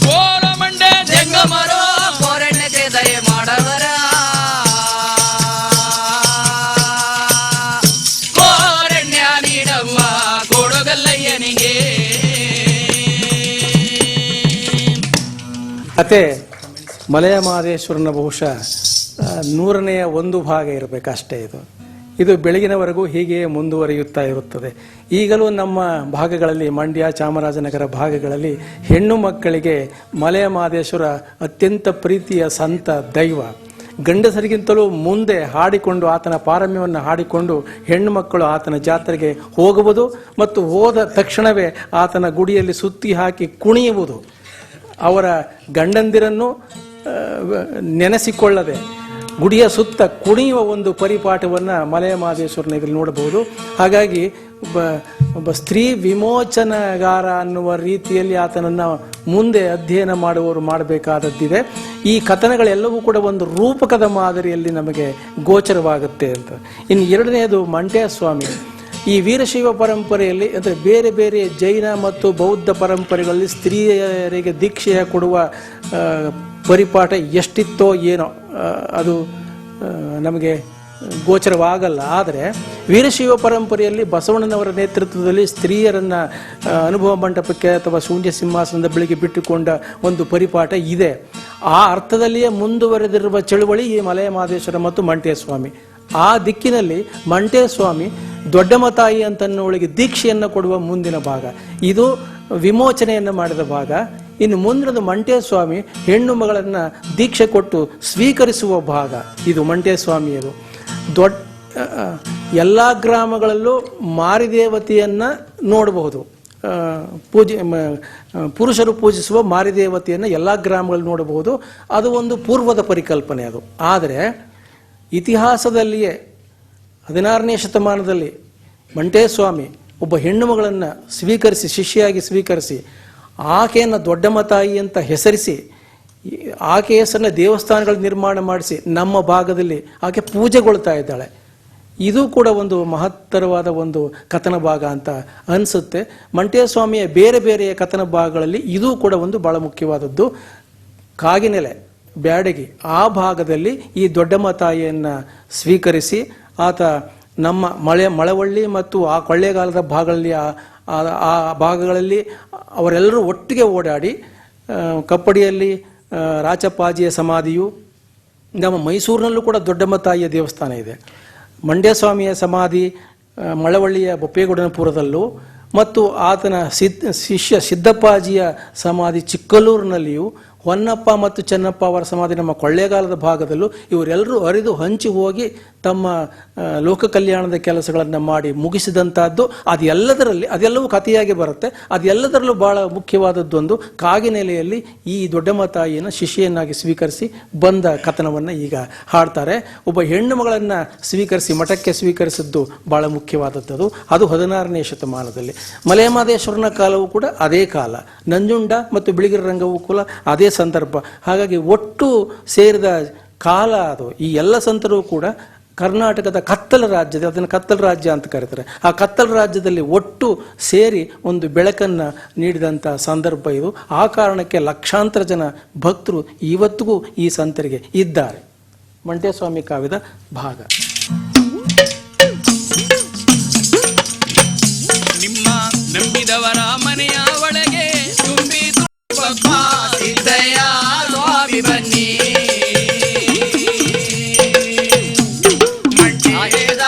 ಕೋಲ ಮಂಡೆ ಜಂಗಮರೋ ಕೋರಣ್ಯಕ್ಕೆ ದಯ ಮಾಡವರ ಕೋರಣ್ಯ ನೀಡವ್ವ ಕೋಡಗಲ್ಲಯ್ಯನಿಗೆ ಕತೆ ಮಲೆಯ ಮಹದೇಶ್ವರನ ಬಹುಶಃ 100ನೇ 1 ಭಾಗ ಇರಬೇಕಷ್ಟೇ. ಇದು ಬೆಳಗಿನವರೆಗೂ ಹೀಗೆ ಮುಂದುವರಿಯುತ್ತಾ ಇರುತ್ತದೆ. ಈಗಲೂ ನಮ್ಮ ಭಾಗಗಳಲ್ಲಿ, ಮಂಡ್ಯ, ಚಾಮರಾಜನಗರ ಭಾಗಗಳಲ್ಲಿ ಹೆಣ್ಣು ಮಕ್ಕಳಿಗೆ ಮಲೆಯ ಮಹದೇಶ್ವರ ಅತ್ಯಂತ ಪ್ರೀತಿಯ ಸಂತ ದೈವ. ಗಂಡಸರಿಗಿಂತಲೂ ಮುಂದೆ ಹಾಡಿಕೊಂಡು ಆತನ ಪಾರಮ್ಯವನ್ನು ಹಾಡಿಕೊಂಡು ಹೆಣ್ಣು ಮಕ್ಕಳು ಆತನ ಜಾತ್ರೆಗೆ ಹೋಗುವುದು ಮತ್ತು ಹೋದ ತಕ್ಷಣವೇ ಆತನ ಗುಡಿಯಲ್ಲಿ ಸುತ್ತಿ ಹಾಕಿ ಕುಣಿಯುವುದು. ಅವರ ಗಂಡಂದಿರನ್ನು ನೆನೆಸಿಕೊಳ್ಳದೆ ಗುಡಿಯ ಸುತ್ತ ಕುಣಿಯುವ ಒಂದು ಪರಿಪಾಠವನ್ನು ಮಲೆಯ ಮಹದೇಶ್ವರನ ಇದರಲ್ಲಿ ನೋಡಬಹುದು. ಹಾಗಾಗಿ ಒಬ್ಬ ಸ್ತ್ರೀ ವಿಮೋಚನಗಾರ ಅನ್ನುವ ರೀತಿಯಲ್ಲಿ ಆತನನ್ನು ಮುಂದೆ ಅಧ್ಯಯನ ಮಾಡುವವರು ಮಾಡಬೇಕಾದದ್ದಿದೆ. ಈ ಕಥನಗಳೆಲ್ಲವೂ ಕೂಡ ಒಂದು ರೂಪಕದ ಮಾದರಿಯಲ್ಲಿ ನಮಗೆ ಗೋಚರವಾಗುತ್ತೆ ಅಂತ. ಇನ್ನು ಎರಡನೆಯದು ಮಂಡ್ಯ ಸ್ವಾಮಿ. ಈ ವೀರಶೈವ ಪರಂಪರೆಯಲ್ಲಿ ಅಂದರೆ ಬೇರೆ ಬೇರೆ ಜೈನ ಮತ್ತು ಬೌದ್ಧ ಪರಂಪರೆಗಳಲ್ಲಿ ಸ್ತ್ರೀಯರಿಗೆ ದೀಕ್ಷೆಯ ಕೊಡುವ ಪರಿಪಾಠ ಎಷ್ಟಿತ್ತೋ ಏನೋ ಅದು ನಮಗೆ ಗೋಚರವಾಗಲ್ಲ. ಆದರೆ ವೀರಶೈವ ಪರಂಪರೆಯಲ್ಲಿ ಬಸವಣ್ಣನವರ ನೇತೃತ್ವದಲ್ಲಿ ಸ್ತ್ರೀಯರನ್ನು ಅನುಭವ ಮಂಟಪಕ್ಕೆ ಅಥವಾ ಶೂನ್ಯ ಸಿಂಹಾಸನದ ಬಳಿಗೆ ಬಿಟ್ಟುಕೊಂಡ ಒಂದು ಪರಿಪಾಠ ಇದೆ. ಆ ಅರ್ಥದಲ್ಲಿಯೇ ಮುಂದುವರೆದಿರುವ ಚಳುವಳಿ ಈ ಮಲೆಯ ಮಹದೇಶ್ವರ ಮತ್ತು ಮಂಟೇಸ್ವಾಮಿ. ಆ ದಿಕ್ಕಿನಲ್ಲಿ ಮಂಟೇಸ್ವಾಮಿ ದೊಡ್ಡಮ್ಮ ತಾಯಿ ಅಂತನ್ನೋಳಿಗೆ ದೀಕ್ಷೆಯನ್ನು ಕೊಡುವ ಮುಂದಿನ ಭಾಗ, ಇದು ವಿಮೋಚನೆಯನ್ನು ಮಾಡಿದ ಭಾಗ. ಇನ್ನು ಮುಂದಿನದು ಮಂಟೇಸ್ವಾಮಿ ಹೆಣ್ಣು ಮಗಳನ್ನು ದೀಕ್ಷೆ ಕೊಟ್ಟು ಸ್ವೀಕರಿಸುವ ಭಾಗ, ಇದು ಮಂಟೇಸ್ವಾಮಿಯದು. ಎಲ್ಲ ಗ್ರಾಮಗಳಲ್ಲೂ ಮಾರಿದೇವತೆಯನ್ನು ನೋಡಬಹುದು. ಪುರುಷರು ಪೂಜಿಸುವ ಮಾರಿದೇವತೆಯನ್ನು ಎಲ್ಲ ಗ್ರಾಮಗಳಲ್ಲಿ ನೋಡಬಹುದು. ಅದು ಒಂದು ಪೂರ್ವದ ಪರಿಕಲ್ಪನೆ ಅದು. ಆದರೆ ಇತಿಹಾಸದಲ್ಲಿಯೇ 16ನೇ ಶತಮಾನದಲ್ಲಿ ಮಂಟೇಸ್ವಾಮಿ ಒಬ್ಬ ಹೆಣ್ಣು ಮಗಳನ್ನು ಸ್ವೀಕರಿಸಿ, ಶಿಷ್ಯಾಗಿ ಸ್ವೀಕರಿಸಿ, ಆಕೆಯನ್ನು ದೊಡ್ಡಮ್ಮ ತಾಯಿ ಅಂತ ಹೆಸರಿಸಿ, ಆಕೆ ಹೆಸರನ್ನ ದೇವಸ್ಥಾನಗಳ ನಿರ್ಮಾಣ ಮಾಡಿಸಿ ನಮ್ಮ ಭಾಗದಲ್ಲಿ ಆಕೆ ಪೂಜೆಗೊಳ್ತಾ ಇದ್ದಾಳೆ. ಇದು ಕೂಡ ಒಂದು ಮಹತ್ತರವಾದ ಒಂದು ಕಥನ ಭಾಗ ಅಂತ ಅನಿಸುತ್ತೆ. ಮಂಟೇಸ್ವಾಮಿಯ ಬೇರೆ ಬೇರೆಯ ಕಥನ ಭಾಗಗಳಲ್ಲಿ ಇದು ಕೂಡ ಒಂದು ಬಹಳ ಮುಖ್ಯವಾದದ್ದು. ಕಾಗಿನೆಲೆ, ಬ್ಯಾಡಗಿ ಆ ಭಾಗದಲ್ಲಿ ಈ ದೊಡ್ಡಮ್ಮ ತಾಯಿಯನ್ನು ಸ್ವೀಕರಿಸಿ ಆತ ನಮ್ಮ ಮಳವಳ್ಳಿ ಮತ್ತು ಆ ಕೊಳ್ಳೇಗಾಲದ ಭಾಗಗಳಲ್ಲಿ ಆ ಭಾಗಗಳಲ್ಲಿ ಅವರೆಲ್ಲರೂ ಒಟ್ಟಿಗೆ ಓಡಾಡಿ, ಕಪ್ಪಡಿಯಲ್ಲಿ ರಾಚಪ್ಪಾಜಿಯ ಸಮಾಧಿಯು, ನಮ್ಮ ಮೈಸೂರಿನಲ್ಲೂ ಕೂಡ ದೊಡ್ಡಮ್ಮ ತಾಯಿಯ ದೇವಸ್ಥಾನ ಇದೆ. ಮಂಡ್ಯಸ್ವಾಮಿಯ ಸಮಾಧಿ ಮಳವಳ್ಳಿಯ ಬೊಪ್ಪೇಗೌಡನಪುರದಲ್ಲೂ ಮತ್ತು ಆತನ ಶಿಷ್ಯ ಸಿದ್ದಪ್ಪಾಜಿಯ ಸಮಾಧಿ ಚಿಕ್ಕಲ್ಲೂರಿನಲ್ಲಿಯೂ, ಹೊನ್ನಪ್ಪ ಮತ್ತು ಚೆನ್ನಪ್ಪ ಅವರ ಸಮಾಧಿ ನಮ್ಮ ಕೊಳ್ಳೇಗಾಲದ ಭಾಗದಲ್ಲೂ ಇವರೆಲ್ಲರೂ ಹರಿದು ಹಂಚಿ ಹೋಗಿ ತಮ್ಮ ಲೋಕ ಕಲ್ಯಾಣದ ಕೆಲಸಗಳನ್ನು ಮಾಡಿ ಮುಗಿಸಿದಂಥದ್ದು. ಅದೆಲ್ಲವೂ ಕಥೆಯಾಗಿ ಬರುತ್ತೆ. ಅದೆಲ್ಲದರಲ್ಲೂ ಬಹಳ ಮುಖ್ಯವಾದದ್ದೊಂದು ಕಾಗಿನೆಲೆಯಲ್ಲಿ ಈ ದೊಡ್ಡಮ್ಮ ತಾಯಿಯನ್ನು ಶಿಷ್ಯನ್ನಾಗಿ ಸ್ವೀಕರಿಸಿ ಬಂದ ಕಥನವನ್ನು ಈಗ ಹಾಡ್ತಾರೆ. ಒಬ್ಬ ಹೆಣ್ಣು ಮಗಳನ್ನು ಸ್ವೀಕರಿಸಿ ಮಠಕ್ಕೆ ಸ್ವೀಕರಿಸಿದ್ದು ಬಹಳ ಮುಖ್ಯವಾದದ್ದು. ಅದು 16ನೇ ಶತಮಾನದಲ್ಲಿ. ಮಲೆಮಹದೇಶ್ವರನ ಕಾಲವೂ ಕೂಡ ಅದೇ ಕಾಲ, ನಂಜುಂಡ ಮತ್ತು ಬಿಳಿಗಿರಿ ರಂಗವೂ ಕೂಡ ಅದೇ ಸಂದರ್ಭ. ಹಾಗಾಗಿ ಒಟ್ಟು ಸೇರಿದ ಕಾಲ ಅದು. ಈ ಎಲ್ಲ ಸಂತರು ಕೂಡ ಕರ್ನಾಟಕದ ಕತ್ತಲ ರಾಜ್ಯದ, ಅದನ್ನು ಕತ್ತಲ ರಾಜ್ಯ ಅಂತ ಕರೀತಾರೆ, ಆ ಕತ್ತಲ ರಾಜ್ಯದಲ್ಲಿ ಒಟ್ಟು ಸೇರಿ ಒಂದು ಬೆಳಕನ್ನು ನೀಡಿದಂಥ ಸಂದರ್ಭ ಇದು. ಆ ಕಾರಣಕ್ಕೆ ಲಕ್ಷಾಂತರ ಜನ ಭಕ್ತರು ಇವತ್ತಿಗೂ ಈ ಸಂತರಿಗೆ ಇದ್ದಾರೆ. ಮಂಟೇಸ್ವಾಮಿ ಕಾವ್ಯದ ಭಾಗ. ನಿಮ್ಮ ನಂಬಿದವರ ಮನೆಯ ಒಳಗೆ ತುಂಬಿ ಸಿದ್ದಯ್ಯ ಸ್ವಾಮಿ ಬನ್ನಿ, ಮಂಡ್ಯದ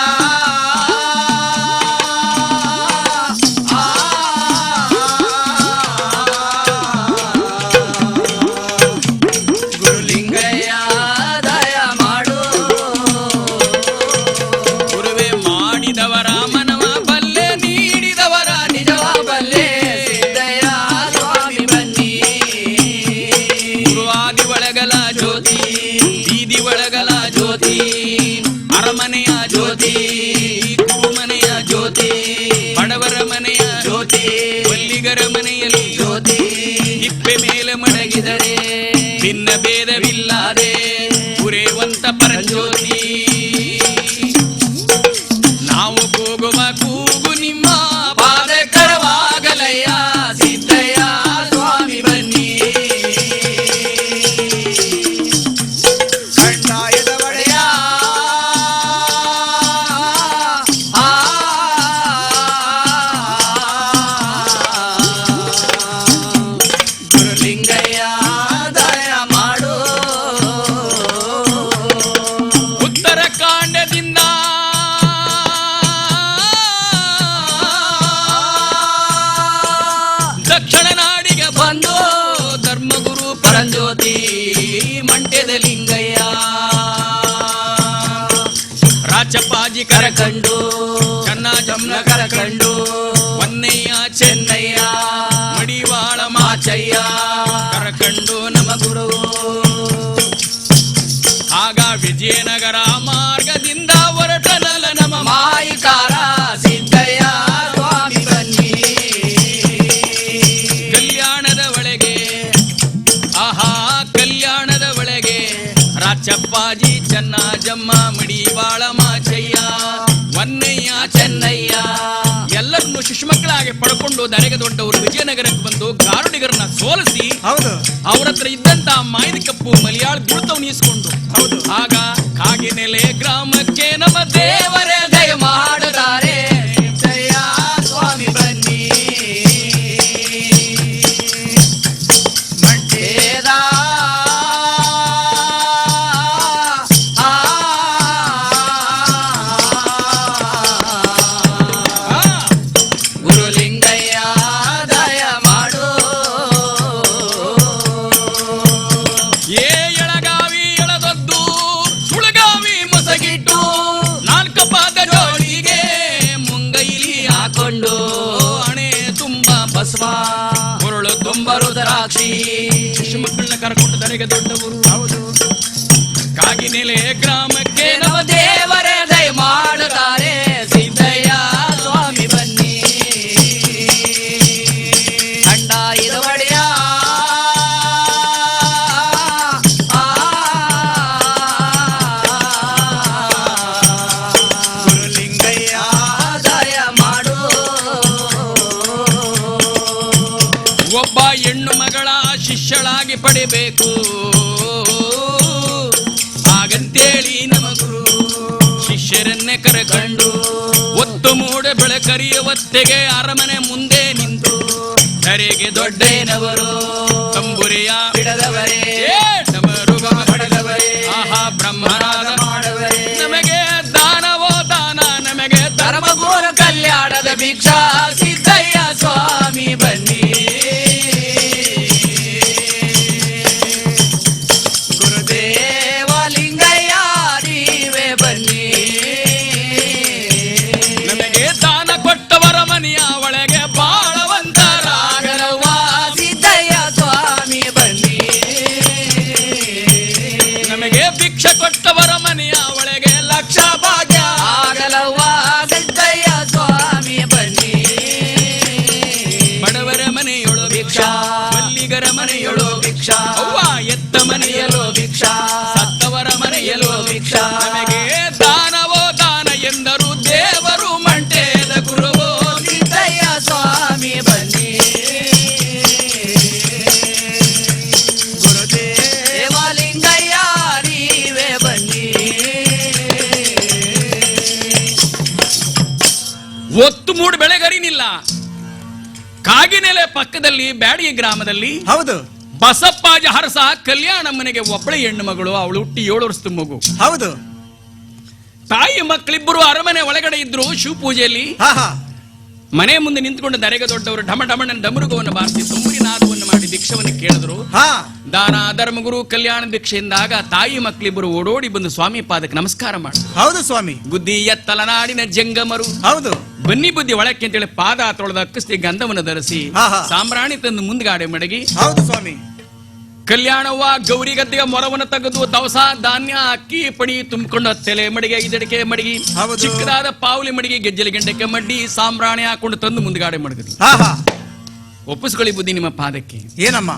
ಗುರುಲಿಂಗಯ್ಯ ದಯ ಮಾಡು, ಗುರುವೆ ಮಾಡಿದವರ ಮನವ ಬಲ್ಲೆ, ನೀಡಿದವರ ನಿಜವ ಬಲ್ಲೆ, ಸಿದ್ದಯ್ಯ ಸ್ವಾಮಿ ಬನ್ನಿ, ಗುರುವಾದಿ ಒಳಗಲ ಜ್ಯೋತಿ, ಬೀದಿ ಒಳಗಲ ಜ್ಯೋತಿ, ಅರಮನೆಯ ಜ್ಯೋತಿ, ಕುರುಮನೆಯ ಜ್ಯೋತಿ, ಬಡವರ ಮನೆಯ ಜ್ಯೋತಿ, ಒಲ್ಲಿಗರ ಮನೆಯಲ್ಲಿ ಜ್ಯೋತಿ ಹಿಪ್ಪೆ ಮೇಲೆ ಮಡಗಿದರೆ ಭಿನ್ನ ಭೇದವಿಲ್ಲದೆ ಉರೇವಂತ ಪರಜ್ಯೋತಿ. ನಾವು ಕೂಗುವ ಕೂಗು ನಿಮ್ಮ ಪಾದಕರವಾಗಲಯ್ಯ, ಸಿದ್ದಯ್ಯ ಸ್ವಾಮಿ ಬನ್ನಿ, ಕಡ್ಡಾಯದ ಒಡೆಯ ಗುರುಲಿಂಗಯ್ಯ ದಯ ಮಾಡು, ಉತ್ತರ ಕಾಂಡದಿಂದ ದಕ್ಷಿಣ ನಾಡಿಗೆ ಬಂದು ಧರ್ಮಗುರು ಪರಂಜ್ಯೋತಿ ಮಂಡ್ಯದ ಲಿಂಗಯ್ಯ ರಾಚಪ್ಪಾಜಿ ಕರಕಂಡು, ಚನ್ನಜಮ್ನ ಕರಕಂಡು, ವನ್ನಯ್ಯ ಚೆನ್ನಯ್ಯ ಮಡಿವಾಳ ಮಾಚಯ್ಯ ಕರಕಂಡು ನಮ್ಮ ಗುರು. ಆಗ ವಿಜಯನಗರ ಮಾರ್ಗದಿಂದ ಹೊರಟನಲ್ಲ ನಮ್ಮ ಮಾಯಿಕಾರ ಸಿದ್ದಯ್ಯ ಸ್ವಾಮಿ ಬನ್ನಿ, ಕಲ್ಯಾಣದ ಒಳಗೆ, ಆಹಾ ಕಲ್ಯಾಣದ ಒಳಗೆ ರಾಚಪ್ಪಾಜಿ ಚೆನ್ನಜಮ್ಮ ಮಡಿವಾಳ ಮಾಚಯ್ಯ ವನ್ನಯ್ಯ ಚೆನ್ನಯ್ಯ ಕರ್ಕೊಂಡು ದರೆಗೆ ದೊಡ್ಡವರು ವಿಜಯನಗರಕ್ಕೆ ಬಂದು ಗಾರುಡಿಗರನ್ನ ಸೋಲಿಸಿ ಹೌದು ಅವ್ರ ಹತ್ರ ಇದ್ದಂತ ಮಾಯಿದ ಕಪ್ಪು ಮಲಯಾಳ ಗುರುತವನ್ನು ಇಸ್ಕೊಂಡು ಹೌದು. ಆಗ ಕಾಗಿನೆಲೆ ಗ್ರಾಮಕ್ಕೆ ನಮ್ಮ ದೇವರೇ ದಯ ಮಾಡುತ್ತಾರೆ ಜಯ ಸ್ವಾಮಿ ಬನ್ನಿ ಮಂಡ್ಯದ ಗುರುಲಿಂಗಯ್ಯ ದಯ ಮಾಡು ಏ ಎಳಗಾವಿ ಎಳದೊದ್ದು ಸುಳಗಾವಿ ಮೊಸಗಿಟ್ಟು ನಾಲ್ಕು ಪಾದ ಜೋಳಿಗೆ ಮುಂಗೈಲಿ ಹಾಕೊಂಡು ಹಣೆ ತುಂಬ ಬಸವ ಕೊರಳು ತುಂಬ ರುದ್ರಾಕ್ಷಿ ಮಕ್ಕಳನ್ನ ಕರ್ಕೊಂಡು ದರೆಗೆ ದೊಡ್ಡವರು ಹೌದು. ಕಾಗಿನೆಲೆ ಗ್ರಾಮಕ್ಕೆ ನಮ್ಮ ದೇವರೇ ದಯ ಮಾಡುತ್ತಾರೆ ಸಿದ್ದಯ್ಯ ಸ್ವಾಮಿ ಬನ್ನಿ ಕಂಡ ಇರುವಡೆಯ ಗುರುಲಿಂಗಯ್ಯ ದಯ ಮಾಡು ಒಬ್ಬ ಹೆಣ್ಣು ಮಗಳ ಶಿಷ್ಯಳಾಗಿ ಪಡಿಬೇಕು ಹಾಗಂತೇಳಿ ನಮ್ಮ ಗುರು ಶಿಷ್ಯರನ್ನೇ ಕರೆಕಂಡು ಒತ್ತು ಮೂಡೆ ಬೆಳಕರಿಯ ಹೊತ್ತೆಗೆ ಅರಮನೆ ಮುಂದೆ ನಿಂತು ಧರೆಗೆ ದೊಡ್ಡೇನವರು ತಂಬುರಿಯ ಬಿಡದವರೇ ಏ ಡಮರುಗ ಪಡೆದವರೇ ಆಹಾ ಬ್ರಹ್ಮನಾದ ಮಾಡವರೇ ನಮಗೆ ದಾನವೋ ದಾನ ನಮಗೆ ಧರ್ಮ ಧರ್ಮಪುರ ಕಲ್ಯಾಣದ ಭಿಕ್ಷಾ ಸಿದ್ದಯ್ಯ ಸ್ವಾಮಿ ಬನ್ನಿ ಗುರುದೇವ ಲಿಂಗಯ್ಯ ನೀವೇ ಬನ್ನಿ ನಮಗೆ ದಾನ ಕೊಟ್ಟವರ ಮನೆಯ ಒಳಗೆ ಬಾಳವಂತರಾಗಲವ ರಾಘವ ಸಿದ್ದಯ್ಯ ಸ್ವಾಮಿ ಬನ್ನಿ ನಮಗೆ ಭಿಕ್ಷೆ ಕೊಟ್ಟವರ ಮನೆಯ ಒಳಗೆ ಲಕ್ಷ ಭಾಗ್ಯ ಆಗಲವ್ವ ಸಿದ್ದಯ್ಯ ಸ್ವಾಮಿ ಬನ್ನಿ ಬಡವರ ಮನೆಯೊಳು ಭಿಕ್ಷಾ ಮಲ್ಲಿಗರ ಮನೆಯೊಳು ಭಿಕ್ಷಾ ಅವ್ವ ಎತ್ತ ಮನೆಯಲು ಭಿಕ್ಷಾ ಸತ್ತವರ ಮನೆಯಲು ಭಿಕ್ಷಾ ನಮಗೆ ದಾನವೋ ದಾನ ಎಂದರು ದೇವರು ಮಂಟೇದ ಗುರುವೋ ಸಿದ್ದಯ್ಯ ಸ್ವಾಮಿ ಬನ್ನಿ ಗುರುದೇವ ಲಿಂಗಯ್ಯ ನೀವೇ ಬನ್ನಿ ಒತ್ತು ಮೂಡು ಬೆಳೆಗರಿನಿಲ್ಲ ಕಾಗಿನೆಲೆ ಪಕ್ಕದಲ್ಲಿ ಬ್ಯಾಡಿಗೆ ಗ್ರಾಮದಲ್ಲಿ ಹೌದು ಬಸಪ್ಪಾಜ ಹರಸ ಕಲ್ಯಾಣ ಮನೆಗೆ ಒಬ್ಬಳೆ ಹೆಣ್ಣು ಮಗಳು ಅವಳು ಹುಟ್ಟಿ 7 ವರ್ಷದ ಮಗು ಹೌದು. ತಾಯಿ ಮಕ್ಕಳಿಬ್ಬರು ಅರಮನೆ ಒಳಗಡೆ ಇದ್ರು ಶಿವಪೂಜೆಯಲ್ಲಿ ಹಾ ಹಾ ಮನೆ ಮುಂದೆ ನಿಂತ್ಕೊಂಡು ದರೆಗೆ ದೊಡ್ಡವರು ಢಮ ಢಮಣ್ಣನ ಡಮರುಗವನ್ನು ಬಾರಿಸಿ ತುಂಬುರಿ ನಾದವನ್ನು ಮಾಡಿ ಭಿಕ್ಷವನ್ನು ಕೇಳಿದ್ರು ಹಾ ದಾನ ಧರ್ಮಗುರು ಕಲ್ಯಾಣ ಭಿಕ್ಷೆಯಿಂದಾಗ ತಾಯಿ ಮಕ್ಕಳಿಬ್ಬರು ಓಡೋಡಿ ಬಂದು ಸ್ವಾಮಿ ಪಾದಕ್ಕೆ ನಮಸ್ಕಾರ ಮಾಡಿದ್ರು. ಹೌದು ಸ್ವಾಮಿ. ಬುದ್ಧಿ ಎತ್ತಲನಾಡಿನ ಜಂಗಮರು ಹೌದು. ಬನ್ನಿ ಬುದ್ಧಿ ಒಳಕ್ಕೆ ಅಂತೇಳಿ ಪಾದ ತೊಳೆದ ಅಕ್ಕಸ್ತಿ ಗಂಧವನ್ನು ಧರಿಸಿ ಹಾ, ಹಾ. ಸಾಂಬ್ರಾಣಿ ತಂದು ಮುಂದ್ಗಾಡೆ ಮಡಗಿ ಹೌದು ಸ್ವಾಮಿ. ಕಲ್ಯಾಣವ್ವ ಗೌರಿ ಗದ್ದೆಗೆ ಮೊರವನ್ನು ತೆಗೆದು ದವಸ ಧಾನ್ಯ ಅಕ್ಕಿ ಪಡಿ ತುಂಬಿಕೊಂಡು ತೆಲೆ ಮಡಿಗೆ ಇದಡಿಕೆ ಮಡಿಗಿ ಹೌದು. ಚಿಕ್ಕದಾದ ಪಾವುಲಿ ಮಡಿಗೆ ಗೆಜ್ಜಲಿ ಗೆಂಡಕ್ಕೆ ಮಡ್ಡಿ ಸಾಂಬ್ರಾಣಿ ಹಾಕೊಂಡು ತಂದು ಮುಂದ್ಗಾಡೆ ಮಡಗಿದ್ವಿ. ಹಾ ಹಾ ಒಪ್ಪಿಸ್ಕೊಳ್ಳಿ ಬುದ್ಧಿ ನಿಮ್ಮ ಪಾದಕ್ಕೆ. ಏನಮ್ಮ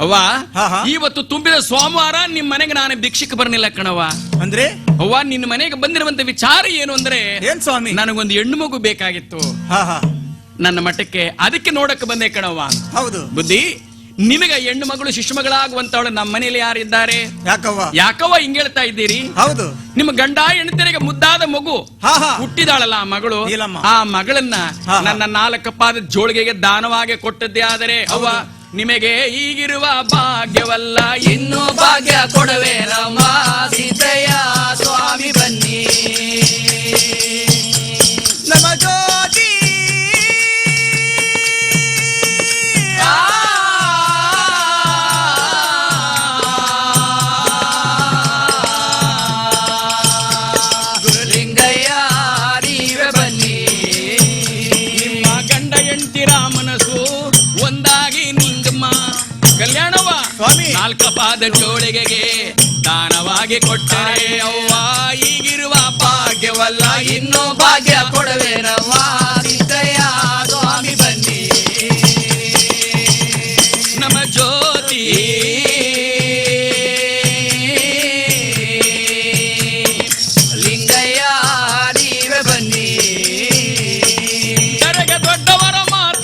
ಅವ್ವ ಹಾ, ಹಾ. ಇವತ್ತು ತುಂಬಿದ ಸೋಮವಾರ ನಿಮ್ ಮನೆಗೆ ನಾನು ಭಿಕ್ಷಕ್ಕೆ ಬರ್ನಿಲ್ಲ ಕಣವ್ವ. ಅಂದ್ರೆ ಅವ್ವ ನಿನ್ನ ಮನೆಗೆ ಬಂದಿರುವಂತ ವಿಚಾರ ಏನು ಅಂದ್ರೆ ಏನ್ ಸ್ವಾಮಿ? ನನಗೊಂದು ಹೆಣ್ಣು ಮಗು ಬೇಕಾಗಿತ್ತು ಹಾ ಹಾ ನನ್ನ ಮಠಕ್ಕೆ, ಅದಕ್ಕೆ ನೋಡಕ್ಕೆ ಬಂದೆ ಕಣವ್ವ. ಹೌದು. ಬುದ್ಧಿ ನಿಮಗೆ ಹೆಣ್ಣು ಮಗಳು ಶಿಶು ಮಗಳಾಗುವಂತವಳು ನಮ್ಮ ಮನೆಯಲ್ಲಿ ಯಾರಿದ್ದಾರೆ? ಯಾಕವ್ವ? ಯಾಕವ್ವ ಹಿಂಗ್ ಹೇಳ್ತಾ ಇದ್ದೀರಿ? ಹೌದು. ನಿಮ್ಮ ಗಂಡ ಹೆಂಡತಿಯರಿಗೆ ಮುದ್ದಾದ ಮಗು ಹಾ ಹಾ ಹುಟ್ಟಿದಾಳಲ್ಲ ಆ ಮಗಳು, ನೀಲಮ್ಮ. ಆ ಮಗಳನ್ನ ಹಾ, ಹಾ. ನನ್ನ 4 ಪಾದ ಜೋಳಿಗೆಗೆ ದಾನವಾಗಿ ಕೊಟ್ಟದ್ದೇ ಆದರೆ ಅವ್ವ ನಿಮಗೆ ಈಗಿರುವ ಭಾಗ್ಯವಲ್ಲ ಇನ್ನು ಭಾಗ್ಯ ಕೊಡವೆ ನಮ್ಮ ಸಿದ್ದಯ್ಯ ಸ್ವಾಮಿ ಬನ್ನಿ ನಮ್ಮ ಜ್ಯೋತಿ ಗುರುಲಿಂಗಯ್ಯ ನೀವೇ ಬನ್ನಿ ನಿಮ್ಮ ಗಂಡ ಹೆಂಡತಿರ ಮನಸ್ಸು ಒಂದಾಗಿ ನಿಂಗಮ್ಮ ಕಲ್ಯಾಣವ್ವ ಸ್ವಾಮಿ. 4 ಪಾದ ಜೋಳಿಗೆಗೆ ದಾನವಾಗಿ ಕೊಟ್ಟರೆ ಅವ್ವ ಈಗಿರುವ ಭಾಗ್ಯವಲ್ಲ ಇನ್ನು ಭಾಗ್ಯ ಕೊಡವೆ ನಮ್ಮ ಸಿದ್ದಯ್ಯ ಸ್ವಾಮಿ ಬನ್ನಿ ನಮ್ಮ ಜ್ಯೋತಿ ಲಿಂಗಯ್ಯ ನೀವೇ ಬನ್ನಿ ಕರೆಗೆ ದೊಡ್ಡವರ ಮಾತು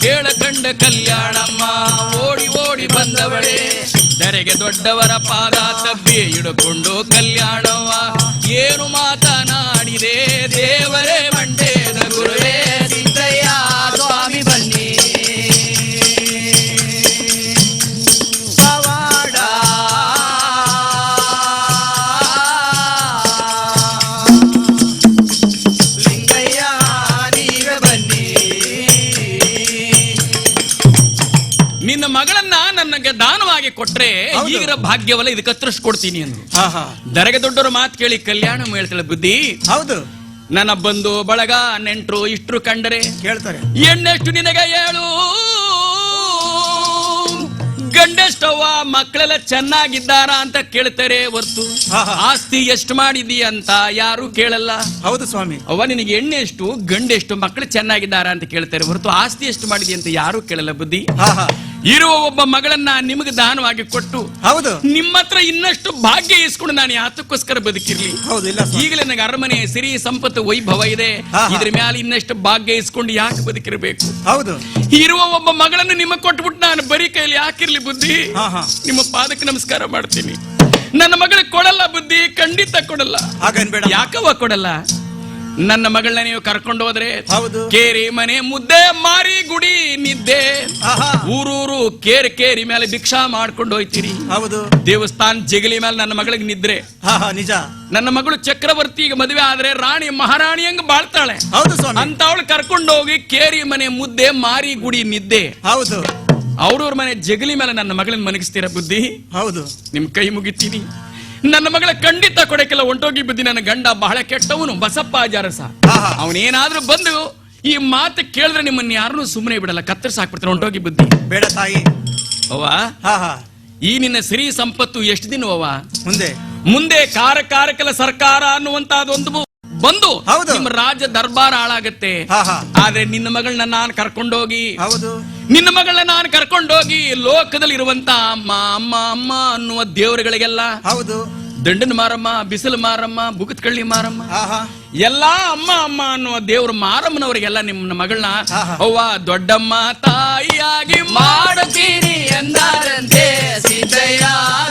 ಕೇಳಕಂಡ ಕಲ್ಯಾಣಮ್ಮ ಓಡಿ ಓಡಿ ಬಂದವಳೆ ಧರೆಗೆ ದೊಡ್ಡವರ ಪಾದ ತಬ್ಬಿ ಹಿಡ್ಕೊಂಡು ಕಲ್ಯಾಣವ್ವ ಏನು ಮಾತನಾಡಿದೆ ದೇವರೇ ಮಂಡೇದ ಗುರುವೇ ಸಿದ್ದಯ್ಯ ಸ್ವಾಮಿ ಬನ್ನಿ ಪವಾಡ ಲಿಂಗಯ್ಯ ನೀವೇ ಬನ್ನಿ ನಿನ್ನ ಮಗಳನ್ನ ನನಗೆ ದಾನವಾಗಿ ಕೊಟ್ರೆ ಹೌದು. ಈಗಿರ ಭಾಗ್ಯವಲ್ಲ ಇದಕ್ಕೆ ಕತ್ತರಿಸಿ ಕೊಡ್ತೀನಿ ಅಂದ್ರು ಆಹಾ. ದರೆಗೆ ದೊಡ್ಡವರು ಮಾತು ಕೇಳಿ ಕಲ್ಯಾಣ ಹೇಳ್ತಾಳೆ ಬುದ್ಧಿ ಹೌದು ನನ್ನ ಬಂಧು ಬಳಗ ನೆಂಟ್ರು ಇಷ್ಟ್ರು ಕಂಡರೆ ಕೇಳ್ತಾರೆ ಎಣ್ಣೆಷ್ಟು ನಿನಗೆ ಹೇಳು ಗಂಡೆಷ್ಟವ್ವ ಮಕ್ಕಳೆಲ್ಲ ಚೆನ್ನಾಗಿದ್ದಾರ ಅಂತ ಕೇಳ್ತಾರೆ ಹೊರ್ತು ಆಹಾ. ಆಸ್ತಿ ಎಷ್ಟು ಮಾಡಿದೀಯ ಅಂತ ಯಾರು ಕೇಳಲ್ಲ ಹೌದು ಸ್ವಾಮಿ ಅವ್ವ ನಿನಗೆ ಎಣ್ಣೆ ಎಷ್ಟು ಗಂಡೆಷ್ಟು ಮಕ್ಕಳು ಚೆನ್ನಾಗಿದ್ದಾರ ಅಂತ ಕೇಳ್ತಾರೆ ಹೊರತು ಆಸ್ತಿ ಎಷ್ಟು ಮಾಡಿದಿ ಅಂತ ಯಾರು ಕೇಳಲ್ಲ ಬುದ್ಧಿ ಆಹಾ. ಇರುವ ಒಬ್ಬ ಮಗಳನ್ನ ನಿಮಗೆ ದಾನವಾಗಿ ಕೊಟ್ಟು ಹೌದು ನಿಮ್ಮ ಹತ್ರ ಇನ್ನಷ್ಟು ಭಾಗ್ಯ ಇಸ್ಕೊಂಡು ನಾನು ಯಾತಕ್ಕೋಸ್ಕರ ಬದುಕಿರ್ಲಿ ಹೌದು ಇಲ್ಲ ಸ್ವಾಮಿ. ಈಗಲೇ ನನಗೆ ಅರಮನೆ ಸಿರಿ ಸಂಪತ್ತು ವೈಭವ ಇದೆ ಆಹಾ. ಇದ್ರ ಮೇಲೆ ಇನ್ನಷ್ಟು ಭಾಗ್ಯ ಇಸ್ಕೊಂಡು ಯಾಕೆ ಬದುಕಿರಬೇಕು ಹೌದು ಇರುವ ಒಬ್ಬ ಮಗಳನ್ನು ನಿಮಗೆ ಕೊಟ್ಬಿಟ್ಟು ನಾನು ಬರೀ ಕೈಲಿ ಯಾಕಿರ್ಲಿ ಬುದ್ಧಿ ಆಹಾ. ನಿಮ್ಮ ಪಾದಕ್ಕೆ ನಮಸ್ಕಾರ ಮಾಡ್ತೀನಿ ನನ್ನ ಮಗಳಿಗೆ ಕೊಡಲ್ಲ ಬುದ್ಧಿ ಖಂಡಿತ ಕೊಡಲ್ಲ ಹಾಗನ್ಬೇಡ ಯಾಕವ್ವ ಕೊಡಲ್ಲ ನನ್ನ ಮಗಳನ್ನ ನೀವು ಕರ್ಕೊಂಡು ಹೋದ್ರೆ ಹೌದು. ಕೇರಿ ಮನೆ ಮುದ್ದೆ ಮಾರಿ ಗುಡಿ ನಿದ್ದೆ ಆಹಾ. ಊರೂರು ಕೇರಿ ಮೇಲೆ ಭಿಕ್ಷಾ ಮಾಡ್ಕೊಂಡು ಹೋಯ್ತೀರಿ ಹೌದು ದೇವಸ್ಥಾನ ಜಗಲಿ ಮೇಲೆ ನನ್ನ ಮಗಳಿಗೆ ನಿದ್ರೆ ಆಹಾ ನಿಜ ನನ್ನ ಮಗಳು ಚಕ್ರವರ್ತಿಗೆ ಮದುವೆ ಆದ್ರೆ ರಾಣಿ ಮಹಾರಾಣಿ ಹಂಗ ಬಾಳ್ತಾಳೆ ಹೌದು ಸ್ವಾಮಿ ಅಂತ ಅವಳು ಕರ್ಕೊಂಡು ಹೋಗಿ ಕೇರಿ ಮನೆ ಮುದ್ದೆ ಮಾರಿ ಗುಡಿ ನಿದ್ದೆ ಹೌದು ಅವ್ರವ್ರ ಮನೆ ಜಗಲಿ ಮೇಲೆ ನನ್ನ ಮಗಳನ್ನ ಮನಗಿಸ್ತೀರ ಬುದ್ಧಿ ಹೌದು ನಿಮ್ ಕೈ ಮುಗಿತೀನಿ ನನ್ನ ಮಗಳ ಖಂಡಿತ ಕೊಡಕ್ಕೆಲ್ಲ ಹೊಂಟೋಗಿ ಬುದ್ಧಿ ನನ್ನ ಗಂಡ ಬಹಳ ಕೆಟ್ಟವನು ಬಸಪ್ಪ ಅಜಾರಸ ಆಹಾ. ಅವನೇನಾದ್ರೂ ಬಂದು ಈ ಮಾತು ಕೇಳಿದ್ರೆ ನಿಮ್ಮನ್ನ ಯಾರನ್ನೂ ಸುಮ್ಮನೆ ಬಿಡಲ್ಲ ಕತ್ತರಿಸಿ ಹಾಕ್ಬಿಡ್ತಾನೆ ಹೊಂಟೋಗಿ ಬುದ್ಧಿ ಬೇಡ ತಾಯಿ ಅವ್ವ ಆಹಾ ಈ ನಿನ್ನ ಸಿರಿ ಸಂಪತ್ತು ಎಷ್ಟು ದಿನ ಅವ್ವ ಮುಂದೆ ಮುಂದೆ ಕಾರಕಾರಕಲ ಸರ್ಕಾರ ಅನ್ನುವಂತಹದೊಂದು ಬಂದು ಹೌದು. ನಿಮ್ಮ ರಾಜ್ಯ ದರ್ಬಾರ ಹಾಳಾಗತ್ತೆ ಆಹಾ. ಆದ್ರೆ ನಿನ್ನ ಮಗಳನ್ನ ನಾನು ಕರ್ಕೊಂಡೋಗಿ ಹೌದು ನಿನ್ನ ಮಗಳನ್ನ ನಾನು ಕರ್ಕೊಂಡೋಗಿ ಲೋಕದಲ್ಲಿ ಇರುವಂತ ಅಮ್ಮ ಅಮ್ಮ ಅಮ್ಮ ಅನ್ನುವ ದೇವರುಗಳಿಗೆಲ್ಲ ಹೌದು ದಂಡನ ಮಾರಮ್ಮ ಬಿಸಿಲು ಮಾರಮ್ಮ ಬುಗತ್ಕಳ್ಳಿ ಮಾರಮ್ಮ ಆಹಾ ಎಲ್ಲಾ ಅಮ್ಮ ಅಮ್ಮ ಅನ್ನುವ ದೇವ್ರ ಮಾರಮ್ಮನವರಿಗೆಲ್ಲ ನಿಮ್ಮ ಮಗಳನ್ನ ಆಹಾ. ಅವ್ವ ದೊಡ್ಡಮ್ಮ ತಾಯಿಯಾಗಿ ಮಾಡುತ್ತೀನಿ ಎಂದಾರಂತೆ ಸಿದ್ದಯ್ಯ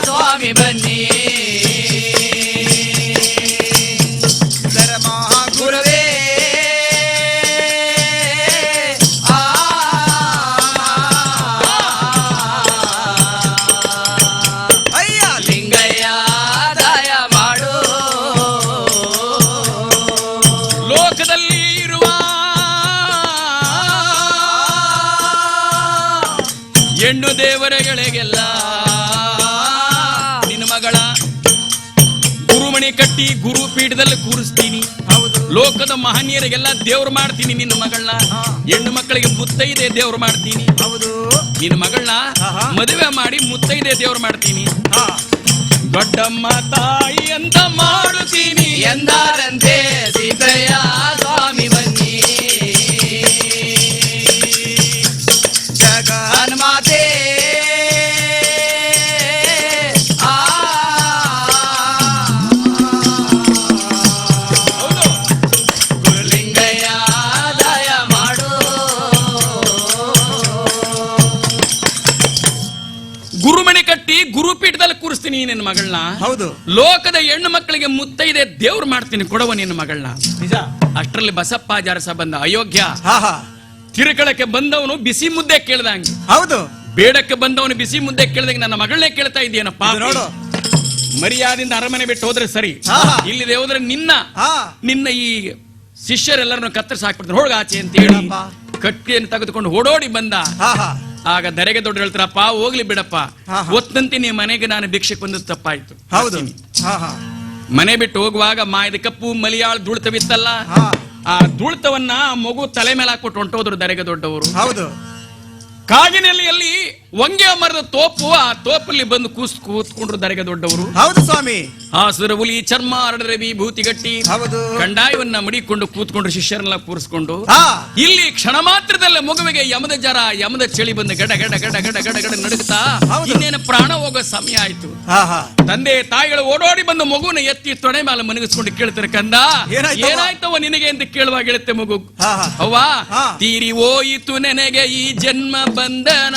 ಸ್ವಾಮಿ ಬನ್ನಿ ಧರ್ಮ ಗುರುವೇ ಆ ಅಯ್ಯ ಲಿಂಗಯ್ಯ ದಯ ಮಾಡು ಲೋಕದಲ್ಲಿ ಇರುವ ಹೆಣ್ಣು ದೇವರುಗಳಿಗೆಲ್ಲ ನಿನ್ನ ಮಗಳ ಗುರುಮಣಿ ಕಟ್ಟಿ ಗುರು ಪೀಠದಲ್ಲಿ ಕೂರಿಸ್ತೀನಿ ಹೌದು ಲೋಕದ ಮಹನೀಯರಿಗೆಲ್ಲ ದೇವ್ರು ಮಾಡ್ತೀನಿ ನಿನ್ನ ಮಗಳನ್ನ ಹೆಣ್ಣು ಮಕ್ಕಳಿಗೆ ಮುತ್ತೈದೆ ದೇವ್ರು ಮಾಡ್ತೀನಿ ಹೌದು ನಿನ್ನ ಮಗಳನ್ನ ಆಹಾ. ಮದುವೆ ಮಾಡಿ ಮುತ್ತೈದೆ ದೇವ್ರು ಮಾಡ್ತೀನಿ ಹಾ ದೊಡ್ಡಮ್ಮ ತಾಯಿ ಅಂತ ಮಾಡುತ್ತೀನಿ ಎಂದಾರಂತೆ ಸಿದ್ದಯ್ಯ ಸ್ವಾಮಿ ಬನ್ನಿ ಜಗ ಹನುಮಾತೆ ಆ ಹೌದು ಗುರುಲಿಂಗಯ್ಯ ದಯ ಮಾಡು ಗುರುಮಣಿ ಕಟ್ಟಿ ಗುರುಪೀಠದಲ್ಲಿ ಕೂರಿಸ್ತೀನಿ ನಿನ್ನ ಮಗಳನ್ನ ಹೌದು ಲೋಕದ ಹೆಣ್ಣು ಮಕ್ಕಳಿಗೆ ಮುತ್ತೈದೆ ದೇವ್ರು ಮಾಡ್ತೀನಿ ಕೊಡವ ನಿನ್ನ ಮಗಳನ್ನ ನಿಜ ಅಷ್ಟರಲ್ಲಿ ಬಸಪ್ಪ ಜಾರಸ ಬಂದ ಅಯೋಗ್ಯ ಆಹಾ ತಿರುಕಳಕ್ಕೆ ಬಂದವನು ಬಿಸಿ ಮುದ್ದೆ ಕೇಳ್ದಂಗೆ ಹೌದು ಬೇಡಕ್ಕೆ ಬಂದವನು ಬಿಸಿ ಮುದ್ದೆ ಕೇಳ್ದಂಗೆ ನನ್ನ ಮಗಳನ್ನೇ ಕೇಳ್ತಾ ಇದೆಯೇನಪ್ಪ ಇದು ನೋಡು ಮರ್ಯಾದಿಂದ ಅರಮನೆ ಬಿಟ್ಟು ಹೋದ್ರೆ ಸರಿ ಆಹಾ. ಇಲ್ಲಿದೆ ಹೋದ್ರೆ ಹಾ ನಿನ್ನ ಈ ಶಿಷ್ಯರೆಲ್ಲರನ್ನು ಕತ್ತರಿಸಿ ಹಾಕ್ಬಿಡ್ತಾರೆ ಹೋಗ ಆಚೆ ಅಂತ ಹೇಳಿ ಏನಪ್ಪ? ಕಟ್ಟಿಯನ್ನು ತೆಗೆದುಕೊಂಡು ಓಡೋಡಿ ಬಂದ ಆಹಾ ಆಗ ದರೆಗೆ ದೊಡ್ಡ ಹೇಳ್ತಾರಪ್ಪ ಹೋಗ್ಲಿ ಬಿಡಪ್ಪ ಆಹಾ. ಒತ್ತಂತೆ ನೀ ಮನೆಗೆ ನಾನು ಭಿಕ್ಷಕ್ಕೆ ಬಂದದ್ದು ತಪ್ಪಾಯ್ತು ಹೌದು ಬರ್ತೀನಿ. ಆಹಾ ಮನೆ ಬಿಟ್ಟು ಹೋಗುವಾಗ ಮಾಯದ ಕಪ್ಪು ಮಲಿಯಾಳ್ ದುಳ್ತವಿತ್ತಲ್ಲ ಹಾ ಆ ದುಳ್ತವನ್ನ ಆ ಮಗು ತಲೆ ಮೇಲೆ ಹಾಕ್ಬಿಟ್ಟು ಹೊಂಟೋದ್ರು ದರೆಗೆ ದೊಡ್ಡವರು ಹೌದು ಕಾಗಿನೆಲೆಯಲ್ಲಿ ವಂಗೆ ಮರದ ತೋಪು, ಆ ತೋಪಲ್ಲಿ ಬಂದು ಕೂತ್ಕೊಂಡ್ರು ದರೆಗೆ ದೊಡ್ಡವರು. ಹೌದು ಸ್ವಾಮಿ. ಆ ಸುರಹುಲಿ ಚರ್ಮ ಹರಡರೆ ವಿಭೂತಿ ಗಟ್ಟಿ ಹೌದು. ಕಂಡಾಯವನ್ನ ಮಡಿಕೊಂಡು ಕೂತ್ಕೊಂಡ್ರು, ಶಿಷ್ಯರನ್ನ ಕೂರಿಸ್ಕೊಂಡು. ಹಾ. ಇಲ್ಲಿ ಕ್ಷಣ ಮಾತ್ರದಲ್ಲೇ ಮಗುವಿಗೆ ಯಮದ ಜರ, ಯಮದ ಚಳಿ ಬಂದು ಗಡ ಗಡ ಗಡ ಗಡ ಗಡ ಗಡ ನಡುಗುತ್ತಾ ಹೌದು. ಇನ್ನೇನು ಪ್ರಾಣ ಹೋಗೋ ಸಮಯ ಆಯ್ತು. ಹಾ ಹಾ. ತಂದೆ ತಾಯಿಗಳು ಓಡೋಡಿ ಬಂದು ಮಗುನ ಎತ್ತಿ ತೊಡೆ ಮೇಲೆ ಮನಗಿಸ್ಕೊಂಡು ಕೇಳ್ತಾರೆ, ಕಂದ ಏನಾಯ್ತವ್ವ? ಏನಾಯ್ತವ ನಿನಗೆ ಅಂತ ಕೇಳುವಾಗ ಹೇಳುತ್ತೆ ಮಗು, ಹಾ, ಹಾ. ಅವ್ವ ಹಾ. ತೀರಿ ಹೋಯಿತು ನನಗೆ ಈ ಜನ್ಮ ಬಂಧನ,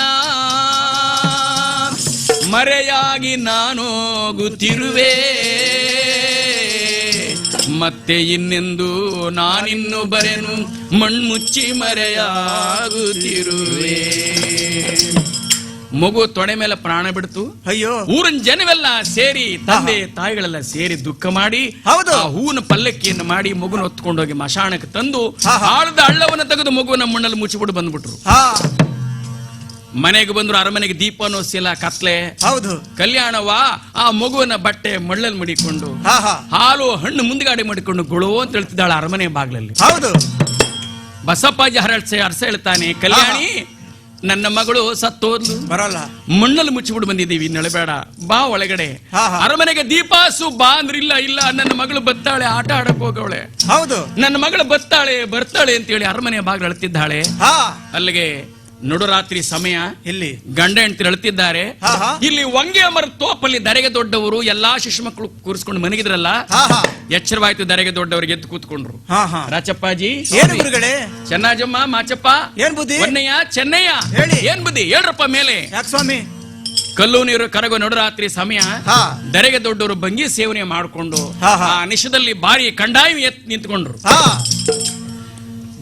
ಮರೆಯಾಗಿ ನಾನೋಗುತ್ತಿರುವೆ, ಮತ್ತೆ ಇನ್ನೆಂದು ನಾನಿನ್ನು ಬರೆನು ಮಣ್ಮುಚ್ಚಿ ಮರೆಯಾಗುತ್ತಿರುವೆ. ಮಗು ತೊಡೆ ಮೇಲೆ ಪ್ರಾಣ ಬಿಡ್ತು. ಅಯ್ಯೋ. ಊರಿನ ಜನವೆಲ್ಲ ಸೇರಿ, ತಂದೆ ತಾಯಿಗಳೆಲ್ಲ ಸೇರಿ ದುಃಖ ಮಾಡಿ ಹೌದು. ಆ ಹೂವಿನ ಪಲ್ಲಕ್ಕಿಯನ್ನು ಮಾಡಿ ಮಗುನ ಹೊತ್ಕೊಂಡೋಗಿ ಮಶಾಣಕ್ಕೆ ತಂದು ಹಾ, ಹಾ. ಆಳದ ಹಳ್ಳವನ್ನು ತೆಗೆದು ಮಗುವನ್ನ ಮಣ್ಣಲ್ಲಿ ಮುಚ್ಚಿಬಿಟ್ಟು ಬಂದ್ಬಿಟ್ರು. ಹಾ. ಮನೆಗೆ ಬಂದ್ರು. ಅರಮನೆಗೆ ದೀಪ ಅನ್ನೋಸಿಲ್ಲ, ಕತ್ಲೆ. ಹೌದು. ಕಲ್ಯಾಣವ ಆ ಮಗುವನ್ನ ಬಟ್ಟೆ ಮಳ್ಳಲ್ಲಿ ಮಡಿಕೊಂಡು ಹಾ ಹಾ. ಹಾಲು ಹಣ್ಣು ಮುಂದ್ಗಾಡೆ ಮಾಡಿಕೊಂಡು ಗುಳೋ ಅಂತ ಹೇಳ್ತಿದ್ದಾಳೆ ಅರಮನೆ ಬಾಗ್ಲಲ್ಲಿ. ಹೌದು. ಬಸಪ್ಪಾಜಿ ಹರಸ ಹೇಳ್ತಾನೆ, ಕಲ್ಯಾಣಿ ನನ್ನ ಮಗಳು ಸತ್ತೋದ್ಲು, ಬರಲ್ಲ. ಮಣ್ಣಲ್ಲಿ ಮುಚ್ಚಿಬಿಟ್ಟು ಬಂದಿದ್ದೀವಿ, ನಳಬೇಡ, ಬಾ ಒಳಗಡೆ. ಹಾ, ಹಾ. ಅರಮನೆಗೆ ದೀಪಾಸು ಬಾ ಅಂದ್ರಿಲ್ಲ, ಇಲ್ಲ ನನ್ನ ಮಗಳು ಬತ್ತಾಳೆ, ಆಟ ಆಡಕ್ ಹೋಗವಳೆ, ಹೌದು. ನನ್ನ ಮಗಳು ಬರ್ತಾಳೆ ಅಂತ ಹೇಳಿ ಅರಮನೆ ಬಾಗಿಲು ಅಳ್ತಿದ್ದಾಳೆ. ಹಾ. ಅಲ್ಲಿಗೆ ನಡುರಾತ್ರಿ ಸಮಯ, ಇಲ್ಲಿ ಗಂಡ ಹೆಂಡತಿ ಅಳ್ತಿದ್ದಾರೆ. ಹಾ, ಹಾ. ಇಲ್ಲಿ ವಂಗೆ ಮರ ತೋಪಲ್ಲಿ ದರೆಗೆ ದೊಡ್ಡವರು ಎಲ್ಲಾ ಶಿಶು ಮಕ್ಕಳು ಕೂರಿಸ್ಕೊಂಡು ಮನಗಿದ್ರಲ್ಲ, ಹಾ ಹಾ. ಎಚ್ಚರವಾಯ್ತು. ದರೆಗೆ ದೊಡ್ಡವರಿಗೆ ಎದ್ದು ಕೂತ್ಕೊಂಡ್ರು. ಹಾ ಹಾ. ರಾಚಪ್ಪಾಜಿ, ಏನು ಗುರುಗಳೇ? ಚೆನ್ನಾಜಮ್ಮ, ಮಾಚಪ್ಪ, ಏನ್ ಬುದ್ಧಿ? ಹೊನ್ನಯ್ಯ, ಚೆನ್ನಯ್ಯ, ಹೇಳಿ. ಏನ್ ಬುದ್ಧಿ ಹೇಳ್ರಪ್ಪ ಮೇಲೆ. ಯಾಕೆ ಸ್ವಾಮಿ? ಕಲ್ಲು ನೀರು ಕರಗೋ ನಡುರಾತ್ರಿ ಸಮಯ, ಹಾ. ದರೆಗೆ ದೊಡ್ಡವರು ಭಂಗಿ ಸೇವನೆ ಮಾಡಿಕೊಂಡು ಹಾ, ಹಾ. ಆ ನಿಶದಲ್ಲಿ ಬಾರಿ ಕಂಡಾಯ ಎತ್ತು ನಿಂತ್ಕೊಂಡ್ರು. ಹಾ.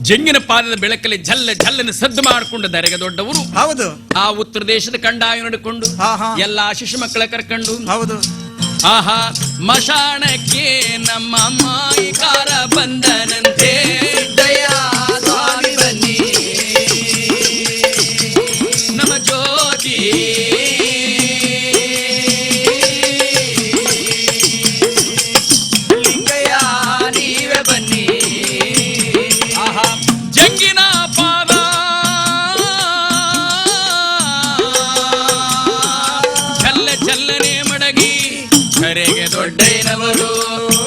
ಜಂಗಿನ ಪಾದದ ಬೆಳಕಲ್ಲಿ ಜಲ್ಲ ಜಲ್ಲನ್ನು ಸದ್ದು ಮಾಡಿಕೊಂಡು ದರೆಗೆ ದೊಡ್ಡವರು ಹೌದು. ಆ ಉತ್ತರ ದೇಶದ ಕಂಡಾಯ ನಡ್ಕೊಂಡು ಹಾ, ಹಾ. ಎಲ್ಲಾ ಶಿಶು ಮಕ್ಕಳ ಕರ್ಕೊಂಡು ಹೌದು. ಆಹಾ ಮಶಾಣಕ್ಕೆ ನಮ್ಮ ಮಾಯಿಕಾರ ಬಂದನಂತೆ, ದಯ ಸ್ವಾಮಿ ಬನ್ನಿ ನಮ್ಮ ಜ್ಯೋತಿ ಲಿಂಗಯ್ಯ ನೀವೇ ಬನ್ನಿ. ಆಹಾ ಜಂಗಿನ ಪಾದ ಚಲ್ಲ ಚಲ್ಲನೆ ಮಡಗಿ ಕರೆಗೆ ದೊಡ್ಡಯ್ಯನವರು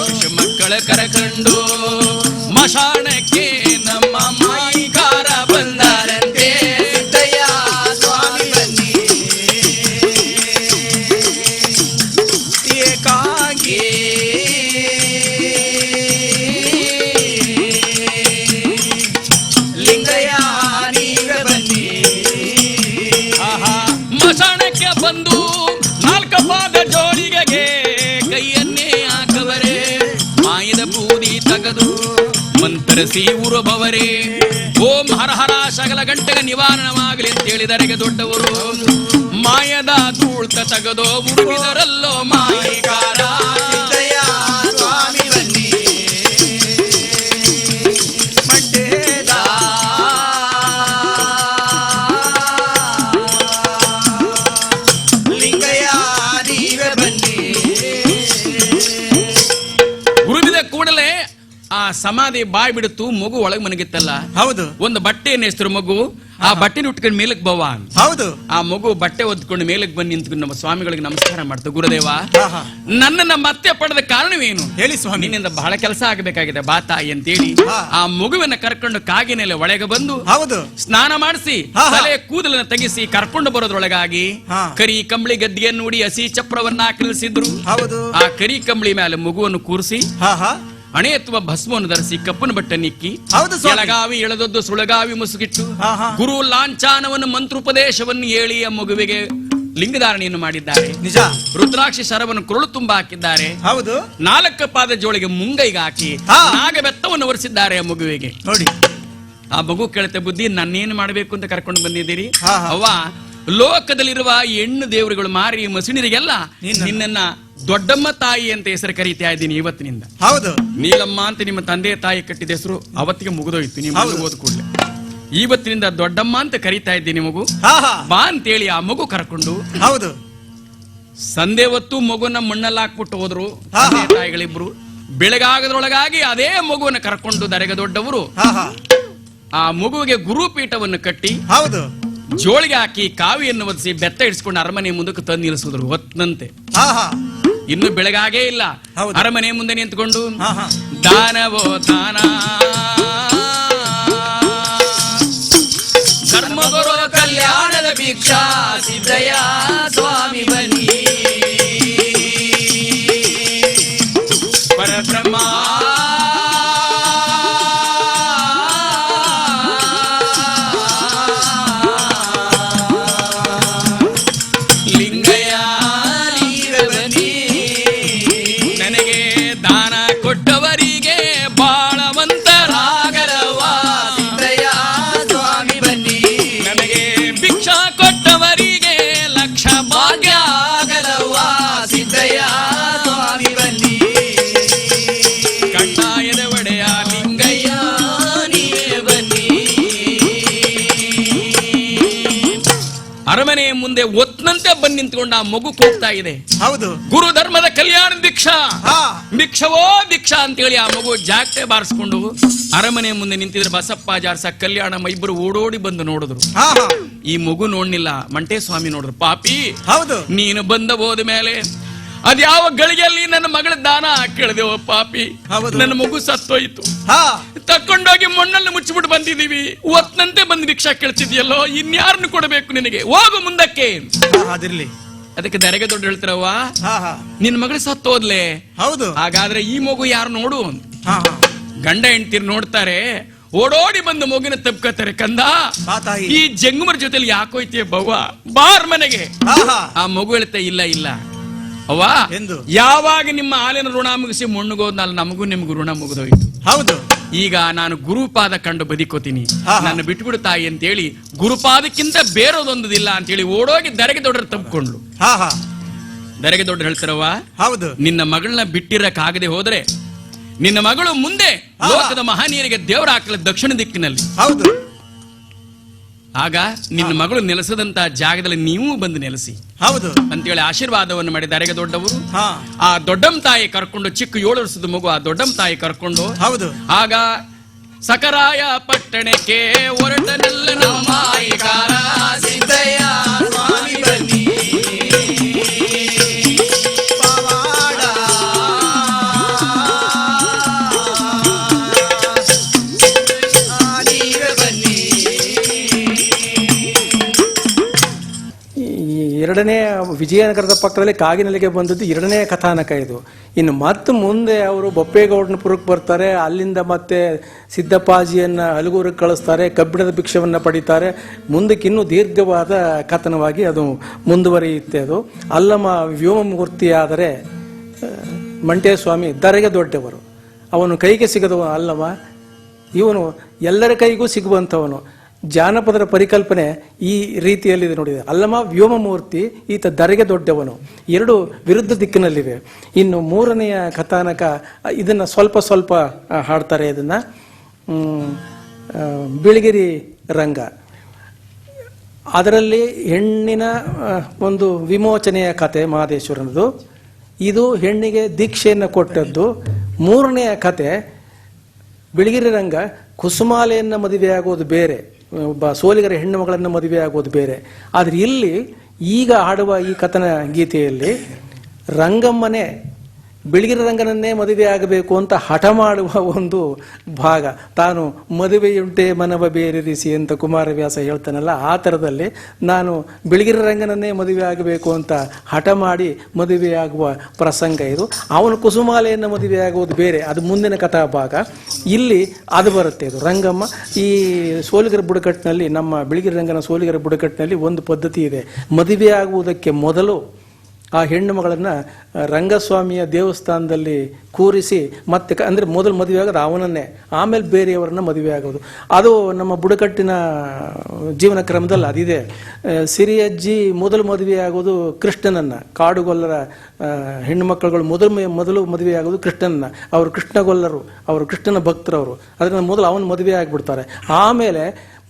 ಶಿಶು ಮಕ್ಕಳ ಕರಕಂಡು ಮಶಾಣಕ್ಕೆ ನಮ್ಮ ಮಾಯಿಕಾರ ಬಂದಾರಂತೆ, ದಯ ಸ್ವಾಮಿ ಬನ್ನಿ ಏಕಾಗಿ ಲಿಂಗಯ್ಯ ನೀವೇ ಬನ್ನಿ. ಆಹಾ ಮಶಾಣಕ್ಕೆ ಬಂದು ನಾಲ್ಕ ಪಾದ ಜೋಳಿಗೆಗೆ ಕೈಯನ್ನೇ ಹಾಕವರೇ, ಮಾಯದ ಬೂದಿ ತಗದು ಮಂತ್ರಸಿ ಉರುಬವರೇ, ಓಂ ಹರ ಹರ ಸಕಲ ಗಂಟೆಗ ನಿವಾರಣವಾಗಲಿ ಅಂತ ಹೇಳಿದರೆಗೆ ದೊಡ್ಡವರು ಮಾಯದ ಧೂಳ್ತ ತಗದೋ ಉರುವಿದರಲ್ಲೋ ಮಾಯಿಕಾರ. ದಯ ಸ್ವಾಮಿ ಬನ್ನಿ ಮಂಡೇದ ಲಿಂಗಯ್ಯ ನೀವೇ ಬನ್ನಿ. ಉರುವಿದ ಕೂಡಲೇ ಆ ಸಮಾಧಿ ಬಾಯ್ ಬಿಡುತ್ತು. ಮಗು ಒಳಗೆ ಮನಗಿತ್ತಲ್ಲ, ಹೌದು. ಒಂದು ಬಟ್ಟೆಯನ್ನು ಹೆಸರು ಮಗು, ಆ ಬಟ್ಟೆನ ಉಟ್ಕೊಂಡು ಮೇಲಕ್ ಬವ್ವ. ಹೌದು. ಆ ಮಗು ಬಟ್ಟೆ ಒದ್ಕೊಂಡು ಮೇಲಕ್ಕೆ ಬಂದು ನಿಂತ್ಕೊಂಡು ನಮ್ಮ ಸ್ವಾಮಿಗಳಿಗೆ ನಮಸ್ಕಾರ ಮಾಡ್ತು. ಗುರುದೇವ, ಹಾ, ಹಾ. ನನ್ನನ್ನ ಮತ್ತೆ ಪಡೆದ ಕಾರಣವೇನು? ಹೇಳಿ ಸ್ವಾಮಿ. ನಿನ್ನಿಂದ ಬಹಳ ಕೆಲಸ ಆಗಬೇಕಾಗಿದೆ, ಬಾ ತಾಯಿ ಅಂತೇಳಿ ಹಾ. ಆ ಮಗುವನ್ನ ಕರ್ಕೊಂಡು ಕಾಗಿನೆಲೆ ಒಳಗೆ ಬಂದು ಹೌದು. ಸ್ನಾನ ಮಾಡಿಸಿ ಹಾ, ಹಾ. ತಲೆ ಕೂದಲನ್ನ ತೆಗಿಸಿ ಕರ್ಕೊಂಡು ಬರೋದ್ರೊಳಗಾಗಿ ಹಾ. ಕರಿ ಕಂಬಳಿ ಗದ್ದಿಯನ್ನು ನೋಡಿ ಹಸಿ ಚಪ್ರವನ್ನ ಹಾಕಿಳಿಸಿದ್ರು. ಹೌದು. ಆ ಕರಿ ಕಂಬಳಿ ಮೇಲೆ ಮಗುವನ್ನು ಕೂರಿಸಿ ಹಾ ಹಾ. ಹಣೆ ಎತ್ತುವ ಭಸ್ಮವನ್ನು ಧರಿಸಿ ಕಪ್ಪನ ಬಟ್ಟೆ ನಿಕ್ಕಿ ಹೌದು ಸ್ವಾಮಿ. ಎಳಗಾವಿ ಎಳೆದದ್ದು ಸುಳಗಾವಿ ಮುಸುಗಿಟ್ಟು ಹಾ, ಹಾ. ಗುರು ಲಾಂಛಾನವನ್ನು ಮಂತ್ರೋಪದೇಶವನ್ನು ಹೇಳಿ ಆ ಮಗುವಿಗೆ ಲಿಂಗಧಾರಣೆಯನ್ನು ಮಾಡಿದ್ದಾರೆ. ನಿಜ. ರುದ್ರಾಕ್ಷಿ ಸರವನ್ನು ಕುರುಳು ತುಂಬ ಹಾಕಿದ್ದಾರೆ. ಹೌದು. 4 ಪಾದ ಜೋಳಿಗೆ ಮುಂಗೈಗೆ ಹಾಕಿ ಹಾ. ನಾಗಬೆತ್ತವನ್ನು ಒರೆಸಿದ್ದಾರೆ ಆ ಮಗುವಿಗೆ. ನೋಡಿ. ಆ ಮಗು ಕೇಳುತ್ತೆ, ಬುದ್ಧಿ ನನ್ನೇನು ಮಾಡಬೇಕು ಅಂತ ಕರ್ಕೊಂಡು ಬಂದಿದ್ದೀರಿ? ಹಾ, ಹಾ. ಅವ್ವ, ಲೋಕದಲ್ಲಿರುವ ಹೆಣ್ಣು ದೇವರುಗಳು ಮಾರಿ ಮಸಿಣಿರಿಗೆಲ್ಲ ನಿನ್ನನ್ನ ದೊಡ್ಡಮ್ಮ ತಾಯಿ ಅಂತ ಹೆಸರು ಕರೀತಾ ಇದ್ದೀನಿ ಇವತ್ತಿನಿಂದ. ಹೌದು. ನೀಲಮ್ಮ ಅಂತ ನಿಮ್ಮ ತಂದೆ ತಾಯಿ ಕಟ್ಟಿದ ಹೆಸರು ಅವತ್ತಿಗೆ ಮುಗಿದೋಯ್ತು, ನೀವು ಹೌದು. ಓದ್ ಕೂಡಲೇ. ಇವತ್ತಿನಿಂದ ದೊಡ್ಡಮ್ಮ ಅಂತ ಕರೀತಾ ಇದ್ದೀನಿ ಮಗು, ಹಾ ಹಾ. ಬಾ ಅಂತೇಳಿ ಆ ಮಗು ಕರ್ಕೊಂಡು ಹೌದು. ಸಂಧೆ ಹೊತ್ತು ಮಗುನ ಮಣ್ಣಲ್ಲಿ ಹಾಕ್ಬಿಟ್ಟು ಹೋದ್ರು ಹಾ, ಹಾ. ತಂದೆ ತಾಯಿಗಳಿಬ್ರು. ಬೆಳಗಾಗದ್ರೊಳಗಾಗಿ ಅದೇ ಮಗುವನ್ನ ಕರ್ಕೊಂಡು ದರೆಗೆ ದೊಡ್ಡವರು ಹಾ ಹಾ. ಆ ಮಗುವಿಗೆ ಗುರುಪೀಠವನ್ನು ಕಟ್ಟಿ ಹೌದು. ಜೋಳಿಗೆ ಹಾಕಿ ಕಾವಿಯನ್ನು ಒದಿಸಿ ಬೆತ್ತ ಇಡಿಸ್ಕೊಂಡು ಅರಮನೆ ಮುಂದಕ್ಕೆ ತಂದು ನಿಲ್ಲಿಸಿದ್ರು ಹೊತ್ತಂತೆ. ಆಹಾ ಇನ್ನು ಬೆಳಗಾಗೇ ಇಲ್ಲ. ಹೌದು. ಅರಮನೆ ಮುಂದೆ ನಿಂತ್ಕೊಂಡು ಆಹಾ ದಾನವೋ ದಾನ ಧರ್ಮಗುರು ಕಲ್ಯಾಣದ ಭಿಕ್ಷಾ ಸಿದ್ದಯ್ಯ ಸ್ವಾಮಿ ಬನ್ನಿ ಪರಬ್ರಹ್ಮ ಲಿಂಗಯ್ಯ ನೀವೇ ಬನ್ನಿ ನನಗೆ ದಾನ ಕೊಟ್ಟವರಿಗೆ ಬಾಳವಂತರಾಗರವ್ವ. ಸಿದ್ದಯ್ಯ ಸ್ವಾಮಿ ಬನ್ನಿ ನನಗೆ ಭಿಕ್ಷಾ ಕೊಟ್ಟವರಿಗೆ ಲಕ್ಷ ಭಾಗ್ಯ. ಆಗಲವ್ವ ಸಿದ್ದಯ್ಯ ಸ್ವಾಮಿ ಬನ್ನಿ ಕಣ್ಣಾಯದ ಒಡೆಯ ಲಿಂಗಯ್ಯ ನೀವೇ ಬನ್ನಿ ಅರಮನೆ ಮುಂದೆ ಒತ್ತಂತೆ ಬಂದು ನಿಂತ್ಕೊಂಡು ಆ ಮಗು ಕೂಗ್ತಾ ಇದೆ. ಹೌದು. ಗುರು ಧರ್ಮದ ಕಲ್ಯಾಣ ಭಿಕ್ಷಾ ಹಾ ಭಿಕ್ಷವೋ ಭಿಕ್ಷಾ ಅಂತೇಳಿ ಆ ಮಗು ಜಾಗಟೆ ಬಾರಿಸ್ಕೊಂಡು ಅರಮನೆ ಮುಂದೆ ನಿಂತಿದ್ರೆ ಬಸಪ್ಪ ಜಾರ್ಸ ಕಲ್ಯಾಣಮ್ಮ ಇಬ್ಬರು ಓಡೋಡಿ ಬಂದು ನೋಡಿದ್ರು. ಹಾ ಹಾ ಈ ಮಗು ನೋಡ್ನಿಲ್ಲ. ಮಂಟೇ ಸ್ವಾಮಿ ನೋಡಿದ್ರು. ಪಾಪಿ ಹೌದು. ನೀನು ಬಂದ ಹೋದ ಮೇಲೆ ಅದ್ಯಾವ ಗಳಿಗೆಯಲ್ಲಿ ನನ್ನ ಮಗಳ ದಾನ ಕೇಳಿದೆವು ಪಾಪಿ. ಹೌದು. ನನ್ನ ಮಗು ಸತ್ತೋಯ್ತು. ಹಾ ತಕ್ಕೊಂಡೋಗಿ ಮಣ್ಣಲ್ಲಿ ಮುಚ್ಚಿಬಿಟ್ಟು ಬಂದಿದೀವಿ. ಒತ್ತಂತೆ ಬಂದು ಭಿಕ್ಷಾ ಕೇಳ್ತಿದ್ಯಲ್ಲೋ, ಇನ್ಯಾರನ್ನು ಕೊಡಬೇಕು ನಿನಗೆ? ಹೋಗು ಮುಂದಕ್ಕೆ. ಅದಿರ್ಲಿ. ಅದಕ್ಕೆ ದರೆಗೆ ದೊಡ್ಡ ಹೇಳ್ತಾರವ್ವ, ಹಾ ಹಾ ನಿನ್ ಮಗಳು ಸತ್ತೋದ್ಲೆ. ಹೌದು. ಹಾಗಾದ್ರೆ ಈ ಮಗು ಯಾರು ನೋಡು. ಹಾ ಹಾ ಗಂಡ ಹೆಂಡ್ತಿರ್ ನೋಡ್ತಾರೆ, ಓಡೋಡಿ ಬಂದು ಮಗುನ ತಪ್ಕೋತಾರೆ. ಕಂದ, ಬಾ ತಾಯಿ. ಈ ಜಂಗುಮರ ಜೊತೆಲಿ ಯಾಕೋಯ್ತೀಯ ಬವ್ವ, ಬಾರ್ ಮನೆಗೆ. ಹಾ ಹಾ ಆ ಮಗು ಹೇಳ್ತಾ ಇಲ್ಲ ಇಲ್ಲ ಅವ್ವ, ಎಂದು? ಯಾವಾಗ ನಿಮ್ಮ ಹಾಲಿನ ಋಣ ಮುಗಿಸಿ ಮುಣ್ಣುಗೋದ್ನಲ್ಲ ನಮಗೂ ನಿಮಗೂ ಋಣ ಮುಗಿದೋಯ್ತು. ಹೌದು. ಈಗ ನಾನು ಗುರುಪಾದ ಕಂಡು ಬದುಕೋತೀನಿ, ಹಾ, ಹಾ. ನನ್ನ ಬಿಟ್ಬಿಡು ತಾಯಿ ಅಂತೇಳಿ ಗುರುಪಾದಕ್ಕಿಂತ ಬೇರೋದೊಂದಿಲ್ಲ ಅಂತೇಳಿ ಓಡೋಗಿ ದರೆಗೆ ದೊಡ್ಡರು ತಪ್ಪಿಕೊಂಡ್ಲು. ಹಾ ಹಾ ದರೆಗೆ ದೊಡ್ಡರು ಹೇಳ್ತಾರವ್ವ, ಹೌದು. ನಿನ್ನ ಮಗಳನ್ನ ಬಿಟ್ಟಿರಕ್ಕಾಗದೆ ಹೋದ್ರೆ ನಿನ್ನ ಮಗಳು ಮುಂದೆ ಹಾ. ಲೋಕದ ಮಹನೀಯರಿಗೆ ದೇವರ ಹಾಕಲ ದಕ್ಷಿಣ ದಿಕ್ಕಿನಲ್ಲಿ. ಹೌದು. ಆಗ ನಿನ್ನ ಮಗಳು ನೆಲೆಸದಂತ ಜಾಗದಲ್ಲಿ ನೀವು ಬಂದು ನೆಲೆಸಿ ಹೌದು. ಅಂತೇಳಿ ಆಶೀರ್ವಾದವನ್ನು ಮಾಡಿ ದರೆಗೆ ದೊಡ್ಡವರು ಹಾ ಆ ದೊಡ್ಡಮ್ಮ ತಾಯಿ ಕರ್ಕೊಂಡು, ಚಿಕ್ಕ 7 ವರ್ಷದ ಮಗು ಆ ದೊಡ್ಡಮ್ಮ ತಾಯಿ ಕರ್ಕೊಂಡು ಹೌದು. ಆಗ ಸಕರಾಯ ಪಟ್ಟಣಕ್ಕೆ ಹೊರಟನೆಲ್ಲ ನಮ್ಮ ಮಾಯಿಕಾರ ಸಿದ್ದಯ್ಯ ಸ್ವಾಮಿ ಬನ್ನಿ ಪವಾಡ. ನೀವೇ ಬನ್ನಿ ಈ ಎರಡನೇ ವಿಜಯನಗರದ ಪಕ್ಕದಲ್ಲಿ ಕಾಗಿನೆಲೆಗೆ ಬಂದದ್ದು ಎರಡನೇ ಕಥಾನಕ ಇದು. ಇನ್ನು ಮತ್ತೆ ಮುಂದೆ ಅವರು ಬೊಪ್ಪೇಗೌಡನಪುರಕ್ಕೆ ಬರ್ತಾರೆ. ಅಲ್ಲಿಂದ ಮತ್ತೆ ಸಿದ್ದಪ್ಪಾಜಿಯನ್ನ ಹಲಗೂರಿಗೆ ಕಳಿಸ್ತಾರೆ, ಕಬ್ಬಿಣದ ಭಿಕ್ಷವನ್ನು ಪಡಿತಾರೆ. ಮುಂದಕ್ಕೆ ಇನ್ನೂ ದೀರ್ಘವಾದ ಕಥನವಾಗಿ ಅದು ಮುಂದುವರಿಯುತ್ತೆ. ಅದು ಅಲ್ಲಮ ವ್ಯೋಮಮೂರ್ತಿ ಆದರೆ ಮಂಟೇಸ್ವಾಮಿ ದರೆಗೆ ದೊಡ್ಡವರು. ಅವನು ಕೈಗೆ ಸಿಗದವ ಅಲ್ಲಮ, ಇವನು ಎಲ್ಲರ ಕೈಗೂ ಸಿಗುವಂಥವನು. ಜಾನಪದರ ಪರಿಕಲ್ಪನೆ ಈ ರೀತಿಯಲ್ಲಿ ನೋಡಿದೆ. ಅಲ್ಲಮ ವ್ಯೋಮಮೂರ್ತಿ, ಈತ ದರೆಗೆ ದೊಡ್ಡವನು. ಎರಡು ವಿರುದ್ಧ ದಿಕ್ಕಿನಲ್ಲಿವೆ. ಇನ್ನು ಮೂರನೆಯ ಕಥಾನಕ ಇದನ್ನು ಸ್ವಲ್ಪ ಹಾಡ್ತಾರೆ. ಇದನ್ನು ಬಿಳಿಗಿರಿ ರಂಗ, ಅದರಲ್ಲಿ ಹೆಣ್ಣಿನ ಒಂದು ವಿಮೋಚನೆಯ ಕತೆ ಮಹದೇಶ್ವರನದು. ಇದು ಹೆಣ್ಣಿಗೆ ದೀಕ್ಷೆಯನ್ನು ಕೊಟ್ಟದ್ದು. ಮೂರನೆಯ ಕತೆ ಬಿಳಿಗಿರಿ ರಂಗ ಕುಸುಮಾಲೆಯನ್ನು ಮದುವೆಯಾಗೋದು ಬೇರೆ, ಒಬ್ಬ ಸೋಲಿಗರ ಹೆಣ್ಣು ಮಗಳನ್ನು ಮದುವೆಯಾಗೋದು ಬೇರೆ. ಆದರೆ ಇಲ್ಲಿ ಈಗ ಹಾಡುವ ಈ ಕಥನ ಗೀತೆಯಲ್ಲಿ ರಂಗಮ್ಮನೇ ಬಿಳಿಗಿರಿ ರಂಗನನ್ನೇ ಮದುವೆ ಆಗಬೇಕು ಅಂತ ಹಠ ಮಾಡುವ ಒಂದು ಭಾಗ. ತಾನು ಮದುವೆಯುಂಟೆ ಮನವ ಬೇರೆರಿಸಿ ಅಂತ ಕುಮಾರವ್ಯಾಸ ಹೇಳ್ತಾನಲ್ಲ, ಆ ಥರದಲ್ಲಿ ನಾನು ಬಿಳಿಗಿರಿ ರಂಗನನ್ನೇ ಮದುವೆ ಆಗಬೇಕು ಅಂತ ಹಠ ಮಾಡಿ ಮದುವೆಯಾಗುವ ಪ್ರಸಂಗ ಇದು. ಅವನು ಕುಸುಮಾಲೆಯನ್ನು ಮದುವೆ ಆಗುವುದು ಬೇರೆ, ಅದು ಮುಂದಿನ ಕಥಾ ಭಾಗ. ಇಲ್ಲಿ ಅದು ಬರುತ್ತೆ. ಇದು ರಂಗಮ್ಮ ಈ ಸೋಲಿಗರ ಬುಡಕಟ್ಟಿನಲ್ಲಿ, ನಮ್ಮ ಬಿಳಿಗಿರಿ ರಂಗನ ಸೋಲಿಗರ ಬುಡಕಟ್ಟಿನಲ್ಲಿ ಒಂದು ಪದ್ಧತಿ ಇದೆ. ಮದುವೆ ಆಗುವುದಕ್ಕೆ ಮೊದಲು ಆ ಹೆಣ್ಣು ಮಗಳನ್ನು ರಂಗಸ್ವಾಮಿಯ ದೇವಸ್ಥಾನದಲ್ಲಿ ಕೂರಿಸಿ ಮತ್ತೆ ಅಂದರೆ ಮೊದಲು ಮದುವೆ ಆಗೋದು ಅವನನ್ನೇ, ಆಮೇಲೆ ಬೇರೆಯವರನ್ನ ಮದುವೆ ಆಗೋದು. ಅದು ನಮ್ಮ ಬುಡಕಟ್ಟಿನ ಜೀವನ ಕ್ರಮದಲ್ಲಿ ಅದಿದೆ. ಸಿರಿಯಜ್ಜಿ ಮೊದಲು ಮದುವೆ ಆಗೋದು ಕೃಷ್ಣನನ್ನು, ಕಾಡುಗೊಲ್ಲರ ಹೆಣ್ಣು ಮಕ್ಕಳುಗಳು ಮೊದಲು ಮದುವೆ ಆಗೋದು ಕೃಷ್ಣನನ್ನು. ಅವರು ಕೃಷ್ಣಗೊಲ್ಲರು, ಅವರು ಕೃಷ್ಣನ ಭಕ್ತರವರು. ಅದರಿಂದ ಮೊದಲು ಅವನು ಮದುವೆ ಆಗಿಬಿಡ್ತಾರೆ. ಆಮೇಲೆ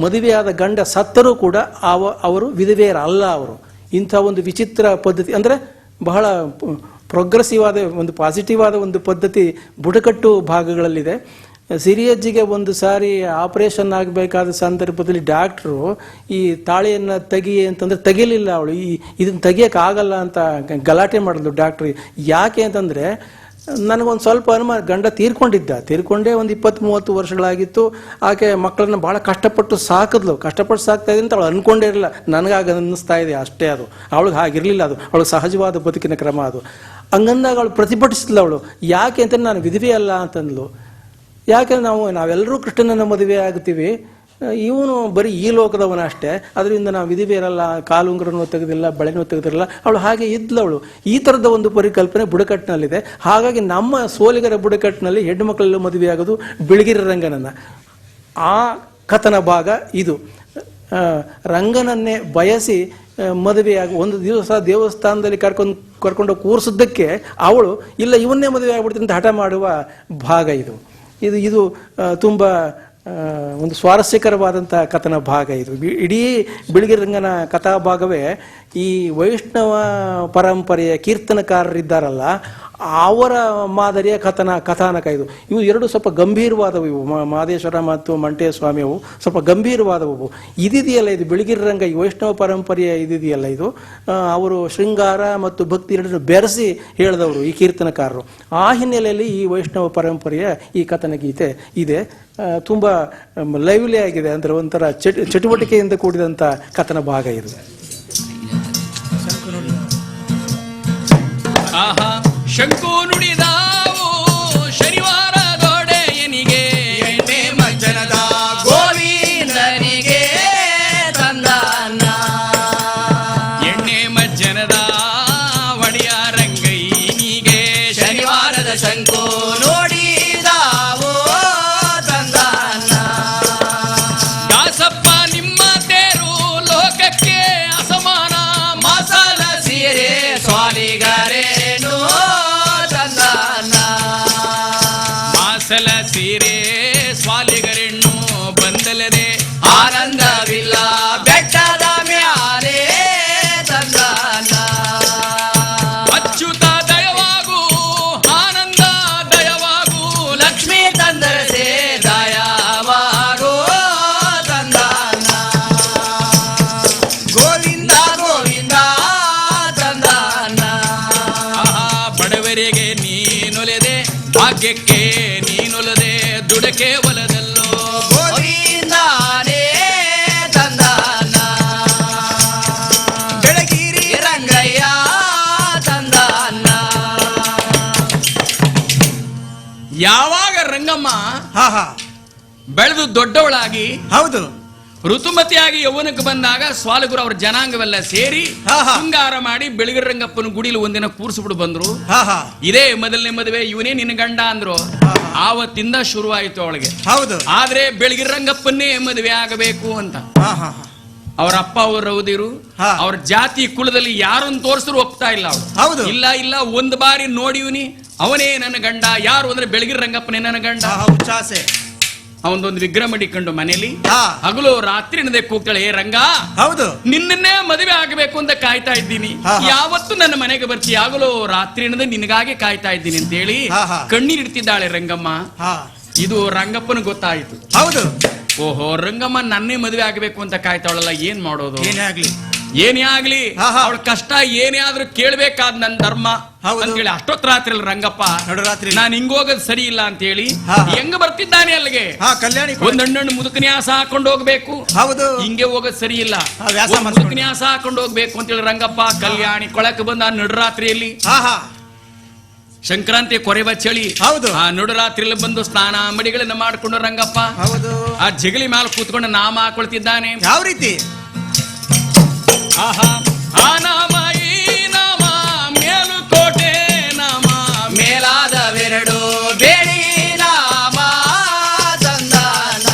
ಮದುವೆಯಾದ ಗಂಡ ಸತ್ತರೂ ಕೂಡ ಅವರು ವಿಧವೆಯರಲ್ಲ. ಅವರು ಇಂಥ ಒಂದು ವಿಚಿತ್ರ ಪದ್ಧತಿ, ಅಂದರೆ ಬಹಳ ಪ್ರೋಗ್ರೆಸಿವ್ ಆದ ಒಂದು ಪಾಸಿಟಿವ್ ಆದ ಒಂದು ಪದ್ಧತಿ ಬುಡಕಟ್ಟು ಭಾಗಗಳಲ್ಲಿದೆ. ಸಿರಿಯಜ್ಜಿಗೆ ಒಂದು ಸಾರಿ ಆಪರೇಷನ್ ಆಗಬೇಕಾದ ಸಂದರ್ಭದಲ್ಲಿ ಡಾಕ್ಟ್ರು ಈ ತಾಳಿಯನ್ನು ತೆಗಿಯೇ ಅಂತಂದ್ರೆ ತೆಗಿಲಿಲ್ಲ. ಅವಳು ಇದನ್ನು ತೆಗಿಯೋಕ್ಕಾಗಲ್ಲ ಅಂತ ಗಲಾಟೆ ಮಾಡಿದ್ಲು ಡಾಕ್ಟ್ರು. ಯಾಕೆ ಅಂತಂದರೆ ನನಗೊಂದು ಸ್ವಲ್ಪ ಅನುಮಾನ, ಗಂಡ ತೀರ್ಕೊಂಡೇ ಒಂದು 20-30 ವರ್ಷಗಳಾಗಿತ್ತು. ಆಕೆ ಮಕ್ಕಳನ್ನ ಭಾಳ ಕಷ್ಟಪಟ್ಟು ಸಾಕ್ತಾ ಇದೆ ಅಂತ ಅವಳು ಅಂದ್ಕೊಂಡೇ ಇರಲಿಲ್ಲ. ನನಗಾಗ ಅನ್ನಿಸ್ತಾ ಇದೆ ಅಷ್ಟೇ. ಅದು ಅವಳಿಗೆ ಹಾಗಿರಲಿಲ್ಲ. ಅದು ಅವಳು ಸಹಜವಾದ ಬದುಕಿನ ಕ್ರಮ. ಅದು ಹಂಗಂದಾಗ ಅವಳು ಪ್ರತಿಭಟಿಸಿದ್ಲು. ಅವಳು ಯಾಕೆ ಅಂತ ನಾನು ವಿಧವೆ ಅಲ್ಲ ಅಂತಂದ್ಲು. ಯಾಕೆಂದ್ರೆ ನಾವೆಲ್ಲರೂ ಕೃಷ್ಣನನ್ನ ಮದುವೆ ಆಗ್ತೀವಿ, ಇವನು ಬರೀ ಈ ಲೋಕದವನ ಅಷ್ಟೇ, ಅದರಿಂದ ನಾವು ವಿಧಿವೆ ಇರಲ್ಲ, ಕಾಲುಂಗುರನೂ ತೆಗೆದಿಲ್ಲ, ಬಳೆನೂ ತೆಗೆದಿರಲ್ಲ. ಅವಳು ಹಾಗೆ ಇದ್ಲವಳು. ಈ ಥರದ ಒಂದು ಪರಿಕಲ್ಪನೆ ಬುಡಕಟ್ಟಿನಲ್ಲಿದೆ. ಹಾಗಾಗಿ ನಮ್ಮ ಸೋಲಿಗರ ಬುಡಕಟ್ಟಿನಲ್ಲಿ ಹೆಣ್ಣು ಮಕ್ಕಳೆಲ್ಲ ಮದುವೆ ಆಗೋದು ಬಿಳಿಗಿರಿ ರಂಗನನ್ನ. ಆ ಕಥನ ಭಾಗ ಇದು. ರಂಗನನ್ನೇ ಬಯಸಿ ಮದುವೆಯಾಗಿ ಒಂದು ದಿವಸ ದೇವಸ್ಥಾನದಲ್ಲಿ ಕರ್ಕೊಂಡು ಕೂರಿಸಿದ್ದಕ್ಕೆ ಅವಳು ಇಲ್ಲ ಇವನ್ನೇ ಮದುವೆ ಆಗ್ಬಿಡ್ತೀನಿ ಅಂತ ಹಠ ಮಾಡುವ ಭಾಗ ಇದು. ಇದು ತುಂಬ ಒಂದು ಸ್ವಾರಸ್ಯಕರವಾದಂಥ ಕಥನ ಭಾಗ ಇದು. ಇಡೀ ಬಿಳಿಗಿರಿ ರಂಗನ ಕಥಾಭಾಗವೇ ಈ ವೈಷ್ಣವ ಪರಂಪರೆಯ ಕೀರ್ತನಕಾರರಿದ್ದಾರಲ್ಲ ಅವರ ಮಾದರಿಯ ಕಥಾನಕ ಇದು. ಇವು ಎರಡು ಸ್ವಲ್ಪ ಗಂಭೀರವಾದವು. ಇವು ಮಹದೇಶ್ವರ ಮತ್ತು ಮಂಟೇಯ ಸ್ವಾಮಿಯವು ಸ್ವಲ್ಪ ಗಂಭೀರವಾದವು. ಇದಿದೆಯಲ್ಲ, ಇದು ಬಿಳಿಗಿರಿ ರಂಗ, ಈ ವೈಷ್ಣವ ಪರಂಪರೆಯ ಇದಿದೆಯಲ್ಲ, ಇದು ಅವರು ಶೃಂಗಾರ ಮತ್ತು ಭಕ್ತಿ ಎರಡನ್ನು ಬೆರೆಸಿ ಹೇಳಿದವರು ಈ ಕೀರ್ತನಕಾರರು. ಆ ಹಿನ್ನೆಲೆಯಲ್ಲಿ ಈ ವೈಷ್ಣವ ಪರಂಪರೆಯ ಈ ಕಥನ ಗೀತೆ ಇದೆ. ತುಂಬ ಲೈವ್ಲಿ ಆಗಿದೆ, ಅಂದರೆ ಒಂಥರ ಚಟುವಟಿಕೆಯಿಂದ ಕೂಡಿದಂಥ ಕಥನ ಭಾಗ ಇದು. ಆಹಾ ಶಂಕು ನುಡಿದಾವು ಶನಿವಾರ ದೊಡೆಯನಿಗೆ, ಎಣ್ಣೆ ಮಜ್ಜನದ ಗೋವಿಂದನಿಗೆ ತಂದಾನ, ಎಣ್ಣೆ ಮಜ್ಜನದ ಒಡೆಯ ರಂಗಯ್ಯನಿಗೆ ಶನಿವಾರದ ಶಂಕು ನೋಡಿದಾವು ತಂದಾನ. ದಾಸಪ್ಪ ನಿಮ್ಮ ತೇರು ಲೋಕಕ್ಕೆ ಅಸಮಾನ, ಮಸಾಲ ಸೀರೆ ಸ್ವಾಲಿಗರೇನು ತಂದಾನ, ಮಾಸಲ ಸೀರೆ ಸ್ವಾಲಿಗರೆಣ್ಣು ಬಂದಲದೆ ಆನಂದವಿಲ್ಲ ಬೆಟ್ಟದ ಮ್ಯಾಲೆ ತಂದಾನ. ಅಚ್ಯುತ ದಯವಾಗು ಆನಂದ ದಯವಾಗು, ಲಕ್ಷ್ಮೀ ತಂದರಸೆ ದಯವಾಗೋ ತಂದಾನ, ಗೋವಿಂದ ಗೋವಿಂದ ತಂದಾನ. ಆಹಾ ಬಡವರಿಗೆ ನೀನೊಲೆದೆ, ಭಾಗ್ಯಕ್ಕೆ ನೀನೊಲದೆ, ದುಡಕೆ ಒಲದಲ್ಲೋ ಗೋವಿಂದನೇ ತಂದಾನ, ಬೆಳಗಿರಿ ರಂಗಯ್ಯ ತಂದಾನ. ಯಾವಾಗ ರಂಗಮ್ಮ ಹಾ ಹಾ ಬೆಳೆದು ದೊಡ್ಡವಳಾಗಿ ಹೌದು. ಋತುಮತಿಯಾಗಿ ಯೌವನಕ್ಕೆ ಬಂದಾಗ ಸ್ವಾಲುಗುರು ಅವ್ರ ಜನಾಂಗವೆಲ್ಲ ಸೇರಿ ಹಾ, ಹಾ. ಶೃಂಗಾರ ಮಾಡಿ ಬೆಳಗಿರಿ ರಂಗಪ್ಪನ ಗುಡಿಲಿ ಒಂದಿನ ಕೂರಿಸ್ಬಿಟ್ಟು ಬಂದ್ರು. ಹಾ ಹಾ ಇದೇ ಮೊದಲನೇ ಮದುವೆ, ಇವನೇ ನಿನ್ನ ಗಂಡ ಅಂದ್ರು. ಆವತ್ತಿಂದ ಶುರುವಾಯಿತು ಅವಳಿಗೆ. ಹೌದು. ಆದ್ರೆ ಬೆಳಗಿರಿ ರಂಗಪ್ಪನ್ನೇ ಮದುವೆ ಆಗಬೇಕು ಅಂತ ಹಾ ಹಾ ಅವ್ರ ಅಪ್ಪ ಅವ್ರ ರೌದಿರು, ಹಾ. ಅವ್ರ ಜಾತಿ ಕುಲದಲ್ಲಿ ಯಾರನ್ನು ತೋರಿಸಿದ್ರು ಒಪ್ತಾ ಇಲ್ಲ ಅವ್ರು. ಹೌದು. ಇಲ್ಲ ಒಂದು ಬಾರಿ ನೋಡಿವ್ನಿ, ಅವನೇ ನನ್ನ ಗಂಡ. ಯಾರು ಅಂದ್ರೆ ಬೆಳಗಿರಿ ರಂಗಪ್ಪನೇ ನನ್ನ ಗಂಡ. ಹಾ, ಉಚ್ಚಾಸೆ. ಅವನದೊಂದು ವಿಗ್ರಹ ಮಡಿಕೊಂಡು ಮನೇಲಿ ಹಾ. ಹಗಲು ರಾತ್ರಿ ನದೆ ಕೂಗ್ತಾಳೆ, ಏ ರಂಗ ಹೌದು. ನಿನ್ನನ್ನೇ ಮದುವೆ ಆಗಬೇಕು ಅಂತ ಕಾಯ್ತಾ ಇದ್ದೀನಿ, ಹಾ, ಹಾ. ಯಾವತ್ತು ನನ್ನ ಮನೆಗೆ ಬರ್ತೀಯ, ಹಗಲು ರಾತ್ರಿ ನಿನಗಾಗಿ ಕಾಯ್ತಾ ಇದ್ದೀನಿ ಅಂತ ಹೇಳಿ ಹಾ, ಹಾ. ಕಣ್ಣೀರಿಡ್ತಿದ್ದಾಳೆ ರಂಗಮ್ಮ. ಹಾ ಇದು ರಂಗಪ್ಪನ ಗೊತ್ತಾಯಿತು. ಹೌದು. ಓಹೋ ರಂಗಮ್ಮ ನನ್ನೇ ಮದುವೆ ಆಗಬೇಕು ಅಂತ ಕಾಯ್ತಾವಳಲ್ಲ, ಏನ್ ಮಾಡೋದು, ಏನೇ ಆಗ್ಲಿ ಏನೇ ಆಗ್ಲಿ ಹಾ, ಹಾ. ಅವಳ ಕಷ್ಟ ಏನೇ ಆದ್ರೂ ಕೇಳ್ಬೇಕಾದ್ ನನ್ ಧರ್ಮ ಹೌದು. ಅಂತ ಹೇಳಿ ಅಷ್ಟೊತ್ ರಾತ್ರಿ ರಂಗಪ್ಪ ನಡುರಾತ್ರಿ ನಾನ್ ಹಿಂಗೋಗೋದ್ ಸರಿ ಇಲ್ಲ ಅಂತ ಹೇಳಿ ಹಾ, ಹಾ. ಹೆಂಗ ಬರ್ತಿದ್ದಾನೆ ಅಲ್ಲಿಗೆ. ಹಾ ಕಲ್ಯಾಣಿ ಒಂದ್ ಹಣ್ಣು ಮುದುಕನ್ಯಾಸ ಹಾಕೊಂಡು ಹೋಗ್ಬೇಕು, ಹೌದು. ಹಿಂಗೆ ಹೋಗೋದ್ ಸರಿ ಇಲ್ಲ, ಹಾ, ವ್ಯಾಸ ಒಂದ್ ಮಾಡ್ಸ್ಕೊಂಡು. ಮುದುಕನ್ಯಾಸ ಹಾಕೊಂಡು ಹೋಗ್ಬೇಕು ಅಂತ ಹೇಳಿ ರಂಗಪ್ಪ ಕಲ್ಯಾಣಿ ಕೊಳಕ್ ಬಂದ ನಡುರಾತ್ರಿಯಲ್ಲಿ. ಹಾ ಹಾ ಸಂಕ್ರಾಂತಿ ಕೊರೆವ ಚಳಿ, ಹೌದು. ಆ ನಡುರಾತ್ರಿಯಲ್ಲಿ ಬಂದು ಸ್ನಾನ ಮಡಿಗಳನ್ನ ಮಾಡ್ಕೊಂಡು ರಂಗಪ್ಪ ಹೌದು. ಆ ಜಗಲಿ ಮೇಲೆ ಕೂತ್ಕೊಂಡು ನಾಮ ಹಾಕೊಳ್ತಿದ್ದಾನೆ. ಯಾವ ರೀತಿ? ಆಹಾ ಆ ನಾಮ ಈ ನಾಮ ಮೇಲುಕೋಟೆ ನಾಮ, ಮೇಲಾದವೆರಡು ಬೇಡಿ ನಾಮ ತಂದಾನ,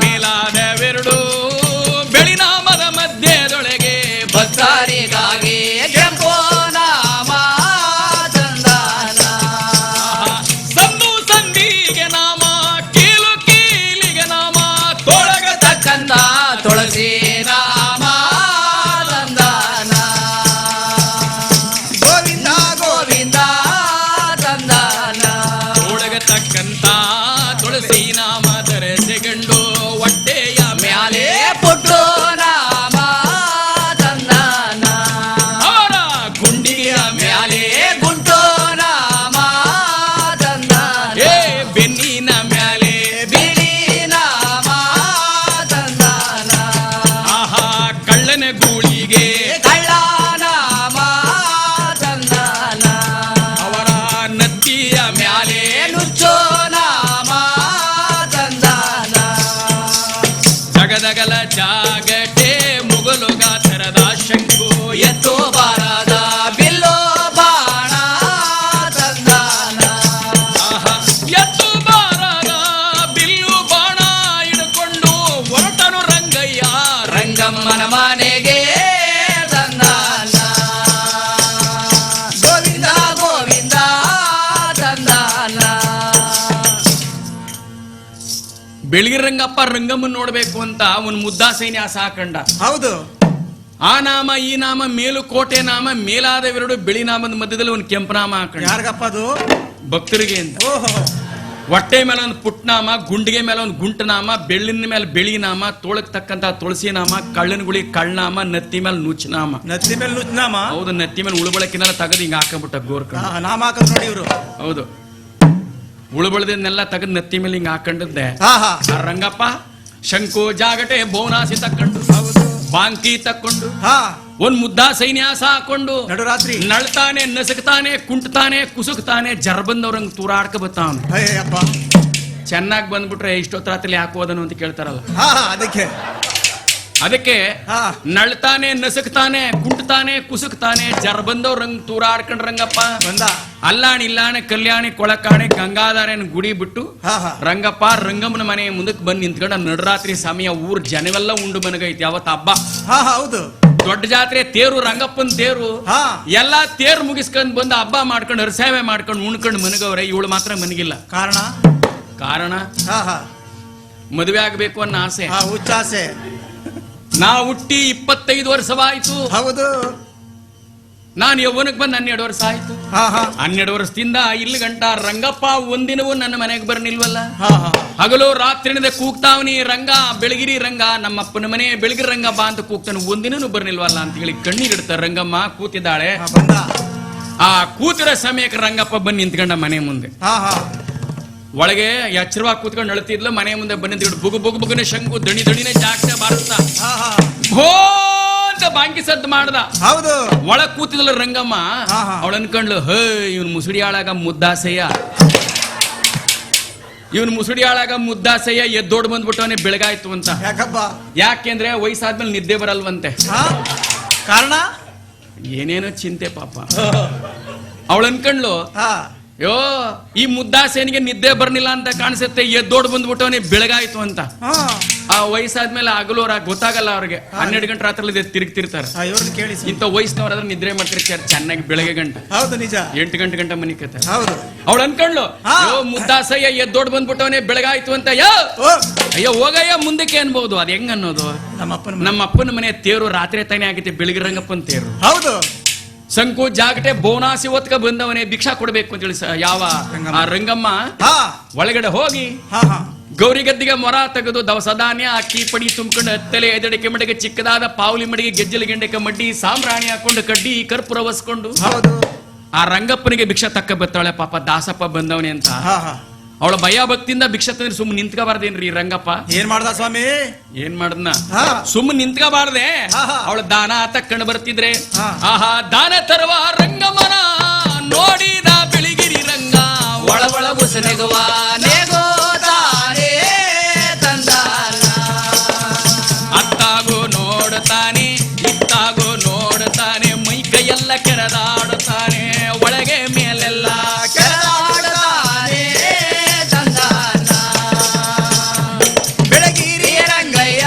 ಮೇಲಾದವೆರಡು ಬೆಳಿ ನಾಮದ ಮಧ್ಯದೊಳಗೆ ಭಕ್ತರಿಗಾಗಿ ಕೆಂಪು ನಾಮ ತಂದಾನ, ಸಂದು ಸಂದಿಗೆ ನಾಮ, ಕೀಲು ಕೀಲಿಗೆ ನಾಮ, ತೊಳಗತಕ್ಕಂತ ತುಳಸಿ ನಾಮ ತಂದಾನ, ಗೋವಿಂದ ಗೋವಿಂದ ತಂದಾನ, ತೊಡಗತಕ್ಕಂತ ಕಲ್ಲಿನ ಗೂಳಿಗೆ ಕಳ್ಳನಾಮ ತಂದಾನ ಅವರ ನತ್ತಿಯ ಮ್ಯಾಲೆ ನುಚ್ಚೋ ನಾಮ ತಂದಾನ ಜಗದಗಲ ಜಾಗಟೆ ಮುಗಲು ಗಾತ್ರದ ಶಂಕು ಎತ್ತೋ ಬಾರದ ಬಿಲ್ಲೋ ಬಾಣ ತಂದಾನ ಆಹಾ, ಎತ್ತು ಬಾರಾಗ ಬಿಲ್ಲು ಬಾಣ ಹಿಡ್ಕೊಂಡು ಹೊರಟನು ರಂಗಯ್ಯ ರಂಗಮ್ಮನ ಮನೆಗೆ ತಂದಾನ ಗೋವಿಂದ ಗೋವಿಂದ ತಂದಾನ ಬೆಳಗಿನ ರಂಗಪ್ಪ ರಂಗಮ್ಮನ್ ನೋಡ್ಬೇಕು ಅಂತ ಅವನ್ ಮುದ್ದಾ ಸೈನ್ಯಾಸ ಹಾಕಂಡ. ಹೌದು. ಆ ನಾಮ ಈ ನಾಮ ಮೇಲುಕೋಟೆ ನಾಮ ಮೇಲಾದವೆರಡು ಬಿಳಿ ನಾಮದ ಮಧ್ಯದಲ್ಲಿ ಒಂದು ಕೆಂಪು ನಾಮ ಹಾಕಂಡ ಯಾರಿಗಪ್ಪ ಅದು? ಭಕ್ತರಿಗೆ ಅಂತ. ಓಹೋ. ಹೊಟ್ಟೆ ಮೇಲೆ ಒಂದು ಪುಟ್ನಾಮ, ಗುಂಡಿಗೆ ಮೇಲೆ ಒಂದು ಗುಂಟ ನಾಮ, ಬೆಳ್ಳಿನ ಮೇಲೆ ಬೆಳಿ ನಾಮ, ತೋಳಕ್ ತಕ್ಕಂತ ತುಳಸಿ ನಾಮ, ಕಳ್ಳನ ಗುಳಿ ಕಳ್ಳನಾಮ, ನತ್ತಿ ಮೇಲೆ ನುಚ್ಚ ನಾಮ. ನತ್ತಿ ಮೇಲೆ ನುಚ್ಚನಾಮ. ಹೌದು, ನತ್ತಿ ಮೇಲೆ ಉಳುಬಳಕಿನೆಲ್ಲ ತೆಗೆದು ಹಿಂಗ ಹಾಕಬಿಟ್ಟ ಗೋರ್ಕ. ನಾಮ ಹಾಕದ್ ನೋಡಿ ಇವರು. ಹೌದು, ಉಳುಬಳದನ್ನೆಲ್ಲ ತೆಗೆದು ನತ್ತಿ ಮೇಲೆ ಹಿಂಗ ಹಾಕೊಂಡಿದ್ದೆ. ಆಹಾ. ಆ ರಂಗಪ್ಪ ಶಂಕು ಜಾಗಟೆ ಬೋನಾಸಿ ತಕ್ಕೊಂಡು, ಬಾಂಕಿ ತಕ್ಕೊಂಡು, ಹಾ. ಒಂದ್ ಮುದ್ದಾ ಸೈನ್ಯಾಸ ಹಾಕೊಂಡು ನಡುರಾತ್ರಿ ನಳ್ತಾನೆ, ನಸಕ್ತಾನೆ, ಕುಂಟ್ತಾನೆ, ಕುಸುಕ್ತಾನೆ, ಜರ್ ಬಂದವ್ರಂಗ್ ತೂರಾಡ್ಕ ಬತ್ತಾವನು. ಅಯ್ಯಪ್ಪ. ಚೆನ್ನಾಗಿ ಬಂದ್ಬಿಟ್ರೆ ಇಷ್ಟೊತ್ತ ರಾತ್ರಿ ಯಾಕೆ ಹೋದನು ಅಂತ ಕೇಳ್ತಾರಲ್ಲ, ಹಾ ಅದಕ್ಕೆ. ಅದಕ್ಕೆ ಹಾ. ನಳ್ತಾನೆ, ನಸಕ್ತಾನೆ, ಕುಂಟ್ತಾನೆ, ಕುಸುಕ್ತಾನೆ, ಜರ್ ಬಂದವ್ರಂಗ್ ತೂರಾಡ್ಕೊಂಡ್ ರಂಗಪ್ಪ ಬಂದ. ಅಲ್ಲಾಣಿ ಇಲ್ಲಾಣೆ ಕಲ್ಯಾಣಿ ಕೊಳಕಾಣಿ ಗಂಗಾಧಾರನ ಗುಡಿ ಬಿಟ್ಟು ಹಾ ಹಾ. ರಂಗಪ್ಪ ರಂಗಮ್ಮನ ಮನೆ ಮುಂದಕ್ಕೆ ಬಂದು ನಿಂತ್ಕೊಂಡ ನಡರಾತ್ರಿ ಸಮಯ ಊರ್ ಜನವೆಲ್ಲ ಉಂಡು ಮನಗೈತಿ. ಅವತ್ತು ಹಬ್ಬ, ಹಾ ಹೌದು. ದೊಡ್ಡ ಜಾತ್ರೆ, ತೇರು, ರಂಗಪ್ಪನ ತೇರು. ಹಾ. ಎಲ್ಲಾ ತೇರು ಮುಗಿಸ್ಕೊಂಡ್ ಬಂದು ಹಬ್ಬ ಮಾಡ್ಕೊಂಡು ಹರಸೇವೆ ಮಾಡ್ಕೊಂಡು ಉಣ್ಕೊಂಡು ಮನಗವ್ರೆ. ಇವಳು ಮಾತ್ರ ಮನಗಿಲ್ಲ. ಕಾರಣ? ಕಾರಣ ಹಾ ಹಾ. ಮದುವೆ ಆಗ್ಬೇಕು ಅನ್ನೋ ಆಸೆ. ಹಾ, ಹುಚ್ಚಾಸೆ. ನಾ ಹುಟ್ಟಿ 25 ವರ್ಷವಾಯ್ತು. ಹೌದು. ನಾನು ಯೌವನಕ್ಕೆ ಬಂದು 12 ವರ್ಷ ಆಯ್ತು. ಹಾ ಹಾ. 12 ವರ್ಷದಿಂದ ಇಲ್ಲಿ ಗಂಟ ರಂಗಪ್ಪ ಒಂದಿನವೂ ನನ್ನ ಮನೆಗೆ ಬರ್ನಿಲ್ವಲ್ಲ. ಹಾ ಹಾ. ಹಗಲು ರಾತ್ರಿನದೆ ಕೂಗ್ತಾವನಿ ರಂಗ, ಬೆಳಗಿರಿ ರಂಗ, ನಮ್ಮಪ್ಪನ ಮನೆ ಬೆಳಗಿರಿ ರಂಗ ಬಾ ಅಂತ ಕೂಗ್ತಾನೆ. ಒಂದಿನೂ ಬರ್ನಿಲ್ವಲ್ಲ ಅಂತ ಹೇಳಿ ಕಣ್ಣೀರಿಡ್ತಾರೆ. ರಂಗಮ್ಮ ಕೂತಿದ್ದಾಳೆ. ಹಾ, ಬಂದ. ಆ ಕೂತಿರೋ ಸಮಯಕ್ಕೆ ರಂಗಪ್ಪ ಬಂದು ನಿಂತ್ಕೊಂಡ ಮನೆ ಮುಂದೆ. ಹಾ ಹಾ. ಒಳಗೆ ಎಚ್ಚರವಾಗಿ ಕೂತ್ಕೊಂಡು ಅಳ್ತಿದ್ಲು. ಮನೆ ಮುಂದೆ ಬಂದು ಬುಗು ಬುಗು ಬುಗುನೆ ಶಂಕು ದಣಿ ದಣಿನೇ ಜಾಗ್ತೆ ಬಾರಿಸ್ತಾ ಹಾ ಹಾ. ಭೋ ಅಂತ ಬಾಂಕಿ ಸದ್ದು ಮಾಡ್ದ. ಹೌದು. ಒಳಗ್ ಕೂತಿದ್ಲ ರಂಗಮ್ಮ. ಹಾ, ಹಾ. ಅವಳ ಅನ್ಕೊಂಡ್ಲು, ಹೇ ಇವನ್ ಮುಸುಡಿ ಆಳಾಗ ಮುದ್ದಾಸಯ್ಯ, ಇವನ್ ಮುಸುಡಿ ಆಳಾಗ ಮುದ್ದಾಸಯ್ಯ ಎದ್ದೋಡ್ ಬಂದ್ಬಿಟ್ಟವನೇ ಬೆಳಗಾಯ್ತು ಅಂತ. ಯಾಕಪ್ಪ? ಯಾಕೆಂದ್ರೆ ವಯಸ್ಸಾದ್ಮೇಲೆ ನಿದ್ದೆ ಬರಲ್ವಂತೆ. ಹಾ. ಕಾರಣ? ಏನೇನೋ ಚಿಂತೆ ಪಾಪ. ಅವಳ ಅನ್ಕೊಂಡ್ಲು, ಹಾ. ಯೋ ಈ ಮುದ್ದಾಸೇನಿಗೆ ನಿದ್ದೆ ಬರ್ನಿಲ್ಲ ಅಂತ ಕಾಣಿಸುತ್ತೆ, ಎದ್ದೋಡ್ ಬಂದ್ಬಿಟ್ಟವನೇ ಬೆಳಗಾಯ್ತು ಅಂತ. ಹಾ. ಆ ವಯಸ್ಸಾದ್ಮೇಲೆ ಹಗಲೋರ ಗೊತ್ತಾಗಲ್ಲ ಅವ್ರಿಗೆ. 12 ಗಂಟೆ ರಾತ್ರಿ ತಿರುಗ್ತಿರ್ತಾರೆ. ಇವ್ರನ್ನ ಕೇಳಿ. ಇಂಥ ವಯಸ್ಸಿನವರಾದ್ರೆ ನಿದ್ರೆ ಮಾಡ್ತಿರ್ತಾರೆ ಚೆನ್ನಾಗಿ ಬೆಳಗ್ಗೆ ಗಂಟೆ. ಹೌದು, ನಿಜ. 8 ಗಂಟೆ ಮನಿಕತ್ತಾರೆ. ಹೌದು. ಅವಳು ಅನ್ಕೊಂಡ್ಲು, ಹಾ. ಯೋ ಮುದ್ದಾಸಯ್ಯ ಎದ್ದೋಡ್ ಬಂದ್ಬಿಟ್ಟವನೇ ಬೆಳಗಾಯ್ತು ಅಂತ. ಯೋ ಓ. ಅಯ್ಯೋ ಹೋಗಯ್ಯ ಮುಂದಕ್ಕೆ ಅನ್ಬಹುದು. ಅದ್ ಹೆಂಗ್ ಅನ್ನೋದು? ನಮ್ಮ ಅಪ್ಪನ ಮನೆ ತೇರು ರಾತ್ರಿ ತಾನೇ ಆಗೈತೆ, ಬೆಳಗ್ಗೆ ರಂಗಪ್ಪನ ತೇರು. ಹೌದು. ಸಂಕು ಜಾಗಟೆ ಬೋನಾಸಿ ಹೊತ್ಕ ಬಂದವನೇ ಭಿಕ್ಷಾ ಕೊಡ್ಬೇಕು ಅಂತ ಹೇಳಿ ಯಾವ ಆ ರಂಗಮ್ಮ ಹಾ. ಒಳಗಡೆ ಹೋಗಿ ಹಾ ಹಾ. ಗೌರಿ ಗದ್ದಿಗೆ ಮೊರ ತೆಗೆದು ದವಸ ಧಾನ್ಯ ಅಕ್ಕಿ ಪಡಿ ತುಂಬಿಕೊಂಡು ಹತ್ತಲೆ ಎದಡಿಕೆ ಮಡಿಗೆ ಚಿಕ್ಕದಾದ ಪಾವಲಿ ಮಡಿಗೆ ಗೆಜ್ಜಲ ಗೆಂಡೆಕ ಮಡ್ಡಿ ಸಾಂಬ್ರಾಣಿ ಹಾಕೊಂಡು ಕಡ್ಡಿ ಕರ್ಪೂರ ಒಸ್ಕೊಂಡು ಹೌದು. ಆ ರಂಗಪ್ಪನಿಗೆ ಭಿಕ್ಷಾ ತಕ್ಕ ಬತ್ತಾಳೆ. ಪಾಪ ದಾಸಪ್ಪ ಬಂದವನೇ ಅಂತ. ಹಾ ಹಾ. ಅವಳ ಭಯ ಭಕ್ತಿಯಿಂದ ಭಿಕ್ಷಾ ತಂದ್ರೆ ಸುಮ್ಮನೆ ನಿಂತ್ಕೋಬಾರ್ದೇನ್ರಿ ರಂಗಪ್ಪ? ಏನ್ ಮಾಡ್ದ ಸ್ವಾಮಿ? ಏನ್ ಮಾಡದ್ನ? ಹಾ. ಸುಮ್ಮನೆ ನಿಂತ್ಕೋಬಾರ್ದೆ. ಹಾ, ಹಾ. ಅವಳ ದಾನ ತಕ್ಕಂಡು ಬರ್ತಿದ್ರೆ, ಹಾ. ಆಹಾ ದಾನ ತರುವ ರಂಗಮ್ಮನ ನೋಡಿದ ಬೆಳಗಿರಿ ರಂಗ ಒಳ ಒಳ ಬುಸನೆಗುವ ನೇಗೋ ತಾನೇ ತಂದಾನ ಅತ್ತಾಗೋ ನೋಡುತ್ತಾನೆ, ಇತ್ತಾಗೋ ನೋಡುತ್ತಾನೆ, ಮೈ ಕೈಯೆಲ್ಲ ಕೆರೆದಾಡುತ್ತಾನೆ, ಒಳಗೆ ಮೇಲೆಲ್ಲ ಕೆರದಾಡುತ್ತಾನೆ ತಂದಾನ ಬೆಳಗಿರಿ ರಂಗಯ್ಯ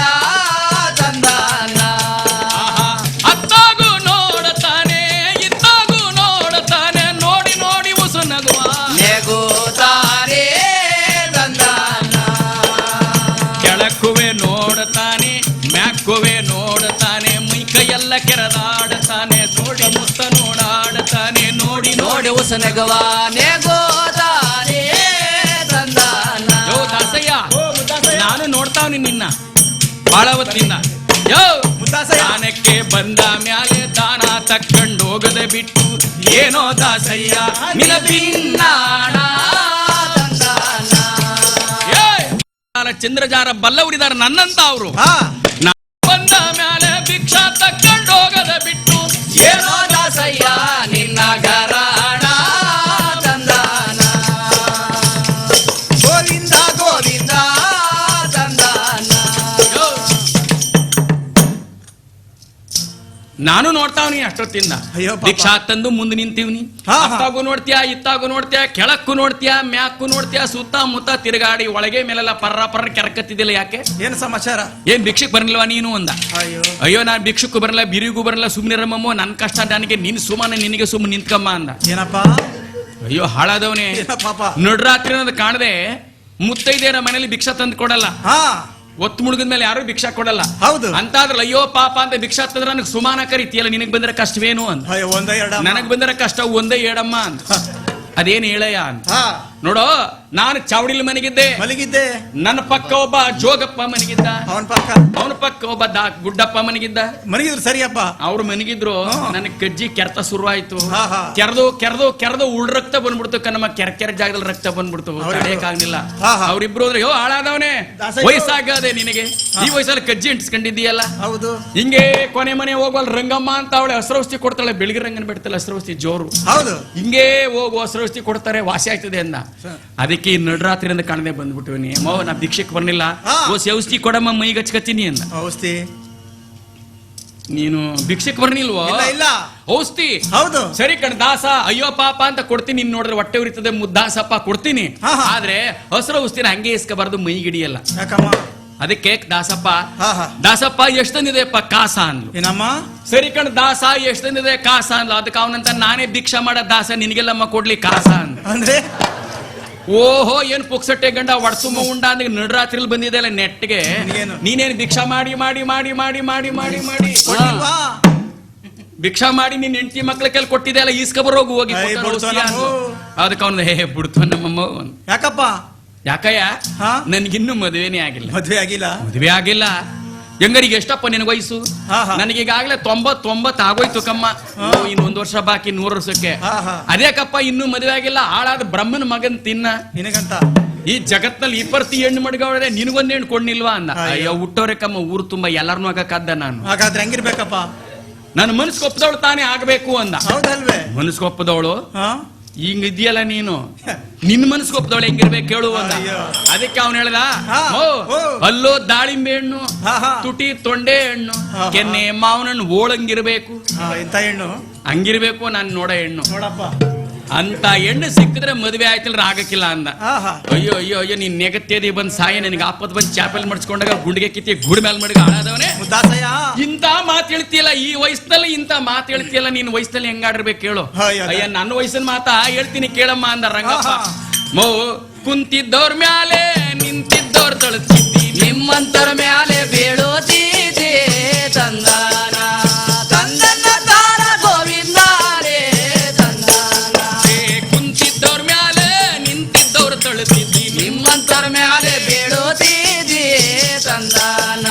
ತಂದಾನ ಆಹಾ, ಅತ್ತಾಗೂ ನೋಡುತ್ತಾನೆ, ಇತ್ತಾಗೂ ನೋಡುತ್ತಾನೆ, ನೋಡಿ ನೋಡಿ ಉಸು ನಗುವ ನೇಗೋ ತಾನೇ ತಂದಾನ ಕೆಳಕ್ಕುವೆ ನೋಡುತ್ತಾನೆ, ಮ್ಯಾಕ್ಕುವೆ ನೋಡುತ್ತಾನೆ, ಮೈ ಕೈಯೆಲ್ಲ ಕೆರೆದಾಡುತ್ತಾನೆ, ನೋಡಿ ಮುತ್ತ ನೋಡಾಡುತ್ತಾನೆ, ನೋಡಿ ನೋಡಿ ನೋಡಿ ಉಸನೆಗುವ ನೇಗೋ ತಾನೇ ತಂದಾನ ಯೋ ದಾಸಯ್ಯ, ನಾನು ನೋಡ್ತಾವ್ನಿ ನಿನ್ನ ಬಹಳ ಹೊತ್ತಿಂದ. ಯೋ ಮುದ್ದಾಸಯ್ಯ. ದಾನಕ್ಕೆ ಬಂದ ಮ್ಯಾಲೆ ದಾನ ತಕ್ಕೊಂಡು ಹೋಗದೆ ಬಿಟ್ಟು ಏನೋ ದಾಸಯ್ಯ ನಿನ ಭಿನ್ನಾಣ. ಚಂದ್ರಜಾರ ಬಲ್ಲವರಿದಾರ ನನ್ನಂತ ಅವರು. ಹಾ. ಬಂದ ಮ್ಯಾಲೆ ಭಿಕ್ಷಾ ತಕ್ಕ ನಾನು ನೋಡ್ತಾವ್ನಿ ಅಷ್ಟೊತ್ತಿಂದ. ಅಯ್ಯೋ ಪಾಪ. ದೀಕ್ಷಾ ತಂದು ಮುಂದೆ ನಿಂತೀವ್ನಿ. ಹಾ, ಹಾ. ಅತ್ತಾಗೂ ನೋಡ್ತೀಯ, ಇತ್ತಾಗೂ ನೋಡ್ತೀಯ, ಕೆಳಕ್ಕೂ ನೋಡ್ತೀಯ, ಮ್ಯಾಕ್ಕೂ ನೋಡ್ತೀಯ, ಸುತ್ತಮುತ್ತ ತಿರುಗಾಡಿ ಒಳಗೆ ಮೇಲೆಲ್ಲ ಪರ್ರ ಕೆರಕತ್ತಿದ್ದಿಲ್ಲ. ಯಾಕೆ? ಏನ್ ಸಮಾಚಾರ? ಏನ್ ಭಿಕ್ಷಕ್ ಬರ್ಲಿಲ್ವಾ ನೀನು ಅಂದ. ಅಯ್ಯೋ ಅಯ್ಯೋ ನಾನ್ ಭಿಕ್ಷಕ್ಕೂ ಬರಲ್ಲ, ಬಿರಿಗೂ ಬರಲ್ಲ, ಸುಮ್ನೆ ರಮ್ಮಮ್ಮ, ನನ್ ಕಷ್ಟ ನನಗೆ, ನಿನ್ ಸುಮ್ಮನೆ ನಿನಗೆ ಸುಮ್ಮನೆ ನಿಂತ್ಕಮ್ಮ ಅಂದ. ಏನಪ್ಪಾ? ಅಯ್ಯೋ ಹಾಳಾದವನೇ, ಏನ ಪಾಪ? ನಡ್ರಾತ್ರಿ ಅನ್ನೋದು ಕಾಣದೆ ಮುತ್ತೈದೆಯರ ಮನೇಲಿ ಭಿಕ್ಷಾ ತಂದು ಕೊಡಲ್ಲ. ಹಾ ಒತ್ತು ಮುಳುಗಿದ ಮೇಲೆ ಯಾರು ಭಿಕ್ಷಾ ಕೊಡಲ್ಲ. ಹೌದು. ಅಂತಾದ್ರಲ್ಲ ಅಯ್ಯೋ ಪಾಪ ಅಂತ ಭಿಕ್ಷಾ ತಂದ್ರೆ ನನಗೆ ಸುಮಾನ ಕರಿತೀಯಲ್ಲ, ನಿನಗ್ ಬಂದಿರ ಕಷ್ಟವೇನು ಅಂತ. ಅಯ್ಯೋ ಒಂದ ಎರಡ ನನಗ್ ಬಂದಿರ ಕಷ್ಟ ಒಂದೇ ಏಡಮ್ಮ ಅಂತ. ಅದೇನ್ ಹೇಳಯ್ಯ ಅಂತ. ಹಾ ನೋಡೋ, ನಾನು ಚಾವಡಿಲಿ ಮನೆಗಿದ್ದೆ, ಮಲಗಿದ್ದೆ. ನನ್ನ ಪಕ್ಕ ಒಬ್ಬ ಜೋಗಪ್ಪ ಮನೆಗಿದ್ದ, ಅವನ್ ಪಕ್ಕ ಅವನ ಪಕ್ಕ ಒಬ್ಬ ಗುಡ್ಡಪ್ಪ ಮನೆಗಿದ್ದ. ಮಲಗಿದ್ರು ಸರಿಯಪ್ಪ. ಅವ್ರು ಮನೆಗಿದ್ರು. ನನಗ್ ಕಜ್ಜಿ ಕೆರೆತ ಶುರು ಆಯ್ತು. ಹಾ, ಹಾ. ಕೆರೆದು ಉಳ್ ರಕ್ತ ಬಂದ್ಬಿಡ್ತು ಕಣಮ್ಮ, ಕೆರೆ ಜಾಗದಲ್ಲಿ ರಕ್ತ ಬಂದ್ಬಿಡ್ತು, ತಡೆಯಕ್ಕಾಗ್ಲಿಲ್ಲ. ಹಾ, ಹಾ. ಅವ್ರಿಬ್ರು ಅಂದ್ರೆ ಯೋ ಹಾಳಾದವನೇ, ದಾಸಯ್ಯ. ವಯಸ್ಸಾಗದೆ ನಿನಗೆ, ಈ ವಯಸ್ಸಲ್ಲಿ ಕಜ್ಜಿ ಅಂಟಿಸ್ಕೊಂಡಿದ್ದೀಯಲ್ಲ. ಹೌದು ಹಿಂಗೆ ಕೊನೆ ಮನೆ ಹೋಗುವಲ್ ರಂಗಮ್ಮ ಅಂತ ಅವಳೆ ಹಸ್ರೌಷ್ಠಿ ಕೊಡ್ತಾಳೆ, ಬೆಳಗ್ಗೆ ರಂಗನ ಬಿಡ್ತಾಳೆ, ಹಸ್ರೌಷ್ಠಿ ಜೋರು. ಹೌದು. ಹಿಂಗೆ ಹೋಗು ಹಸ್ರೌಷ್ಠಿ ಕೊಡ್ತಾರೆ, ವಾಸಿ ಆಯ್ತದೆ ಅಂದ. ಅದಕ್ಕೆ ಈ ನಡ್ರಾತ್ರಿಯಿಂದ ಕಾಣದೆ ಬಂದ್ಬಿಟ್ಟು ಮೋ ನಾ ಭಿಕ್ಷಕ್ ಬರ್ಲಿಲ್ಲ, ಹಾ. ಓಸ್ ಔಷಧಿ ಕೊಡಮ್ಮ ಮೈಗೆ ಹಚ್ಕತ್ತೀನಿ ಅಂದ. ಔಷಧಿ ನೀನು ಭಿಕ್ಷಕ್ ಬರ್ನಿಲ್ವೋ? ಇಲ್ಲ ಇಲ್ಲ. ಔಷಧಿ ಹೌದು. ಸರಿ ಕಣ್ ದಾಸ, ಅಯ್ಯೋ ಪಾಪ ಅಂತ ಕೊಡ್ತೀನಿ, ನೀನ್ ನೋಡಿದ್ರೆ ಹೊಟ್ಟೆ ಉರಿತದೆ, ಮುದ್ದಾಸಪ್ಪ ಕೊಡ್ತೀನಿ. ಹಾ, ಹಾ. ಆದ್ರೆ ಹಸಿರು ಔಷಧಿನ ಹಂಗೆ ಇಸ್ಕಬಾರ್ದು, ಮೈಗಿಡಿಯಲ್ಲ. ಯಾಕಮ್ಮ? ಅದಕ್ಕೆ ದಾಸಪ್ಪ, ಹಾ, ಹಾ. ದಾಸಪ್ಪ ಎಷ್ಟ್ ತಂದಿದೆಯಪ್ಪ ಕಾಸ ಅಂದ್ಲು. ಏನಮ್ಮ? ಸರಿ ಕಣ್ ದಾಸ ಎಷ್ಟ್ ತಂದಿದೆ ಕಾಸ ಅಂದ್ಲು. ಅದಕ್ಕೆ ಅವನಂತ ನಾನೇ ಭಿಕ್ಷಾ ಮಾಡ ದಾಸ, ನಿನಗೆಲ್ಲಮ್ಮ ಕೊಡ್ಲಿ ಕಾಸ ಅಂದ. ಅಂದ್ರೆ ಓಹೋ ಏನ್ ಪುಕ್ಸಟ್ಟೆ ಗಂಡ ಒಡ್ಸುಮ್ಮ ಉಂಡ ಅಂದ್ರೆ ನಡ್ರಾತ್ರಿಲಿ ಬಂದಿದೆ ಅಲ್ಲ ನೆಟ್ಗೆ. ಏನು? ನೀನೇನ್ ಭಿಕ್ಷಾ ಮಾಡಿ ಮಾಡಿ ಮಾಡಿ ಮಾಡಿ ಮಾಡಿ ಮಾಡಿ ಮಾಡಿ ಕೊಡ್ಲಿಲ್ವಾ? ಭಿಕ್ಷಾ ಮಾಡಿ ನಿನ್ ಹೆಂಡತಿ ಮಕ್ಳ ಕೈಲಿ ಕೊಟ್ಟಿದೆ ಅಲ್ಲ, ಈಸ್ಕಬರೋಗು ಹೋಗಿ ಐ, ಕೊಟ್ಟರು ಬಿಡ್ತು ಔಷಧಿ ನಮ್ಮು. ಅಂದ್ಲು. ಅದಕ್ಕೆ ಅವನು ಹೇ ಬಿಡ್ತು ನಮ್ಮಮ್ಮ. ಯಾಕಪ್ಪ? ಯಾಕಯ್ಯ? ಹಾ? ನನ್ಗಿನ್ನೂ ಮದುವೆನೇ ಆಗಿಲ್ಲ. ಮದ್ವೆ ಆಗಿಲ್ಲ? ಮದುವೆ ಆಗಿಲ್ಲ. ಹೆಂಗರಿಗೆ ಎಷ್ಟಪ್ಪ ನಿನಗೆ ವಯಸ್ಸು? ಹಾ, ಹಾ. ನನಗೀಗಾಗ್ಲೇ 90 ಆಗೋಯ್ತು ಕಮ್ಮ. ಇನ್ನು 1 ವರ್ಷ ಬಾಕಿ 100 ವರ್ಷಕ್ಕೆ. ಹಾ, ಹಾ. ಅದೇಕಪ್ಪ ಇನ್ನೂ ಮದುವೆ ಆಗಿಲ್ಲ, ಹಾಳಾದ ಬ್ರಹ್ಮನ ಮಗನ್ ತಿನ್ನ. ನಿನಗಂತ ಈ ಜಗತ್ನಲ್ಲಿ 20 ಹೆಣ್ಣು ಮಡ್ಗವ್ರೆ, ನಿನಗೊಂದ್ ಹೆಣ್ಣು ಕೊಡ್ನಿಲ್ವಾ ಅಂದ. ಅಯ್ಯೋ. ಅಯ್ಯೋ ಹುಟ್ಟೋರೆ ಕಮ್ಮ, ಊರು ತುಂಬಾ ಎಲ್ಲಾರನು ಆಗಕ್ಕಾದ್ದ ನಾನು. ಹಾಗಾದ್ರೆ ಹೆಂಗಿರ್ಬೇಕಪ್ಪ? ನನ್ನ ಮನಸ್ಸು ಒಪ್ಪದವಳು ತಾನೇ ಆಗ್ಬೇಕು ಅಂದ. ಹೌದಲ್ವೇ? ಮನಸ್ಸು ಒಪ್ಪದವಳು ಹಾ ಹಿಂಗ್ ಇದೆಯಲ್ಲ ನೀನು, ನಿನ್ ಮನಸ್ಸು ಒಪ್ಪದವಳು ಹೆಂಗಿರ್ಬೇಕು ಕೇಳು ಅಂದ. ಅಯ್ಯೋ. ಅದಕ್ಕೆ ಅವನು ಹೇಳ್ದ, ಹಾ. ಓ ಓ. ಅಲ್ಲೋ ದಾಳಿಂಬೆ ಹಣ್ಣು, ಹಾ, ಹಾ. ತುಟಿ ತೊಂಡೆ ಹಣ್ಣು, ಹಾ, ಹಾ. ಕೆನ್ನೆ ಮಾವನಣ್ಣು ಓಳಂಗಿರ್ಬೇಕು, ಇಂತ ಹೆಣ್ಣು ಹಂಗಿರ್ಬೇಕು ನಾನು ನೋಡ ಹೆಣ್ಣು. ನೋಡಪ್ಪ. ಅಂತ ಹೆಣ್ಣು ಸಿಕ್ಕಿದ್ರೆ ಮದುವೆ ಆಯ್ತಿಲ್ಲ ಆಗಕ್ಕಿಲ್ಲ ಅಂದ. ಆಹಾ. ಅಯ್ಯೋ ಅಯ್ಯೋ ಅಯ್ಯೋ, ನೀನ್ ನೆಗತ್ತೇದಿ ಬಂದ್ ಸಾಯ, ನನಗೆ ಆಪತ್ ಬಂದ್ ಚಾಪಲ್ ಮಡ್ಸ್ಕೊಂಡಾಗ ಗುಂಡಿಗೆ ಕಿತ್ತಿ ಗುಡ್ ಮೇಲ್ ಮಡ್ಗ ಹಾಳಾದವನೇ. ಮುದ್ದಾಸಯ್ಯ. ಇಂತ ಮಾತು ಹೇಳ್ತಿಯಲ್ಲ, ಈ ವಯಸ್ಸಲ್ಲಿ ಇಂತ ಮಾತು ಹೇಳ್ತಿಯಲ್ಲ, ನಿನ್ ವಯಸ್ಸಲ್ಲಿ ಹೆಂಗಾಡಿರ್ಬೇಕು ಕೇಳು. ಅಯ್ಯೋ. ಅಯ್ಯ ನನ್ನ ವಯಸ್ಸಿನ ಮಾತಾ ಹೇಳ್ತೀನಿ ಕೇಳಮ್ಮ ಅಂದ ರಂಗಪ್ಪ. ಆಹಾ. ಮೋ ಕುಂತಿದ್ದವ್ರ ಮ್ಯಾಲೆ ನಿಂತಿದ್ದವ್ರ ತಳತಿದ್ದಿ, ನಿಮ್ಮಂತರ ಮ್ಯಾಲೆ ಬೀಳೋತಿದೆ ತಂದಾನ ತಂದನ್ನ ತಾರ ಗೋವಿಂದಾರೇ ತಂದಾನ. ಕುಂತಿದ್ದವ್ರ ಮ್ಯಾಲೆ ನಿಂತಿದ್ದವ್ರ ತಳತಿದ್ದಿ, ನಿಮ್ಮಂತರ ಮ್ಯಾಲೆ ಬೀಳೋತಿದೆ ತಂದಾನ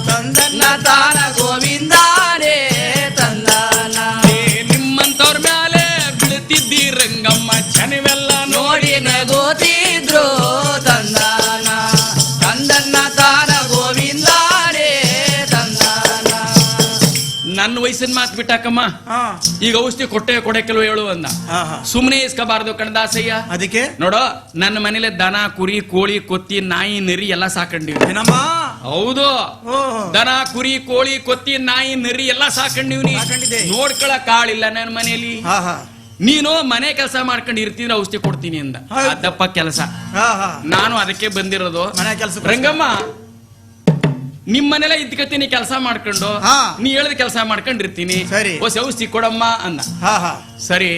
ತಂದನ್ನ ತಾರ ಗೋವಿಂದಾರೇ ತಂದಾನ. ನಿಮ್ಮಂತವ್ರ ಮ್ಯಾಲೆ ಬೀಳ್ತಿದ್ದಿ ರಂಗಮ್ಮ, ಜನವೆಲ್ಲ ನೋಡಿ ನಗೋತಿದ್ರು ತಂದಾನ ತಂದನ್ನ ತಾರ ಗೋವಿಂದಾರೇ ತಂದಾನ. ನನ್ನ ವಯಸ್ಸಿನ ಮಾತು ಬಿಟ್ಟಾಕಮ್ಮ, ಹಾ ಈಗ ಔಷಧಿ ಕೊಟ್ಟೆ ಕೆಲವು ಹೇಳು ಅಂದ. ಹಾ, ಹಾ. ಸುಮ್ನೆ ಇಸ್ಕಬಾರ್ದು ಕಣದಾಸಯ್ಯ. ಅದಕ್ಕೆ ನೋಡೋ, ನನ್ನ ಮನೇಲೆ ದನ ಕುರಿ ಕೋಳಿ ಕೊತ್ತಿ ನಾಯಿ ನರಿ ಎಲ್ಲ ಸಾಕೊಂಡಿವಿ. ಏನಮ್ಮ? ಹೌದು, ಓಹೋ. ದನ ಕುರಿ ಕೋಳಿ ಕೊತ್ತಿ ನಾಯಿ ನರಿ ಎಲ್ಲ ಸಾಕೊಂಡಿವ್ನಿ. ಸಾಕೊಂಡಿದ್ದೆ. ನೋಡ್ಕೊಳಕ್ ಆಳಿಲ್ಲ ನನ್ನ ಮನೇಲಿ. ಹಾ ಹಾ ನೀನು ಮನೆ ಕೆಲಸ ಮಾಡ್ಕೊಂಡು ಇರ್ತಿದ್ರೆ ಔಷಧಿ ಕೊಡ್ತೀನಿ ಅಂದ. ಹೌದು. ಅದಪ್ಪ ಕೆಲಸ, ಹಾ ಹಾ ನಾನು ಅದಕ್ಕೆ ಬಂದಿರೋದು. ಮನೆ ಕೆಲಸ ರಂಗಮ್ಮ, ನಿಮ್ ಮನೇಲೆ ಇದ್ಕತೀನಿ ಕೆಲಸ ಮಾಡ್ಕೊಂಡು, ಹಾ. ನೀ ಹೇಳಿದ ಕೆಲಸ ಮಾಡ್ಕೊಂಡಿರ್ತೀನಿ, ಸರಿ. ಔಷಧಿ ಕೊಡಮ್ಮ ಅಂದ. ಹಾ ಹಾ ಸರಿ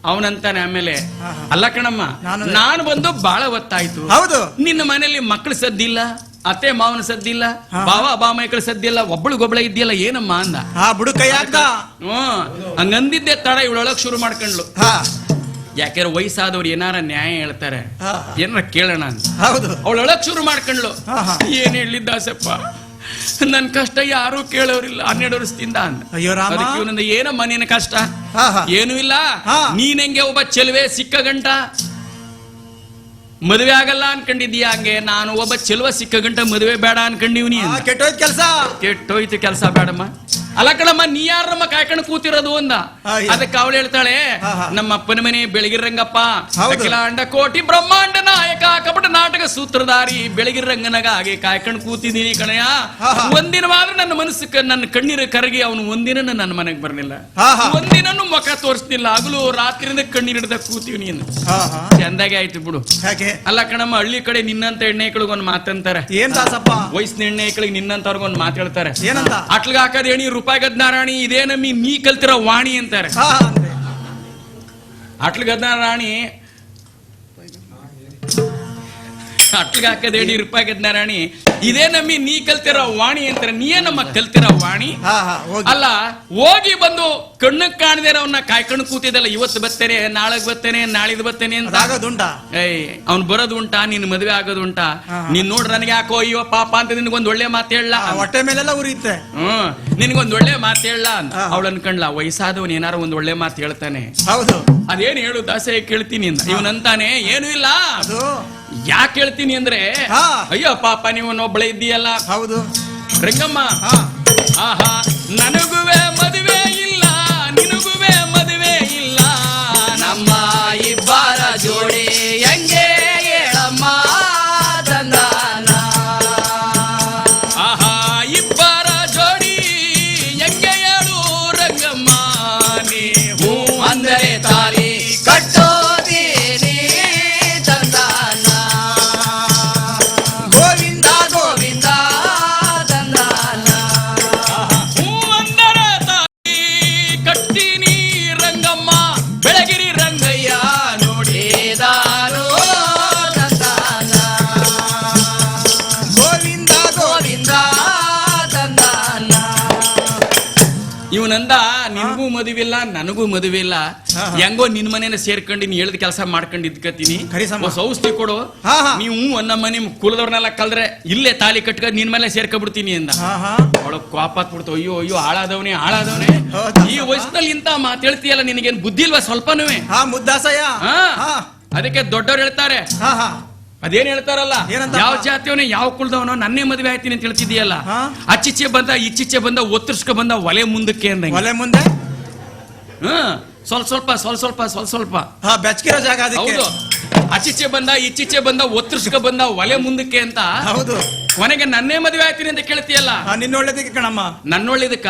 ಅವನಂತಾನೆ. ಆಮೇಲೆ ಹಾ, ಹಾ. ಅಲ್ಲ ಕಣಮ್ಮ, ನಾನು- ನಾನು ಬಂದು ಬಾಳ ಹೊತ್ತಾಯ್ತು. ಹೌದು. ನಿನ್ನ ಮನೇಲಿ ಮಕ್ಕಳು ಸದ್ದಿಲ್ಲ, ಅತ್ತೆ ಮಾವನ ಸದ್ದಿಲ್ಲ, ಹಾ. ಬಾವ ಬಾಮೈಕಳ ಸದ್ದಿಲ್ಲ, ಒಬ್ಬಳಿಗೊಬ್ಬಳ ಇದ್ದಿಲ್ಲ, ಏನಮ್ಮ ಅಂದ. ಹಾ ಬುಡು ಕೈ ಹಾಕ್ದ. ಹಂಗಂದಿದ್ದೆ ತಡ ಇವಳೊಳಗ್ ಶುರು ಮಾಡ್ಕೊಂಡ್ಲು. ಹಾ ಯಾಕೆಂದ್ರೆ ವಯಸ್ಸಾದವ್ರು ಏನಾರ ನ್ಯಾಯ ಹೇಳ್ತಾರೆ, ಹಾ. ಏನಾರ ಕೇಳೋಣ ಅಂತ ಹೌದು. ಅವಳೊಳಗ್ ಶುರು ಮಾಡ್ಕೊಂಡ್ಲು. ಹಾ, ಹಾ. ಏನ್ ಹೇಳಿದ್ದಾಸಪ್ಪ, ನನ್ ಕಷ್ಟ ಯಾರು ಕೇಳೋರಿಲ್ಲ 12 ವರ್ಷದಿಂದ ಅಂದ. ಅಯ್ಯೋ ರಾಮ. ಅದಕ್ಕೆ ಇವನಿಂದ ಏನಮ್ಮ ನಿನ್ನ ಕಷ್ಟ? ಹಾ, ಹಾ. ಏನು ಇಲ್ಲ, ಹಾ. ನೀನೆಂಗೆ ಒಬ್ಬ ಚೆಲುವೆ ಸಿಕ್ಕ ಗಂಟ ಮದುವೆ ಆಗಲ್ಲ ಅನ್ಕೊಂಡಿದ್ಯಾ, ಹಂಗೆ ನಾನು ಒಬ್ಬ ಚೆಲುವ ಸಿಕ್ಕ ಗಂಟ ಮದುವೆ ಬೇಡ ಅನ್ಕೊಂಡಿವ್ನಿ ಹಾ, ಅಂತ. ಕೆಟ್ಟೋಯ್ತು ಕೆಲ್ಸ. ಕೆಟ್ಟೋಯ್ತು ಕೆಲಸ ಬೇಡಮ್ಮ. ಅಲ್ಲ ಕಣಮ್ಮ, ನೀ ಯಾರಮ್ಮ ಕಾಯ್ಕೊಂಡು ಕೂತಿರೋದು ಅಂದ. ಅದಕ್ಕೆ ಅವಳು ಹೇಳ್ತಾಳೆ, ನಮ್ಮ ಅಪ್ಪನ ಮನೆ ಬೆಳಗಿರಂಗಪ್ಪ, ಅಖಿಲಾಂಡ ಕೋಟಿ ಬ್ರಹ್ಮಾಂಡ ನಾಯಕ, ಕಪಟ ನಾಟಕ ಸೂತ್ರಧಾರಿ ಬೆಳಗಿರಂಗನಗಾಗಿ ಕಾಯ್ಕೊಂಡು ಕೂತಿದ್ದೀನಿ ಕಣಯ್ಯ. ಒಂದಿನವಾದ್ರೂ ನನ್ನ ಮನಸ್ಸು ನನ್ನ ಕಣ್ಣೀರು ಕರಗಿ ಅವನು ಒಂದಿನ ನನ್ನ ಮನೆಗೆ ಬರ್ಲಿಲ್ಲ, ಒಂದಿನೂ ಮುಖ ತೋರಿಸ್ತಿಲ್ಲ. ಹಗಲು ರಾತ್ರಿಯಿಂದ ಕಣ್ಣೀರು ಹಿಡ್ದ ಕೂತೀವಿ ಅಂತ. ಚಂದಾಗೆ ಆಯ್ತು ಬಿಡು. ಅಲ್ಲ ಕಣಮ್ಮ, ಹಳ್ಳಿ ಕಡೆ ನಿನ್ನಂತ ಎಣ್ಣೆಗಳಿಗೆ ಒಂದು ಮಾತಂತಾರೆ. ಏನ್ ದಾಸಪ್ಪ? ವಯಸ್ಸಿನ ಎಣ್ಣೆಗಳಿಗೆ ನಿನ್ನಂತವ್ರಿಗೆ ಒಂದು ಮಾತು ಹೇಳ್ತಾರೆ. ಏನಂತ? ಅಟ್ಲಗ ಹಾಕದ ಎಣಿ ರೂಪಾಯಿ ಗದ್ನಾರಾಣಿ, ಇದೇ ನಮ್ಮಿ ನೀ ಕಲ್ತಿರೋ ವಾಣಿ ಅಂತಾರೆ. ಅಟ್ಲ ಗದ್ನಾರಾಣಿ, ಅಟ್ಲಗ ಹಾಕದೇಳಿ ರೂಪಾಯಿ ಗದ್ನಾರಾಣಿ, ಇದೇ ನಮ್ಮಿ ನೀ ಕಲ್ತಿರೋ ವಾಣಿ ಅಂತಾರೆ. ನೀಯೇ ನಮ್ಮ ಕಲ್ತಿರೋ ವಾಣಿ ಅಲ್ಲ. ಹೋಗಿ ಬಂದು ಕಣ್ಣಕ್ ಕಾಣದೇ ಅವನ್ನ ಕಾಯ್ಕೊಂಡು ಕೂತಿದ್ದಲ್ಲ, ಇವತ್ತು ಬರ್ತೇನೆ, ನಾಳೆಗ್ ಬರ್ತೇನೆ, ನಾಳಿದ್ ಬರ್ತೇನೆ ಅಂತ ಆಗೋದುಂಟಾ? ಅವ್ನ್ ಬರೋದು ಉಂಟಾ? ನಿನ್ ಮದ್ವೆ ಆಗೋದು ಉಂಟಾ? ನೀನ್ ನೋಡ್ರ ನನಗೆ ಯಾಕೋ ಅಯ್ಯೋ ಪಾಪ ಅಂತ ನಿನ್ಗೊಂದ್ ಒಳ್ಳೆ ಮಾತು ಹೇಳ, ಹೊಟ್ಟೆ ಮೇಲೆಲ್ಲ ಉರಿಯುತ್ತೆ. ನಿನ್ಗೊಂದ್ ಒಳ್ಳೆ ಮಾತು ಹೇಳ ಅಂತ ಅವಳು ಅನ್ಕೊಂಡ್ಲ. ವಯಸ್ಸಾದವನ್ ಏನಾರು ಒಂದ್ ಒಳ್ಳೆ ಮಾತು ಹೇಳ್ತಾನೆ. ಹೌದು. ಅದೇನ್ ಹೇಳು ದಾಸೆ ಕೇಳ್ತೀನಿ ಅಂತ. ಇವನಂತಾನೆ ಏನು ಇಲ್ಲ. ಯಾಕೆ ಹೇಳ್ತೀನಿ ಅಂದ್ರೆ, ಅಯ್ಯೋ ಪಾಪ ನೀವು ಒಬ್ಬಳೆ ಇದ್ದೀಯಲ್ಲ. ಹೌದು ರಂಗಮ್ಮ, ಆಹಾ ನನಗುವೆ ಮದುವೆ ಇಲ್ಲ, ನಿನಗುವೆ ಮದುವೆ ಇಲ್ಲ, ನಮ್ಮ ಇಬ್ಬರ ಜೋಡಿ ಹೆಂಗೆ ಹೇಳಮ್ಮ ತಂದಾನ. ಆಹಾ ಇಬ್ಬರ ಜೋಡಿ ಹೆಂಗೆ ಹೇಳು ರಂಗಮ್ಮ, ನೀವು ಅಂದರೆ ತಾಲಿ ಕಟ್ಟೋದೀನಿ ತಂದಾನ. ಗೋವಿಂದ ಗೋವಿಂದ ತಂದಾನ. ಹೂ ಅಂದರೆ ತಾಯಿ ಕಟ್ತೀನಿ ರಂಗಮ್ಮ, ಬೆಳಗಿರಿ ರಂಗಯ್ಯ ನೋಡಿದಾರೋ ತಂದಾನ. ಗೋವಿಂದ ಗೋವಿಂದ ತಂದಾನ. ಇವನಂದ, ನಿನಗೂ ಮದುವಿಲ್ಲ ನನಗೂ ಮದುವಿಲ್ಲ, ಹೆಂಗೋ ನಿನ್ ಮನೇನ ಸೇರ್ಕೊಂಡು ನೀನ್ ಹೇಳ್ದ ಕೆಲಸ ಮಾಡ್ಕೊಂಡು ಇದ್ಕತೀನಿ, ಔಷಧಿ ಕೊಡು, ನೀವು ನಮ್ಮ ಮನೆ ಕುಲದವ್ರನ್ನೆಲ್ಲ ಕಲ್ದ್ರೆ ಇಲ್ಲೇ ತಾಲಿ ಕಟ್ಕ ನಿನ್ ಮೇಲೆ ಸೇರ್ಕೊಬಿಡ್ತೀನಿ ಅಂದ. ಅವಳು ಕೋಪತ್ ಬಿಡ್ತು. ಅಯ್ಯೋ ಅಯ್ಯೋ ಹಾಳಾದವನೇ ಹಾಳಾದವನೇ, ಈ ವಯಸ್ಸಿನಲ್ಲಿ ಇಂತ ಮಾತು ಹೇಳ್ತೀಯಲ್ಲ, ನಿನಗೇನ್ ಬುದ್ಧಿ ಇಲ್ವಾ ಸ್ವಲ್ಪನೂ? ಮುದ್ದಾಸಯ್ಯ. ಅದಕ್ಕೆ ದೊಡ್ಡವ್ರು ಹೇಳ್ತಾರೆ, ಅದೇನ್ ಹೇಳ್ತಾರಲ್ಲ, ಯಾವ ಜಾತಿಯವನೇ ಯಾವ ಕುಲದವನೋ ನನ್ನೇ ಮದುವೆ ಆಯ್ತೀನಿ ಅಂತ ಹೇಳ್ತಿದ್ಯಲ್ಲ, ಅಚ್ಚಿಚ್ಚೆ ಬಂದ ಇಚ್ಚಿಚ್ಚೆ ಬಂದ ಒತ್ತರ್ಸ್ಕ ಬಂದ ಒಲೆ ಮುಂದಕ್ಕೆ ಅಂದ. ಒಲೆ ಮುಂದೆ ಸ್ವಲ್ಪ ಸ್ವಲ್ಪ ಸ್ವಲ್ಪ ಸ್ವಲ್ಪ ಸ್ವಲ್ಪ ಸ್ವಲ್ಪ ಬೆಚ್ಚಗಿರೋ ಜಾಗ. ಹೌದು, ಅಚ್ಚಿಚ್ಚೆ ಬಂದ ಇಚ್ಚಿಚ್ಚೆ ಬಂದ ಒತ್ತರ್ಸ್ಕ ಬಂದ ಒಲೆ ಮುಂದಕ್ಕೆ ಅಂತ. ಹೌದು. ಕೊನೆಗೆ ನನ್ನೇ ಮದುವೆ ಆಯ್ತೀನಿ ಅಂತ ಕೇಳ್ತೀಯಲ್ಲ, ನಿನ್ನೊಳ್ಳೇದಕ್ಕೆ ಕಣಮ್ಮ. ನನ್ನೊಳ್ಳೇದಕ್ಕ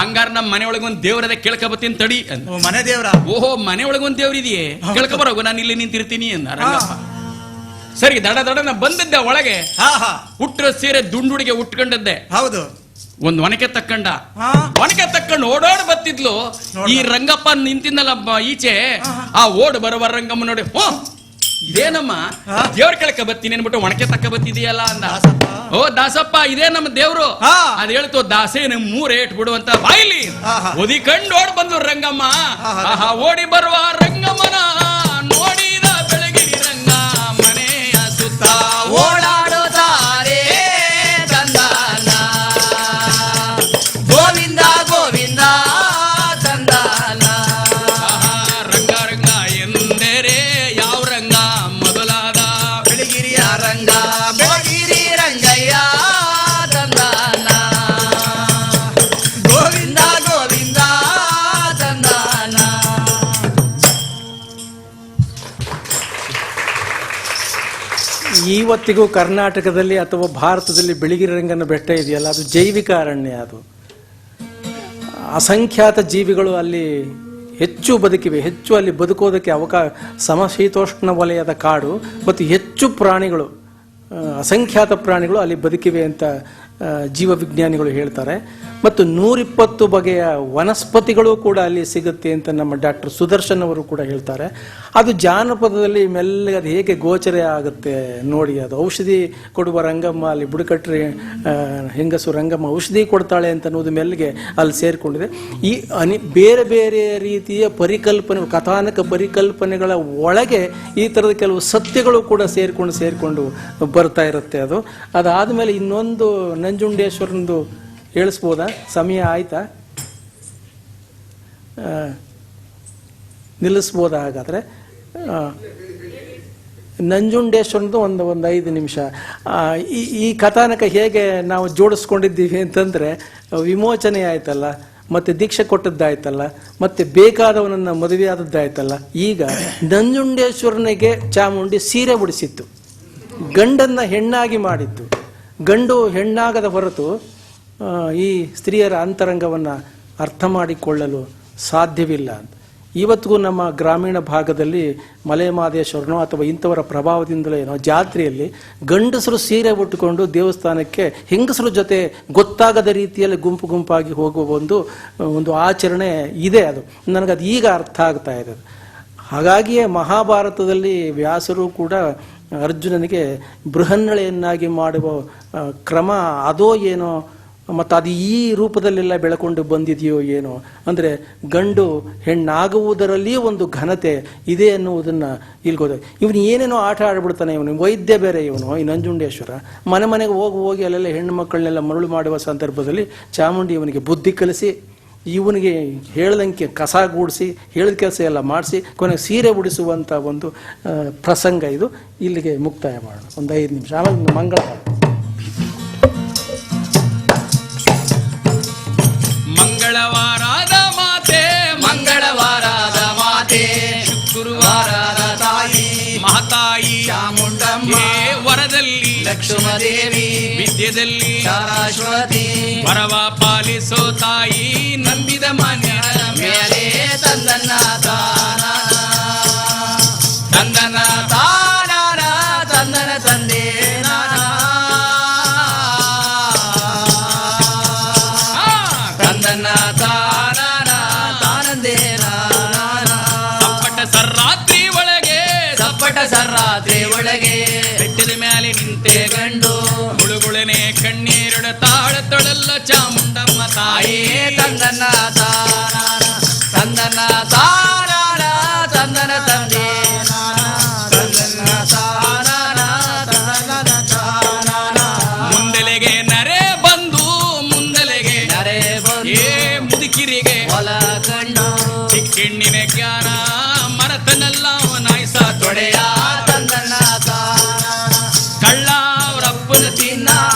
ಹಂಗಾರ ನಮ್ಮ ಮನೆ ಒಳಗೆ ಒಂದ್ ದೇವ್ರದ ಕೇಳ್ಕೊಬತ್ತೀನಿ ತಡಿ ಅಂತ. ಮನೆ ದೇವ್ರ? ಓಹೋ, ಮನೆ ಒಳಗೆ ಒಂದ್ ದೇವ್ರ ಇದೆಯೇ, ಕೇಳ್ಕೊಬರೋಗು, ನಾನು ಇಲ್ಲಿ ನಿಂತಿರ್ತೀನಿ ಅಂದ ರಂಗಪ್ಪ. ಸರಿ, ದಡ ದಡ ನಾ ಬಂದಿದ್ದೆ ಒಳಗೆ. ಹುಟ್ಟರ ಸೀರೆ ದುಂಡುಡಿಗೆ ಉಟ್ಕೊಂಡದ್ದೆ. ಹೌದು. ಒಂದ್ ಒನಕೆ ತಕ್ಕಂಡ, ಒನಕೆ ತಕ್ಕೊಂಡು ಓಡೋಡ್ ಬತ್ತಿದ್ಲು. ಈ ರಂಗಪ್ಪ ನಿಂತಿದ್ದಲ್ಲ ಈಚೆ, ಆ ಓಡ್ ಬರುವ ರಂಗಮ್ಮ ನೋಡಿ, ಇದೇನಮ್ಮ ದೇವ್ರ ಕೆಳಕ ಬತ್ತೀನಿ ಅನ್ಬಿಟ್ಟು ಒಣಕೆ ತಕ್ಕ ಬತ್ತಿದೆಯಲ್ಲ ಅಂದ. ಓ ದಾಸಪ್ಪ, ಇದೇ ನಮ್ಮ ದೇವ್ರು. ಅದ್ ಹೇಳ್ತು, ದಾಸೇನ 3 ಏಟ್ ಬಿಡು ಅಂತ ಬಾಯಿಲಿ ಒದಿಕಂಡು ಓಡ್ ಬಂದು ರಂಗಮ್ಮ. ಆಹಾ, ಓಡಿ ಬರುವ ರಂಗಮ್ಮನ ನೋಡಿದ ಬೆಳಗಿರಿ ರಂಗ ಮನೆಯ ಸುತ್ತ ಓಡಾಡುತ್ತಾರೆ ತಂದಾನ. ಗೋವಿಂದ ಗೋವಿಂದ ತಂದಾನ. ರಂಗ ರಂಗ ಎಂದರೆ ಯಾವ ರಂಗ? ಮೊದಲಾದ ಬೆಳಗಿರಿಯ ರಂಗ, ಬೆಳಗಿರಿ ರಂಗಯ್ಯ ತಂದಾನ. ಗೋವಿಂದ ಗೋವಿಂದ ತಂದಾನ. ಇವತ್ತಿಗೂ ಕರ್ನಾಟಕದಲ್ಲಿ ಅಥವಾ ಭಾರತದಲ್ಲಿ ಬೆಳಗಿರಿ ರಂಗನ ಬೆಟ್ಟ ಇದೆಯಲ್ಲ, ಅದು ಜೈವಿಕ ಅರಣ್ಯ. ಅದು ಅಸಂಖ್ಯಾತ ಜೀವಿಗಳು ಅಲ್ಲಿ ಹೆಚ್ಚು ಬದುಕಿವೆ. ಹೆಚ್ಚು ಅಲ್ಲಿ ಬದುಕೋದಕ್ಕೆ ಸಮಶೀತೋಷ್ಣ ವಲಯದ ಕಾಡು ಮತ್ತು ಹೆಚ್ಚು ಪ್ರಾಣಿಗಳು, ಅಸಂಖ್ಯಾತ ಪ್ರಾಣಿಗಳು ಅಲ್ಲಿ ಬದುಕಿವೆ ಅಂತ ಜೀವವಿಜ್ಞಾನಿಗಳು ಹೇಳ್ತಾರೆ. ಮತ್ತು 120 ಬಗೆಯ ವನಸ್ಪತಿಗಳು ಕೂಡ ಅಲ್ಲಿ ಸಿಗುತ್ತೆ ಅಂತ ನಮ್ಮ ಡಾಕ್ಟರ್ ಸುದರ್ಶನ್ ಅವರು ಕೂಡ ಹೇಳ್ತಾರೆ. ಅದು ಜಾನಪದದಲ್ಲಿ ಮೆಲ್ಲಗೆ ಅದು ಹೇಗೆ ಗೋಚರ ಆಗುತ್ತೆ ನೋಡಿ. ಅದು ಔಷಧಿ ಕೊಡುವ ರಂಗಮ್ಮ, ಅಲ್ಲಿ ಬುಡಕಟ್ಟರೆ ಹೆಂಗಸು ರಂಗಮ್ಮ ಔಷಧಿ ಕೊಡ್ತಾಳೆ ಅಂತ ಅನ್ನೋದು ಮೆಲ್ಲಗೆ ಅಲ್ಲಿ ಸೇರಿಕೊಂಡಿದೆ. ಈ ಬೇರೆ ಬೇರೆ ರೀತಿಯ ಪರಿಕಲ್ಪನೆ, ಕಥಾನಕ ಪರಿಕಲ್ಪನೆಗಳ ಒಳಗೆ ಈ ಥರದ ಕೆಲವು ಸತ್ಯಗಳು ಕೂಡ ಸೇರಿಕೊಂಡು ಬರ್ತಾ ಇರುತ್ತೆ. ಅದಾದಮೇಲೆ ಇನ್ನೊಂದು ನಂಜುಂಡೇಶ್ವರನದು ಹೇಳಿಸ್ಬೋದಾ? ಸಮಯ ಆಯ್ತಾ? ನಿಲ್ಲಿಸ್ಬೋದಾ? ಹಾಗಾದರೆ ನಂಜುಂಡೇಶ್ವರದ್ದು ಒಂದು 5 ನಿಮಿಷ. ಈ ಕಥಾನಕ ಹೇಗೆ ನಾವು ಜೋಡಿಸ್ಕೊಂಡಿದ್ದೀವಿ ಅಂತಂದರೆ, ವಿಮೋಚನೆ ಆಯ್ತಲ್ಲ, ಮತ್ತೆ ದೀಕ್ಷೆ ಕೊಟ್ಟದ್ದಾಯ್ತಲ್ಲ, ಮತ್ತೆ ಬೇಕಾದವನನ್ನು ಮದುವೆ ಆದದ್ದಾಯ್ತಲ್ಲ. ಈಗ ನಂಜುಂಡೇಶ್ವರನಿಗೆ ಚಾಮುಂಡಿ ಸೀರೆ ಉಡಿಸಿತ್ತು, ಗಂಡನ್ನ ಹೆಣ್ಣಾಗಿ ಮಾಡಿತ್ತು. ಗಂಡು ಹೆಣ್ಣಾಗದ ಹೊರತು ಈ ಸ್ತ್ರೀಯರ ಅಂತರಂಗವನ್ನು ಅರ್ಥ ಮಾಡಿಕೊಳ್ಳಲು ಸಾಧ್ಯವಿಲ್ಲ ಅಂತ. ಇವತ್ತಿಗೂ ನಮ್ಮ ಗ್ರಾಮೀಣ ಭಾಗದಲ್ಲಿ ಮಲೆ ಮಹದೇಶ್ವರನೋ ಅಥವಾ ಇಂಥವರ ಪ್ರಭಾವದಿಂದಲೋ ಏನೋ ಜಾತ್ರೆಯಲ್ಲಿ ಗಂಡಸರು ಸೀರೆ ಉಟ್ಟುಕೊಂಡು ದೇವಸ್ಥಾನಕ್ಕೆ ಹೆಂಗಸರ ಜೊತೆ ಗೊತ್ತಾಗದ ರೀತಿಯಲ್ಲಿ ಗುಂಪು ಗುಂಪಾಗಿ ಹೋಗುವ ಒಂದು ಆಚರಣೆ ಇದೆ. ಅದು ನನಗದು ಈಗ ಅರ್ಥ ಆಗ್ತಾ ಇದೆ. ಹಾಗಾಗಿಯೇ ಮಹಾಭಾರತದಲ್ಲಿ ವ್ಯಾಸರು ಕೂಡ ಅರ್ಜುನನಿಗೆ ಬೃಹನ್ನಳೆಯನ್ನಾಗಿ ಮಾಡುವ ಕ್ರಮ ಅದೋ ಏನೋ, ಮತ್ತು ಅದು ಈ ರೂಪದಲ್ಲೆಲ್ಲ ಬೆಳಕೊಂಡು ಬಂದಿದೆಯೋ ಏನೋ. ಅಂದರೆ ಗಂಡು ಹೆಣ್ಣಾಗುವುದರಲ್ಲಿ ಒಂದು ಘನತೆ ಇದೆ ಅನ್ನುವುದನ್ನು ಇಲ್ಗೋದ. ಇವನು ಏನೇನೋ ಆಟ ಆಡ್ಬಿಡ್ತಾನೆ. ಇವನು ವೈದ್ಯ ಬೇರೆ ಇವನು, ಈ ನಂಜುಂಡೇಶ್ವರ. ಮನೆಗೆ ಹೋಗಿ ಅಲ್ಲೆಲ್ಲ ಹೆಣ್ಣು ಮಕ್ಕಳನ್ನೆಲ್ಲ ಮರಳು ಮಾಡುವ ಸಂದರ್ಭದಲ್ಲಿ ಚಾಮುಂಡಿ ಇವನಿಗೆ ಬುದ್ಧಿ ಕಲಿಸಿ, ಇವನಿಗೆ ಹೇಳ್ದಂಗೆ ಕಸ ಗೂಡಿಸಿ, ಹೇಳಿದ ಕೆಲಸ ಎಲ್ಲ ಮಾಡಿಸಿ ಕೊನೆಗೆ ಸೀರೆ ಉಡಿಸುವಂಥ ಒಂದು ಪ್ರಸಂಗ ಇದು. ಇಲ್ಲಿಗೆ ಮುಕ್ತಾಯ ಮಾಡೋಣ, ಒಂದು 5 ನಿಮಿಷ. ಆಮೇಲೆ ಮಂಗಳ ಮಂಗಳವಾರದ ಮಾತೆ, ಮಂಗಳವಾರದ ಮಾತೆ, ಶುಕ್ರವಾರದ ತಾಯಿ ಮಹಾತಾಯಿ ಚಾಮುಂಡಮ್ಮ, ವರದಲ್ಲಿ ಲಕ್ಷ್ಮದೇವಿ, ವಿದ್ಯೆಯಲ್ಲಿ ಸರಸ್ವತಿ, ವರವ ಪಾಲಿಸೋ ತಾಯಿ, ನಂಬಿದ ಮಾನ್ಯರ ಮೇಲೆ ತಂದನ್ನ ತಾನ ತಂದನ ತಾನ ತಂದನ ತಂದೆ ನಾನ ತಂದನ ತಾನ ತಾನಂದೇ ನಾನ. ಸಪ್ಪಟ ಸರ್ರಾತ್ರಿ ಒಳಗೆ, ಸಪ್ಪಟ ಸರ್ರಾತ್ರಿ ಒಳಗೆ ಬೆಟ್ಟದ ಮೇಲೆ ನಿಂತೆ ಗಂಡು ಗುಳುಗುಳನೆ ಕಣ್ಣೀರಡ ತಾಳತೊಳಲ್ಲ ಚಾಮುಂಡಮ್ಮ ತಾಯಿ. ತಂದನ ತಾನ ತಂದನ ತಾನ ತಂದನ ತಂದೆ ತಂದನ ತಾನ ತಂದನ ತಾನ. ಮುಂದೆಲೆಗೆ ನರೆ ಬಂದು, ಮುಂದೆಲೆಗೆ ನರೆ ಬಂದು ಮುದುಕಿರಿಗೆ ಹೊಲ ಕಂಡು ಚಿಕ್ಕೆಣ್ಣಿನ ಜ್ಞಾನ ಮರತನೆಲ್ಲ ನಾಯ್ಸ ತೊಡೆಯ ತಂದನ ತಾನ. ಕಳ್ಳ ಅವರಪ್ಪನ ತಿನ್ನ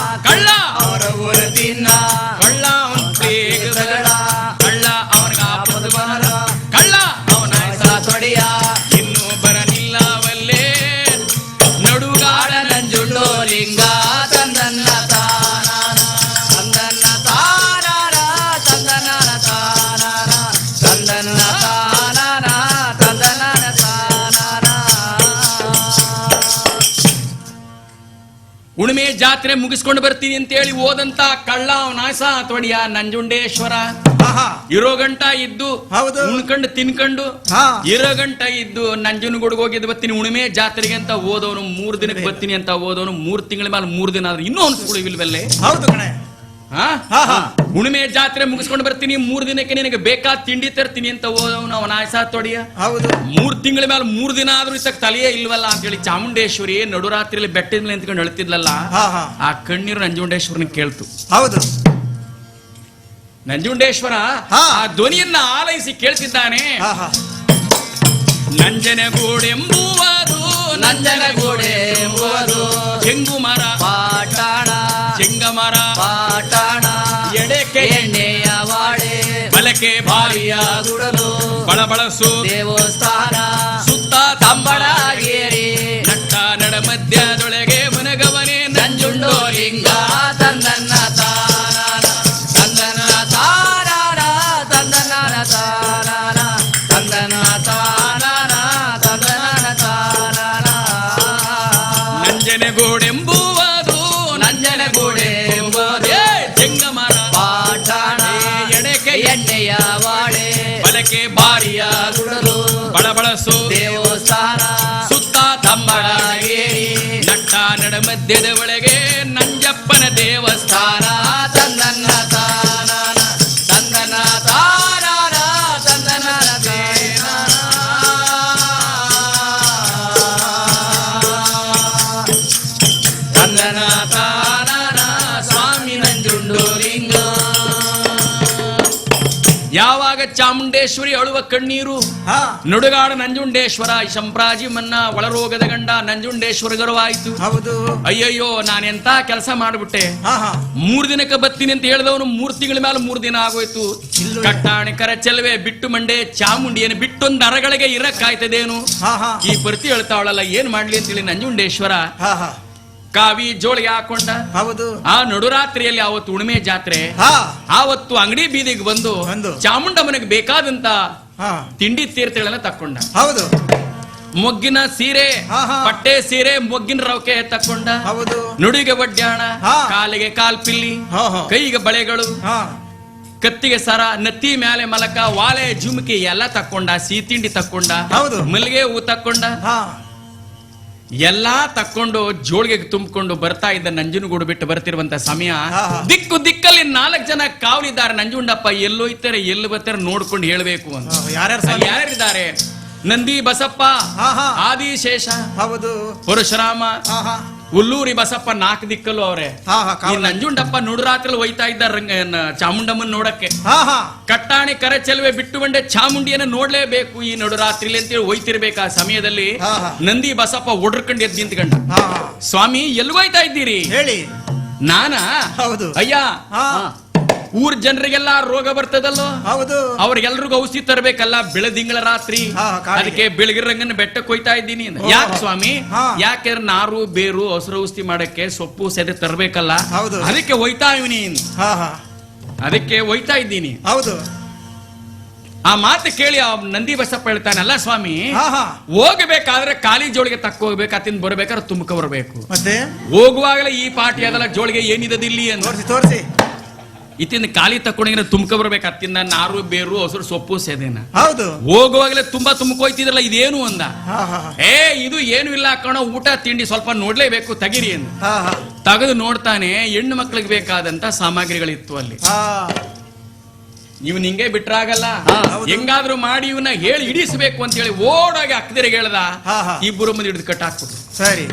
ಕಳ್ಳ ಅವರ ಊರ ತಿನ್ನ ಕಳ್ಳ ಅವನ ತಗಳ ಕಳ್ಳ ಅವನಿಗೆ ಆಪದ ಬರ, ಕಳ್ಳ ಅವನ ತೊಡೆಯ ಇನ್ನೂ ಬರಲಿಲ್ಲವಲ್ಲೇ ನಡುಗಾಡ ನಂಜುಂಡು ಲಿಂಗ ತಂದನ್ನ ತಾನ ತಂದನ್ನ ತಾನ ತಂದನ ತಾನ ತಂದನ್ನ ತಾನ ತಂದನ ತಾನ. ಉಣ್ಮೆ ಜಾತ್ರೆ ಮುಗಿಸ್ಕೊಂಡು ಬರ್ತೀನಿ ಅಂತೇಳಿ ಹೋದಂತ ಕಳ್ಳ ನಾಸ ತೊಡಿಯ ನಂಜುಂಡೇಶ್ವರ ಆಹಾ. ಇರೋ ಗಂಟ ಇದ್ದು ಹೌದು. ಉಣ್ಕಂಡು ತಿನ್ಕಂಡು ಹಾ. ಇರೋ ಗಂಟ ಇದ್ದು ನಂಜನಗೂಡಿಗೆ ಹೋಗಿದ್ದು ಬರ್ತೀನಿ ಉಣ್ಮೆ ಜಾತ್ರೆಗೆ ಅಂತ ಹೋದವನು 3 ದಿನಕ್ಕೆ ಬರ್ತೀನಿ ಅಂತ ಹೋದವನು 3 ತಿಂಗಳ ಮೇಲೆ 3 ದಿನ ಆದ್ರೆ ಇನ್ನೂ ಅನ್ಸ್ಕೊಳ್ಳಿಲ್ವಲ್ಲೇ. ಹೌದು ಕಣೆ. ಹಾ ಉಣ್ಮೆ ಜಾತ್ರೆ ಮುಗಿಸ್ಕೊಂಡು ಬರ್ತೀನಿ 3 ದಿನಕ್ಕೆ ನಿನಗೆ ಬೇಕಾದ ತಿಂಡಿ ತರ್ತೀನಿ ಅಂತ ಹೋದವನು ಅವನ ಆಯ್ಸಾ ತೊಡಿಯ. ಹೌದು. 3 ತಿಂಗಳ ಮೇಲೆ 3 ದಿನ ಆದ್ರೂ ಇಸಕ್ ತಲೆಯೇ ಇಲ್ವಲ್ಲ ಅಂತ ಹೇಳಿ ಚಾಮುಂಡೇಶ್ವರಿ ನಡುರಾತ್ರಿಯಲ್ಲಿ ಬೆಟ್ಟದ ಮೇಲೆ ನಿಂತ್ಕೊಂಡು ಅಳ್ತಿದ್ಲಲ್ಲ, ಆ ಕಣ್ಣೀರು ನಂಜುಂಡೇಶ್ವರನ ಕೇಳ್ತು. ಹೌದು. ನಂಜುಂಡೇಶ್ವರ ಹಾ. ಆ ಧ್ವನಿಯನ್ನ ಆಲೈಸಿ ಕೇಳ್ತಿದ್ದಾನೆ. ಆಹಾ. ನಂಜನಗೂಡೆಂಬುವುದು ನಂಜನಗೂಡೆ ಎಂಬುವುದು ಚೆಂಗು ಮರ ಪಾಟಾಣ ಚೆಂಗ ಮರ ಪಾಟಾಣ ಎಡೆಕೆ ಎಣ್ಣೆಯ ವಾಡೆ ಬಲಕೆ ಬಾರಿಯ ಗುಡಲು ಬಳಬಳಸು ದೇವಸ್ಥಾನ ಸುತ್ತ ತಂಬಡಗೇರಿ ನಟ್ಟ ನಡ ಮಧ್ಯದೊಳಗೆ ಮನಗವನೇ ನಂಜುಂಡು ಲಿಂಗ ತಂದನ್ನ ತಾನ ತಂದನ ತಾನ ತಂದನ ತಾನ ತಂದನ ತಾನ ತಂದನ ತಾನ. ನಂಜನಗೂಡೆಂಬುವುದು ನಂಜನಗೂಡೆ ಎಂಬುದು ಚೆಂಗಮರ ಪಾಟಾಣ ಎಡೆಕೆ ಎಣ್ಣೆಯ ವಾಡೆ ಬಲಕೆ ಬಾರಿಯ ಗುಡಲು ಬಳಬಳಸು ದೇವಸ್ಥಾನ ಸುತ್ತ ತಂಬಡಗೇರಿ ನಟ್ಟ ನಡ ಮಧ್ಯದ ಒಳಗೆ ನಂಜಪ್ಪನ ದೇವಸ್ಥಾನ. ತಂದನ್ನ ತಾನ ತಂದನ ತಾನ ತಂದನ ತಂದನ ತಾನ ಸ್ವಾಮಿ ನಂಜುಂಡು ಲಿಂಗ. ಯಾವಾಗ ಚಾಮುಂಡೇಶ್ವರಿ ಅಳುವ ಕಣ್ಣೀರು ಹಾ ನುಡುಗಾಡ ನಂಜುಂಡೇಶ್ವರ ಸಂಪ್ರಾಜಿ ಮನ್ನ ಒಳರೋಗದ ಗಂಡ ನಂಜುಂಡೇಶ್ವರ ಗರ್ವಾಯ್ತು. ಹೌದು. ಅಯ್ಯಯ್ಯೋ ನಾನೆಂತ ಕೆಲಸ ಮಾಡ್ಬಿಟ್ಟೆ, ಹಾ ಹಾ 3 ದಿನಕ್ಕೆ ಬರ್ತೀನಿ ಅಂತ ಹೇಳಿದವನು 3 ತಿಂಗಳ ಮೇಲೆ 3 ದಿನ ಆಗೋಯ್ತು. ಕಟ್ಟಾಣಿ ಕರ ಚೆಲುವೆ ಬಿಟ್ಟು ಮಂಡೆ ಚಾಮುಂಡಿಯನ್ನು ಬಿಟ್ಟೊಂದು ಅರಗಳಿಗೆ ಇರಕ್ಕಾಯ್ತದೇನು? ಹಾ ಹಾ ಈ ಪ್ರತಿ ಹೇಳ್ತಾವಳಲ್ಲ, ಏನ್ ಮಾಡ್ಲಿ ಅಂತೇಳಿ ನಂಜುಂಡೇಶ್ವರ ಹಾ ಹಾ ಕಾವಿ ಜೋಳಿಗೆ ಹಾಕೊಂಡ. ಹೌದು. ಆ ನಡುರಾತ್ರಿಯಲ್ಲಿ ಅವತ್ತು ಉಣಿಮೆ ಜಾತ್ರೆ, ಹಾ ಆವತ್ತು ಅಂಗಡಿ ಬೀದಿಗೆ ಬಂದು ಚಾಮುಂಡಮ್ಮನಿಗೆ ಬೇಕಾದಂತ ಹಾ ತಿಂಡಿ ತೀರ್ಥಗಳನ್ನ ತಕ್ಕೊಂಡ. ಹೌದು. ಮೊಗ್ಗಿನ ಸೀರೆ, ಹಾ, ಹಾ. ಪಟ್ಟೆ ಸೀರೆ, ಮೊಗ್ಗಿನ ರವಕೆ ತಕ್ಕೊಂಡ. ಹೌದು. ನುಡಿಗೆ ಒಡ್ಯಾಣ, ಹಾ. ಕಾಲಿಗೆ ಕಾಲ್ಪಿಲ್ಲಿ, ಹಾ, ಹಾ. ಕೈಗೆ ಬಳೆಗಳು, ಹಾ ಕತ್ತಿಗೆ ಸರ, ನತ್ತಿ ಮ್ಯಾಲೆ ಮಲಕ, ವಾಲೆ ಜುಮ್ಕಿ ಎಲ್ಲ ತಕ್ಕೊಂಡ. ಸಿಹಿ ತಕ್ಕೊಂಡ. ಹೌದು. ಮಲ್ಲಿಗೆ ಹೂ ತಕ್ಕೊಂಡ. ಹಾ ಎಲ್ಲಾ ತಕ್ಕೊಂಡು ಜೋಳಿಗೆ ತುಂಬಿಕೊಂಡು ಬರ್ತಾ ಇದ್ದ ನಂಜನಗೂಡು ಬಿಟ್ಟು ಬರ್ತಿರುವಂತ ಸಮಯ, ಹಾ, ಹಾ. ದಿಕ್ಕಲ್ಲಿ 4 ಜನ ಕಾವಲಿದ್ದಾರೆ. ನಂಜುಂಡಪ್ಪ ಎಲ್ಲೋಯ್ತಾರೆ ಎಲ್ಲಿ ಬರ್ತಾರೆ ನೋಡ್ಕೊಂಡು ಹೇಳ್ಬೇಕು ಅಂತ. ಯಾರ್ಯಾರು ಯಾರಿದ್ದಾರೆ? ನಂದಿ ಬಸಪ್ಪ, ಹಾ, ಹಾ. ಆದಿಶೇಷ, ಹೌದು. ಪರಶುರಾಮ, ಹಾ ಹಾ ಹುಲ್ಲೂರಿ ಬಸಪ್ಪ 4 ದಿಕ್ಕಲ್ಲೂ ಅವ್ರೆ. ಹಾ ಹಾ ಈ ನಂಜುಂಡಪ್ಪ ನುಡುರಾತ್ರಿ ಒಯ್ತಾ ಇದ್ದ ಚಾಮುಂಡಮ್ಮನ್ ನೋಡಕ್ಕೆ. ಹಾ ಹಾ ಕಟ್ಟಾಣಿ ಕರೆ ಚೆಲುವೆ ಬಿಟ್ಟು ಬಂಡೆ ಚಾಮುಂಡಿಯನ್ನು ನೋಡ್ಲೇಬೇಕು ಈ ನಡುರಾತ್ರಿಲಿ ಅಂತೇಳಿ ಒಯ್ತಿರ್ಬೇಕು. ಆ ಸಮಯದಲ್ಲಿ ಹಾ, ಹಾ. ನಂದಿ ಬಸಪ್ಪ ಒಡ್ರಕಂಡು ಎದ್ದು ನಿಂತ್ಕಂಡ. ಹಾ ಹಾ ಸ್ವಾಮಿ ಎಲ್ಗೋಯ್ತಾ ಇದ್ದೀರಿ? ಹೇಳಿ. ನಾನಾ? ಹೌದು. ಅಯ್ಯ, ಹಾ ಊರ್ ಜನರಿಗೆಲ್ಲ ರೋಗ ಬರ್ತದಲ್ಲೋ, ಹೌದು. ಅವ್ರಿಗೆಲ್ರಿಗೂ ಔಷಧಿ ತರಬೇಕಲ್ಲ, ಬೆಳದಿಂಗಳ ರಾತ್ರಿ. ಹಾ, ಕಾಡಿಗೆ. ಅದಕ್ಕೆ ಬೆಳಗಿರಂಗನ ಬೆಟ್ಟಕ್ಕೆ ಹೋಯ್ತಾ ಇದ್ದೀನಿ. ಓ. ಯಾಕೆ ಸ್ವಾಮಿ? ಹಾ. ಯಾಕೆ ನಾರು ಬೇರು ಹಸಿರು ಔಷಧಿ ಮಾಡಕ್ಕೆ ಸೊಪ್ಪು ಸೆದೆ ತರಬೇಕಲ್ಲ, ಹೌದು. ಅದಕ್ಕೆ ಹೋಯ್ತಾ ಇವನಿ. ಹಾ ಹಾ ಅದಕ್ಕೆ ಹೋಯ್ತಾ ಇದ್ದೀನಿ. ಹೌದು. ಆ ಮಾತು ಕೇಳಿ ಆ ನಂದಿ ಬಸಪ್ಪ ಹೇಳ್ತಾನಲ್ಲ, ಸ್ವಾಮಿ ಹಾ ಹಾ ಹೋಗಬೇಕಾದ್ರೆ ಖಾಲಿ ಜೋಳಿಗೆ ತಕ್ಕ ಹೋಗ್ಬೇಕು, ಅತ್ತಿಂದ ಬರ್ಬೇಕಾದ್ರೆ ತುಮಕ ಬರ್ಬೇಕು. ಮತ್ತೆ ಹೋಗುವಾಗಲೇ ಈ ಪಾಟಿ ಅದಲ್ಲ ಜೋಳಿಗೆ ಏನಿದದಿಲ್ಲಿ ಅಂತ ತೋರಿಸಿ ತೋರಿಸಿ. ಇತ್ತಿಂದ ಖಾಲಿ ತಕ್ಕೊಂಡ್ರೆ ತುಮಕ ಬರ್ಬೇಕು, ಅತ್ತಿಂದ ನಾರು ಬೇರು ಹಸಿರು ಸೊಪ್ಪು ಸೆದೇನ. ಹೌದು. ಹೋಗುವಾಗಲೇ ತುಂಬಾ ಹೋಯ್ತಿದ್ರಲ್ಲ, ಇದೇನು ಅಂದ. ಹಾ ಹಾ ಏ ಇದು ಏನು ಇಲ್ಲ ಕಣೋ, ಊಟ ತಿಂಡಿ ಸ್ವಲ್ಪ ನೋಡ್ಲೇಬೇಕು ತೆಗಿರಿ ಅಂದ. ಹಾ ಹಾ ತೆಗೆದು ನೋಡ್ತಾನೆ, ಹೆಣ್ಣು ಮಕ್ಳಿಗೆ ಬೇಕಾದಂತ ಸಾಮಗ್ರಿಗಳಿತ್ತು ಅಲ್ಲಿ. ಹಾ ಇವ್ ನಿಂಗೆ ಬಿಟ್ರಾಗಲ್ಲ, ಹೌದು. ಹೆಂಗಾದ್ರೂ ಮಾಡಿ ಇವನ್ನ ಹೇಳಿ ಹಿಡಿಸ್ಬೇಕು ಅಂತ ಹೇಳಿ ಓಡಾಗಿ ಅಕ್ಕದಿರಿಗೆ ಹೇಳ್ದ. ಹಾ, ಹಾ. ಇಬ್ಬರು ಮಂದಿ ಹಿಡಿದು ಕಟ್ಟಾಕ್ಬಿಟ್ರು. ಸರಿ.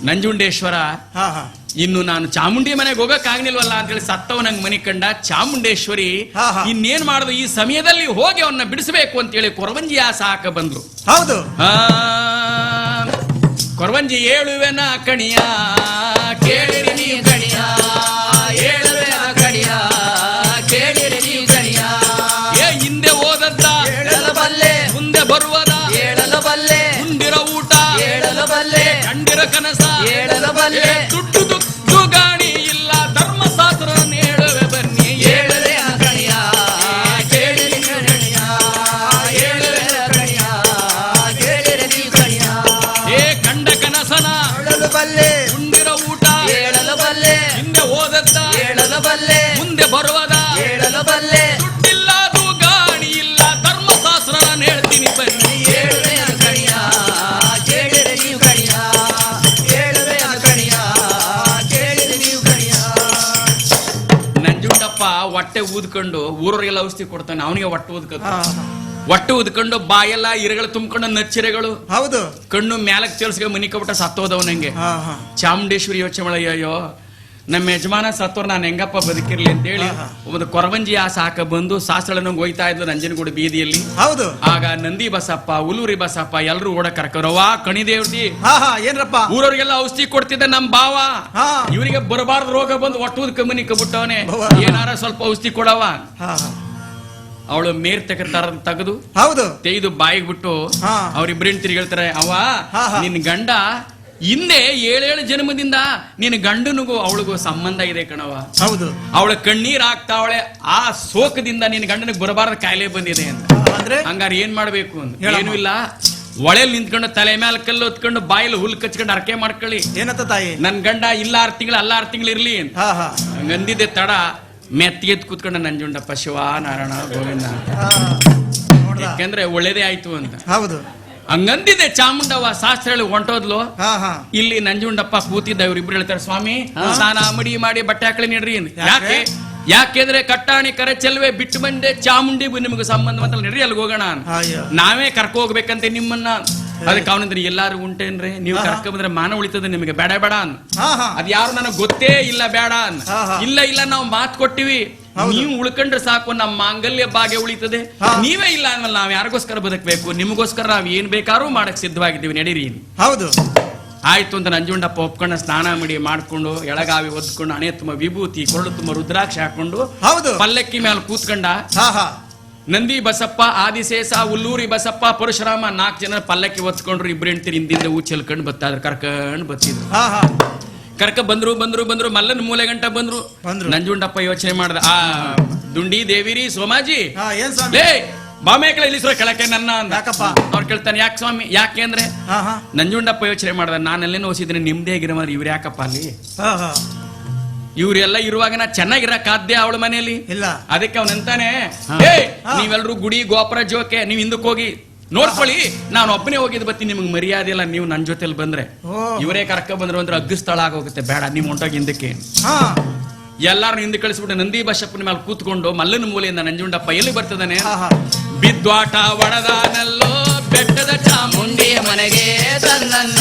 ನಂಜುಂಡೇಶ್ವರ ಹಾ ಹಾ ಇನ್ನು ನಾನು ಚಾಮುಂಡಿ ಮನೆಗೆ ಹೋಗಕ್ ಆಗ್ನಿಲ್ವಲ್ಲ ಅಂತ ಹೇಳಿ ಸತ್ತವ ನಂಗೆ ಮನಿ ಕಂಡ. ಚಾಮುಂಡೇಶ್ವರಿ ಹಾ, ಹಾ. ಇನ್ನೇನ್ ಮಾಡುದು, ಈ ಸಮಯದಲ್ಲಿ ಹೋಗಿ ಅವನ್ನ ಬಿಡಿಸಬೇಕು ಅಂತ ಹೇಳಿ ಕೊರವಂಜಿ ಸಾಕ ಬಂದ್ರು. ಹೌದು. ಆ, ಕೊರವಂಜಿ ಏಳುವೆನ ಕಣಿಯ ಕೇಳಿರಿ ನೀ ಕಣಿಯ, ಏಳುವೆನ ಕಣಿಯ ಕೇಳಿರಿ ನೀ ಕಣಿಯ. ಏ ಹಿಂದೆ ಓದದ್ದ ಹೇಳಲು ಬಲ್ಲೆ, ಮುಂದೆ ಬರುವದ ಹೇಳಲು ಬಲ್ಲೆ, ಮುಂದಿರೋ ಊಟ ಹೇಳಲು ಬಲ್ಲೆ, ಕಂಡಿರ ಕನಸ ಹೇಳಲು ಬಲ್ಲೆ. ಏ ದುಡ್ಡು ದುಡ್ಡು ಗಾಣಿ ಇಲ್ಲ, ಧರ್ಮಶಾಸ್ತ್ರ ಹೇಳುವೆ ಬನ್ನಿ. ಹೇಳುವೆ ಕಣಿಯ ಕೇಳಿರಿ ಕಣಿಯ, ಹೇಳುವೆ ಕಣಿಯ ಕೇಳಿರಿ ನೀ ಕಣಿಯ. ಏ ಕಂಡ ಕನಸನ ಹೇಳಲು ಬಲ್ಲೆ, ಮುಂದಿರೋ ಊಟ ಹೇಳಲು ಬಲ್ಲೆ, ಹಿಂದೆ ಓದದ್ದ ಹೇಳಲು ಬಲ್ಲೆ, ಮುಂದೆ ಬರುವದ ಹೇಳಲು ಬಲ್ಲೆ. ದುಡ್ಡಿಲ್ಲ ಅದು ಗಾಣಿ ಇಲ್ಲ, ಧರ್ಮಶಾಸ್ತ್ರ ನಾನು ಹೇಳ್ತೀನಿ ಬನ್ನಿ. ಹೇಳುವೆ ಕಣಿಯ ಕೇಳಿರಿ ನೀವು ಕಣಿಯ, ಹೇಳುವೆ ಕಣಿಯ ಕೇಳಿರಿ ನೀವು ಕಣಿಯ. ನಂಜುಂಡಪ್ಪ ಹೊಟ್ಟೆ ಊದ್ಕೊಂಡು ಊರವರಿಗೆಲ್ಲ ಔಷಧಿ ಕೊಡ್ತಾನೆ, ಅವನಿಗೆ ಹೊಟ್ಟೆ ಊದ್ಕೊಂಡು ಹಾ ಹಾ ಹೊಟ್ಟೆ ಊದ್ಕೊಂಡು ಬಾಯೆಲ್ಲ ಇರಗಳು ತುಂಬಿಕೊಂಡು ನಚ್ಚಿರೆಗಳು, ಹೌದು. ಕಣ್ಣು ಮ್ಯಾಲಕ್ ಚೇಳ್ಸ್ಗೆ ಮನಿ ಕಬಿಟ್ಟ ಸತ್ತೋದವನಂಗೆ. ಹಾ ಹಾ ಚಾಮುಂಡೇಶ್ವರಿ ಯೋಚನೆ ಮಾಡ, ಅಯ್ಯೋ ನಮ್ಮ ಯಜಮಾನ ಸತ್ತೋರ್ ನಾನು ಹೆಂಗಪ್ಪ ಬದುಕಿರ್ಲಿ ಅಂತ ಹೇಳಿ ಹಾ, ಹಾ. ಒಂದು ಕೊರವಂಜಿ ಸಾಕ ಬಂದು ಸಾಸಳನ ಹೋಯ್ತಾ ಇದ್ಲು ನಂಜನಗೂಡು ಬೀದಿಯಲ್ಲಿ. ಹೌದು. ಆಗ ನಂದಿ ಬಸಪ್ಪ, ಹುಲ್ಲೂರಿ ಬಸಪ್ಪ ಎಲ್ಲರೂ ಓಡ ಕರ್ಕರವಾ ಕಣಿದೇವ್ತಿ ಹಾ ಹಾ ಏನ್ರಪ್ಪ. ಊರವ್ರಿಗೆಲ್ಲ ಔಷಧಿ ಕೊಡ್ತಿದ್ದ ನಮ್ ಭಾವ. ಹಾ. ಇವರಿಗೆ ಬರಬಾರ್ದು ರೋಗ ಬಂದು ಒಟ್ಟುದ್ ಕಮ್ಮನಿ ಕಬಿಟ್ಟವನೆ, ಅವ್ವ. ಏನಾರ ಸ್ವಲ್ಪ ಔಷಧಿ ಕೊಡವ. ಹಾ ಹಾ ಅವಳು ಮೇರ್ ತೆಗೆದು ಹೌದು. ತೆಗೆದು ಬಾಯಿಗೆ ಬಿಟ್ಟು ಹಾ. ಅವ್ರಿಬ್ರೇನ್ ತಿರುಗಿ ಹೇಳ್ತಾರೆ, ಅವ್ವ ಹಾ, ಹಾ. ನಿನ್ ಗಂಡ ಹಿಂದೆ 7 ಜನ್ಮದಿಂದ ನಿನ್ನ ಗಂಡನಿಗೂ ಅವಳಿಗೂ ಸಂಬಂಧ ಇದೆ ಕಣವ. ಹೌದು. ಅವಳ ಕಣ್ಣೀರ್ ಆಗ್ತಾವಳೆ, ಆ ಶೋಕದಿಂದ ನಿನ್ನ ಗಂಡನಿಗೆ ಬರಬಾರದ ಕಾಯಿಲೆ ಬಂದಿದೆ ಅಂತ. ಅಂದ್ರೆ ಹಂಗಾರ ಏನ್ ಮಾಡ್ಬೇಕು ಅಂತ ಹೇಳಮ್ಮ. ಏನು ಇಲ್ಲ, ಒಳೆಯಲ್ಲಿ ನಿಂತ್ಕೊಂಡು ತಲೆ ಮೇಲೆ ಕಲ್ಲು ಹೊತ್ಕೊಂಡು ಬಾಯಲ್ಲಿ ಹುಲ್ ಕಚ್ಕೊಂಡು ಅರ್ಕೆ ಮಾಡ್ಕೊಳ್ಳಿ. ಏನತ್ತ ತಾಯಿ? ನನ್ ಗಂಡ ಇಲ್ಲ 6 ತಿಂಗಳು ಅಲ್ಲ 6 ತಿಂಗಳು ಇರ್ಲಿ ಅಂತ. ಹಾ ಹಾ ಹಂಗಂದಿದ್ದೆ ತಡ ಮೆತ್ತಿಗೆದ್ ಕೂತ್ಕೊಂಡ ನಂಜುಂಡಪ್ಪ ಶಿವ ನಾರಾಯಣ ಗೋವಿಂದ ಅಂತ. ಹಾ. ನೋಡ್ದ? ಯಾಕೆಂದ್ರೆ ಒಳ್ಳೇದೇ ಆಯ್ತು ಅಂತ ಹೌದು. ಹಂಗಂದಿದ್ದೆ. ಚಾಮುಂಡವ್ವ ಶಾಸ್ತ್ರ ಹೇಳಿ ಹೊಂಟೋದ್ಲು. ಹಾ ಹಾ ಇಲ್ಲಿ ನಂಜುಂಡಪ್ಪ ಕೂತಿದ್ದ, ಇವ್ರಿಬ್ರು ಹೇಳ್ತಾರೆ, ಸ್ವಾಮಿ ಸ್ನಾನ ಮಡಿ ಮಾಡಿ ಬಟ್ಟೆ ಹಾಕಳಿ ನೀಡ್ರಿ ಅಂತ. ಯಾಕೆ? ಯಾಕೆಂದ್ರೆ ಕಟ್ಟಾಣಿ ಕರೆ ಚೆಲ್ವೆ ಬಿಟ್ಟು ಬಂದೆ ಚಾಮುಂಡಿ ನಿಮಗೆ ಸಂಬಂಧವಂತ ನಡ್ರಿ ಅಲ್ಲಿಗೆ ಹೋಗೋಣ ಅಂತ. ಅಯ್ಯೋ. ನಾವೇ ಕರ್ಕೊ ಹೋಗ್ಬೇಕಂತೆ ನಿಮ್ಮನ್ನ. ಅದಕ್ಕೆ ಅವನಂದ್ರೆ ಎಲ್ಲಾರು ಉಂಟೇನ್ರಿ, ನೀವು ಕರ್ಕೊ ಬಂದ್ರೆ ಮಾನ ಉಳಿತದ ನಿಮಗೆ, ಬೇಡ ಬೇಡ ಅನ್. ಹಾ ಹಾ ಅದ್ ಯಾರು ನನಗೆ ಗೊತ್ತೇ ಇಲ್ಲ ಬೇಡ ಅನ್. ಹಾ, ಹಾ. ಇಲ್ಲ ಇಲ್ಲ ನಾವು ಮಾತು ಕೊಟ್ಟಿವಿ, ನೀವು ಉಳ್ಕೊಂಡ್ರೆ ಸಾಕು, ನಮ್ಮ ಮಾಂಗಲ್ಯ ಭಾಗ್ಯ ಉಳಿತದೆ. ನೀವೇ ಇಲ್ಲ ಅಂದ್ಮೇಲೆ ನಾವ್ ಯಾರಿಗೋಸ್ಕರ ಬದುಕಬೇಕು? ನಿಮಗೋಸ್ಕರ ನಾವ್ ಏನ್ ಬೇಕಾದ್ರೂ ಮಾಡಕ್ ಸಿದ್ಧವಾಗಿದ್ದೀವಿ, ನಡೀರಿ. ಹೌದು. ಆಯ್ತು ಅಂತ ನಂಜುಂಡಪ್ಪ ಒಪ್ಕೊಂಡ ಸ್ನಾನ ಮಾಡಿ ಮಾಡ್ಕೊಂಡು ಎಳಗಾವಿ ಒದ್ಕೊಂಡು ಹಣೆ ತುಂಬ ವಿಭೂತಿ, ಕೊರಳು ತುಂಬ ರುದ್ರಾಕ್ಷ ಹಾಕೊಂಡು ಹೌದು ಪಲ್ಲಕ್ಕಿ ಮೇಲೆ ಕೂತ್ಕೊಂಡ. ನಂದಿ ಬಸಪ್ಪ, ಆದಿಶೇಷ, ಉಲ್ಲೂರಿ ಬಸಪ್ಪ, ಪರಶುರಾಮ 4 ಜನ ಪಲ್ಲಕ್ಕಿ ಒತ್ಕೊಂಡ್ರು. ಇಬ್ರು ಹೆಂಡ್ತಿರು ಹಿಂದಿಂದ ಚೆಲ್ಕೊಂಡು ಬತ್ತಾದ್ರು, ಕರ್ಕೊಂಡು ಬತ್ತಿದ್ರು. ಬಂದ್ರು ಬಂದ್ರು ಬಂದ್ರು ಮಲ್ಲನ ಮೂಲೆ ಗಂಟ ಬಂದ್ರು. ನಂಜುಂಡಪ್ಪ ಯೋಚನೆ ಮಾಡ್ದ, ಆ ದುಂಡಿ ದೇವಿರಿ ಸೋಮಾಜಿ ಲೇ ಬಾಮೇಕಳ ಇಲ್ಲಿಸ್ರೋ ಕೆಳಕ್ಕೆ ನನ್ನ ಅಂದ. ಅವ್ರು ಕೇಳ್ತಾನೆ, ಯಾಕೆ ಸ್ವಾಮಿ? ಯಾಕೆ ಅಂದ್ರೆ ನಂಜುಂಡಪ್ಪ ಯೋಚನೆ ಮಾಡ್ದ, ನಾನಲ್ಲೇನೋ ಓದಿದ್ರೆ ನಿಮ್ದೇ ಆಗಿರೋ ಇವ್ರು ಯಾಕಪ್ಪ ಅಲ್ಲಿ? ಇವ್ರೆಲ್ಲ ಇರುವಾಗ ನಾ ಚೆನ್ನಾಗಿರಕ್ಕಾದ್ಯ ಅವಳ ಮನೆಯಲ್ಲಿ ಇಲ್ಲ. ಅದಕ್ಕೆ ಅವನಂತಾನೆ, ನೀವೆಲ್ರು ಗುಡಿ ಗೋಪುರ ಜೋಕೆ ನೀವ್ ಹಿಂದಕ್ಕೆ ಹೋಗಿ ನೋಡ್ಕೊಳ್ಳಿ, ನಾನು ಒಬ್ಬನೇ ಹೋಗಿದ್ ಬತ್ತೀನಿ, ನಿಮ್ಗೆ ಮರ್ಯಾದೆ ಇಲ್ಲ, ನೀವು ನನ್ನ ಜೊತೆಲಿ ಬಂದ್ರೆ. ಇವರೇ ಕರ್ಕ ಬಂದ್ರು ಅಂದ್ರೆ ಅಗ್ಗಸ್ಥಳ ಆಗೋಗುತ್ತೆ, ಬೇಡ ನೀವು ಹೊಂಟೋಗಿ ಹಿಂದಕ್ಕೆ. ಎಲ್ಲಾರು ಹಿಂದೆ ಕಳಿಸ್ಬಿಟ್ಟು ನಂದಿ ಬಸಪ್ಪನ ಮೇಲೆ ಕೂತ್ಕೊಂಡು ಮಲ್ಲನ ಮೂಲೆಯಿಂದ ನಂಜುಂಡಪ್ಪ ಎಲ್ಲಿ ಬರ್ತದಾನೆ? ಬಿದ್ವಾಟ ಒಡದಾನಲ್ಲೋ ಬೆಟ್ಟದ ಚಾಮುಂಡಿಯ ಮನೆಗೆ ತನ್ನ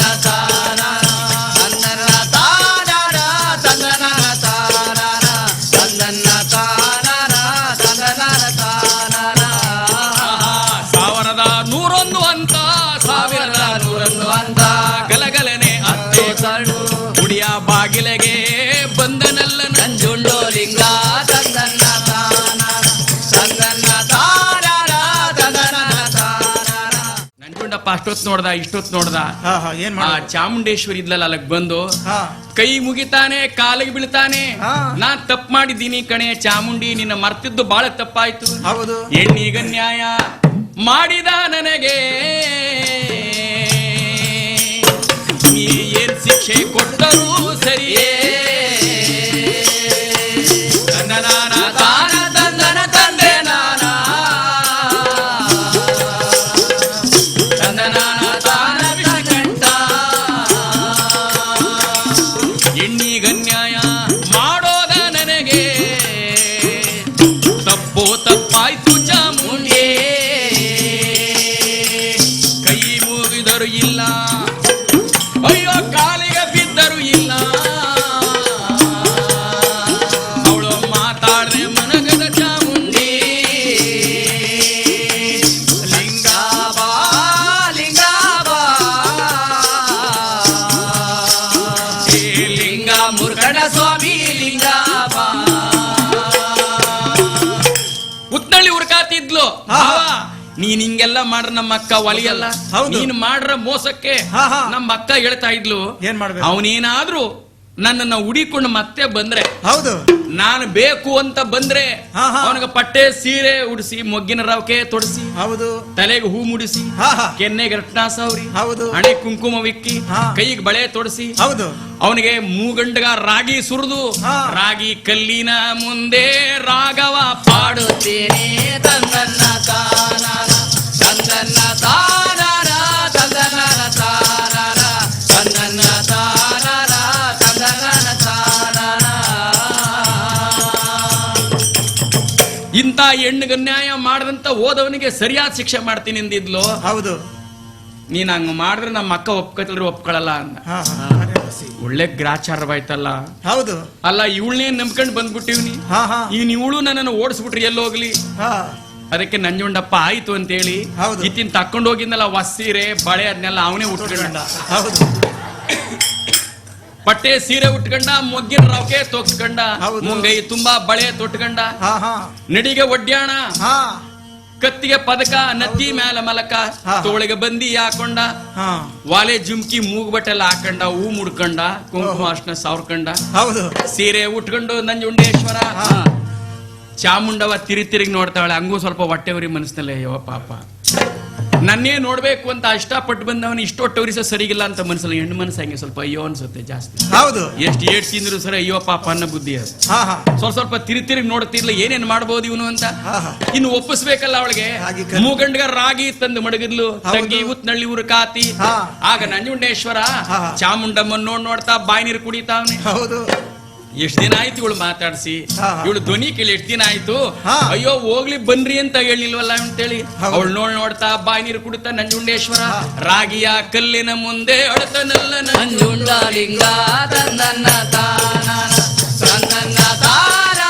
ತಾನ ಗಲಗಲನೆ ಅತ್ತೆ ಕರ್ಣು ಗುಡಿಯ ಬಾಗಿಲೆಗೆ ಬಂದನಲ್ಲ ನಂಜುಂಡೋಲಿಂಗ ತಂದನ್ನ ತಾನ ತಂದನ್ನ ತಾನ ನಂಜುಂಡಪ್ಪ ಅಷ್ಟೊತ್ತು ನೋಡ್ದ, ಇಷ್ಟೊತ್ತು ನೋಡ್ದ. ಆ ಚಾಮುಂಡೇಶ್ವರಿ ಇದ್ಲಲ್ಲ, ಅಲ್ಲಿಗೆ ಬಂದು ಕೈ ಮುಗಿತಾನೆ, ಕಾಲಿಗೆ ಬೀಳ್ತಾನೆ. ನಾನ್ ತಪ್ಪು ಮಾಡಿದ್ದೀನಿ ಕಣೆ ಚಾಮುಂಡಿ, ನಿನ್ನ ಮರ್ತಿದ್ದು ಬಹಳ ತಪ್ಪಾಯ್ತು. ಹೆಣ್ಣಿಗ ನ್ಯಾಯ ಮಾಡಿದ ನನಗೆ ನೀ ಏನ್ ಶಿಕ್ಷೆ ಕೊಟ್ಟರೂ ಸರಿಯೇ. ತಂದನಾನ ತಾನ ತಂದನ ತಂದೆ ನಾನ ತಂದನಾನ ತಾನ ವಿಷಕಂಠ. ಹೆಣ್ಣಿಗ ನ್ಯಾಯ ಮಾಡೋದ ನನಗೆ ತಪ್ಪೋ ತಪ್ಪಾಯ್ತು ಚಾಮುಂಡಿ. ಕೈ ಮುಗಿದರು ಇಲ್ಲ, ಅಯ್ಯೋ ಕಾಲಿಗೆ ಬಿದ್ದರು ಇಲ್ಲ. ಅವಳು ಮಾತಾಡ್ರೆ ಮನಗದ ಚಾಮುಂಡಿ. ಲಿಂಗಾಬಾ ಲಿಂಗಾಬಾ ಲಿಂಗ ಮುರುಗಡ ಸ್ವಾಮಿ ಲಿಂಗಾಬಾ. ಉತ್ನಳ್ಳಿ ಹುರ್ಕಾತಿದ್ಲು, ನೀನ್ ಹಿಂಗೆಲ್ಲ ಮಾಡ್ರ ನಮ್ಮ ಅಕ್ಕ ಒಲಿಯಲ್ಲ, ನೀನ್ ಮಾಡ್ರ ಮೋಸಕ್ಕೆ ನಮ್ಮ ಅಕ್ಕ ಹೇಳ್ತಾ ಇದ್ಲು. ಅವನೇನಾದ್ರೂ ನನ್ನನ್ನ ಹುಡಿಕೊಂಡು ಮತ್ತೆ ಬಂದ್ರೆ, ಹೌದು ನಾನು ಬೇಕು ಅಂತ ಬಂದ್ರೆ ಅವನಿಗೆ ಪಟ್ಟೆ ಸೀರೆ ಉಡಿಸಿ, ಮೊಗ್ಗಿನ ರವಕೆ ತೊಡಿಸಿ, ಹೌದು ತಲೆಗೆ ಹೂ ಮುಡಿಸಿ, ಕೆನ್ನೆಗೆ ರತ್ನ ಸವರಿ, ಹೌದು ಹಣೆ ಕುಂಕುಮ ವಿಕ್ಕಿ, ಕೈಗೆ ಬಳೆ ತೊಡಿಸಿ, ಹೌದು ಅವನಿಗೆ ಮೂಗಂಡಗ ರಾಗಿ ಸುರಿದು, ರಾಗಿ ಕಲ್ಲಿನ ಮುಂದೆ ರಾಗವ ಪಾಡುತ್ತೇನೆ. ತಂದನ್ನ ತಾನ ತಂದನ್ನ ತಾನ ತಂದನ್ನ ತಾನ ತಂದನ್ನ ತಾನ ತಂದನ್ನ ತಾನ. ಇಂಥ ಹೆಣ್ಣಿಗೆ ನ್ಯಾಯ ಮಾಡದಂತ ಹೋದವನಿಗೆ ಸರಿಯಾದ ಶಿಕ್ಷೆ ಮಾಡ್ತೀನಿ ಎಂದಿದ್ಲು. ಹೌದು, ನೀನ್ ಹಂಗ ಮಾಡಿದ್ರೆ ನಮ್ಮ ಅಕ್ಕ ಒಪ್ಕೊತಿಲ್ರಿ ಒಪ್ಕೊಳಲ್ಲ ಅಂದ. ಒಳ್ಳೆ ಗ್ರಾಚಾರವಾಯ್ತಲ್ಲ. ಹೌದು, ಅಲ್ಲ ಇವಳನ್ನೇ ನಂಬ್ಕೊಂಡ್ ಬಂದ್ಬಿಟ್ಟಿವ್ನಿ, ಇವ್ನ ಇವಳು ನನ್ನನ್ನು ಓಡಿಸ್ಬಿಟ್ರಿ ಎಲ್ಲೋಗ್ಲಿ. ಅದಕ್ಕೆ ನಂಜುಂಡಪ್ಪ ಆಯ್ತು ಅಂತೇಳಿ ಇತ್ತಿನ ತಕೊಂಡ್ ಹೋಗಿದ್ನಲ್ಲ ಸೀರೆ ಬಳೆ ಅದನ್ನೆಲ್ಲ ಅವನೇ ಉಟ್ಕೊಂಡ. ಹೌದು, ಪಟ್ಟೆ ಸೀರೆ ಉಟ್ಕೊಂಡ, ಮೊಗ್ಗಿನ ರವಕೆ ತೊಗ್ಸ್ಕೊಂಡ, ಮುಂಗೈ ತುಂಬಾ ಬಳೆ ತೊಟ್ಕೊಂಡ, ನಡಿಗೆ ಒಡ್ಯಾಣ, ಕತ್ತಿಗೆ ಪದಕ, ನತ್ತಿ ಮ್ಯಾಲ ಮಲಕ, ತೋಳಿಗೆ ಬಂದಿ ಹಾಕೊಂಡ, ವಾಲೆ ಜುಮ್ಕಿ ಮೂಗ್ಬಟ್ಟೆಲ್ಲ ಹಾಕೊಂಡ, ಹೂ ಮುಡ್ಕೊಂಡ, ಕುಂಕುಮ ಅರ್ಶನ ಸಾವ್ರಕೊಂಡ, ಹೌದು ಸೀರೆ ಉಟ್ಕೊಂಡು ನಂಜುಂಡೇಶ್ವರ. ಚಾಮುಂಡವ ತಿರುಗಿ ನೋಡ್ತಾವಳೆ, ಹಂಗೂ ಸ್ವಲ್ಪ ಹೊಟ್ಟೆವರಿ ಮನಸ್ಸಿನಲ್ಲೇ, ಅಯ್ಯೋ ಪಾಪ ನನ್ನೇ ನೋಡ್ಬೇಕು ಅಂತ ಇಷ್ಟಪಟ್ಟು ಬಂದವನು ಇಷ್ಟೊಟ್ಟವರಿಸ ಸರಿಗಿಲ್ಲ ಅಂತ ಮನಸ್ಸಲ್ಲಿ, ಹೆಣ್ಣು ಮನಸ್ಸು ಹಂಗೆ ಸ್ವಲ್ಪ ಅಯ್ಯೋ ಅನ್ಸುತ್ತೆ ಜಾಸ್ತಿ. ಹೌದು, ಎಷ್ಟು ಏಟ್ ತಿಂದ್ರು ಸರಿ ಅಯ್ಯೋ ಪಾಪ ಅನ್ನೋ ಬುದ್ಧಿ ಅದು. ಸ್ವಲ್ಪ ತಿರುಗಿ ನೋಡ್ತಿರ್ಲಿಲ್ಲ ಏನೇನ್ ಮಾಡ್ಬೋದು ಇವನು ಅಂತ. ಇನ್ನು ಒಪ್ಪಿಸ್ಬೇಕಲ್ಲ ಅವಳಿಗೆ. ಮೂಗಂಡ್ಗ ರಾಗಿ ತಂದು ಮಡಗಿದ್ಲು, ತಂಗಿ ಉತ್ನಳ್ಳಿ ಊರು ಕಾತಿ. ಆಗ ನಂಜುಂಡೇಶ್ವರ ಚಾಮುಂಡಮ್ಮನ್ ನೋಡ್ತಾ ಬಾಯಿ ನೀರು ಕುಡಿತಾವನೆ. ಹೌದು, ಎಷ್ಟ್ ದಿನ ಆಯ್ತು ಇವಳು ಮಾತಾಡ್ಸಿ, ಇವಳು ಧ್ವನಿ ಕೇಳಿ ಎಷ್ಟ್ ದಿನ ಆಯ್ತು. ಅಯ್ಯೋ ಹೋಗ್ಲಿ ಬನ್ರಿ ಅಂತ ಹೇಳಿಲ್ವಲ್ಲ ಅಂತೇಳಿ ಅವಳು ನೋಡ್ತಾ ಬಾಯಿ ನೀರು ಕುಡಿತಾ ನಂಜುಂಡೇಶ್ವರ ರಾಗಿಯ ಕಲ್ಲಿನ ಮುಂದೆ ಅಳತನಲ್ಲ ನಂಜುಂಡಲಿಂಗ ತಂದನ್ನ ತಾನ ತಂದನ್ನ ತಾನ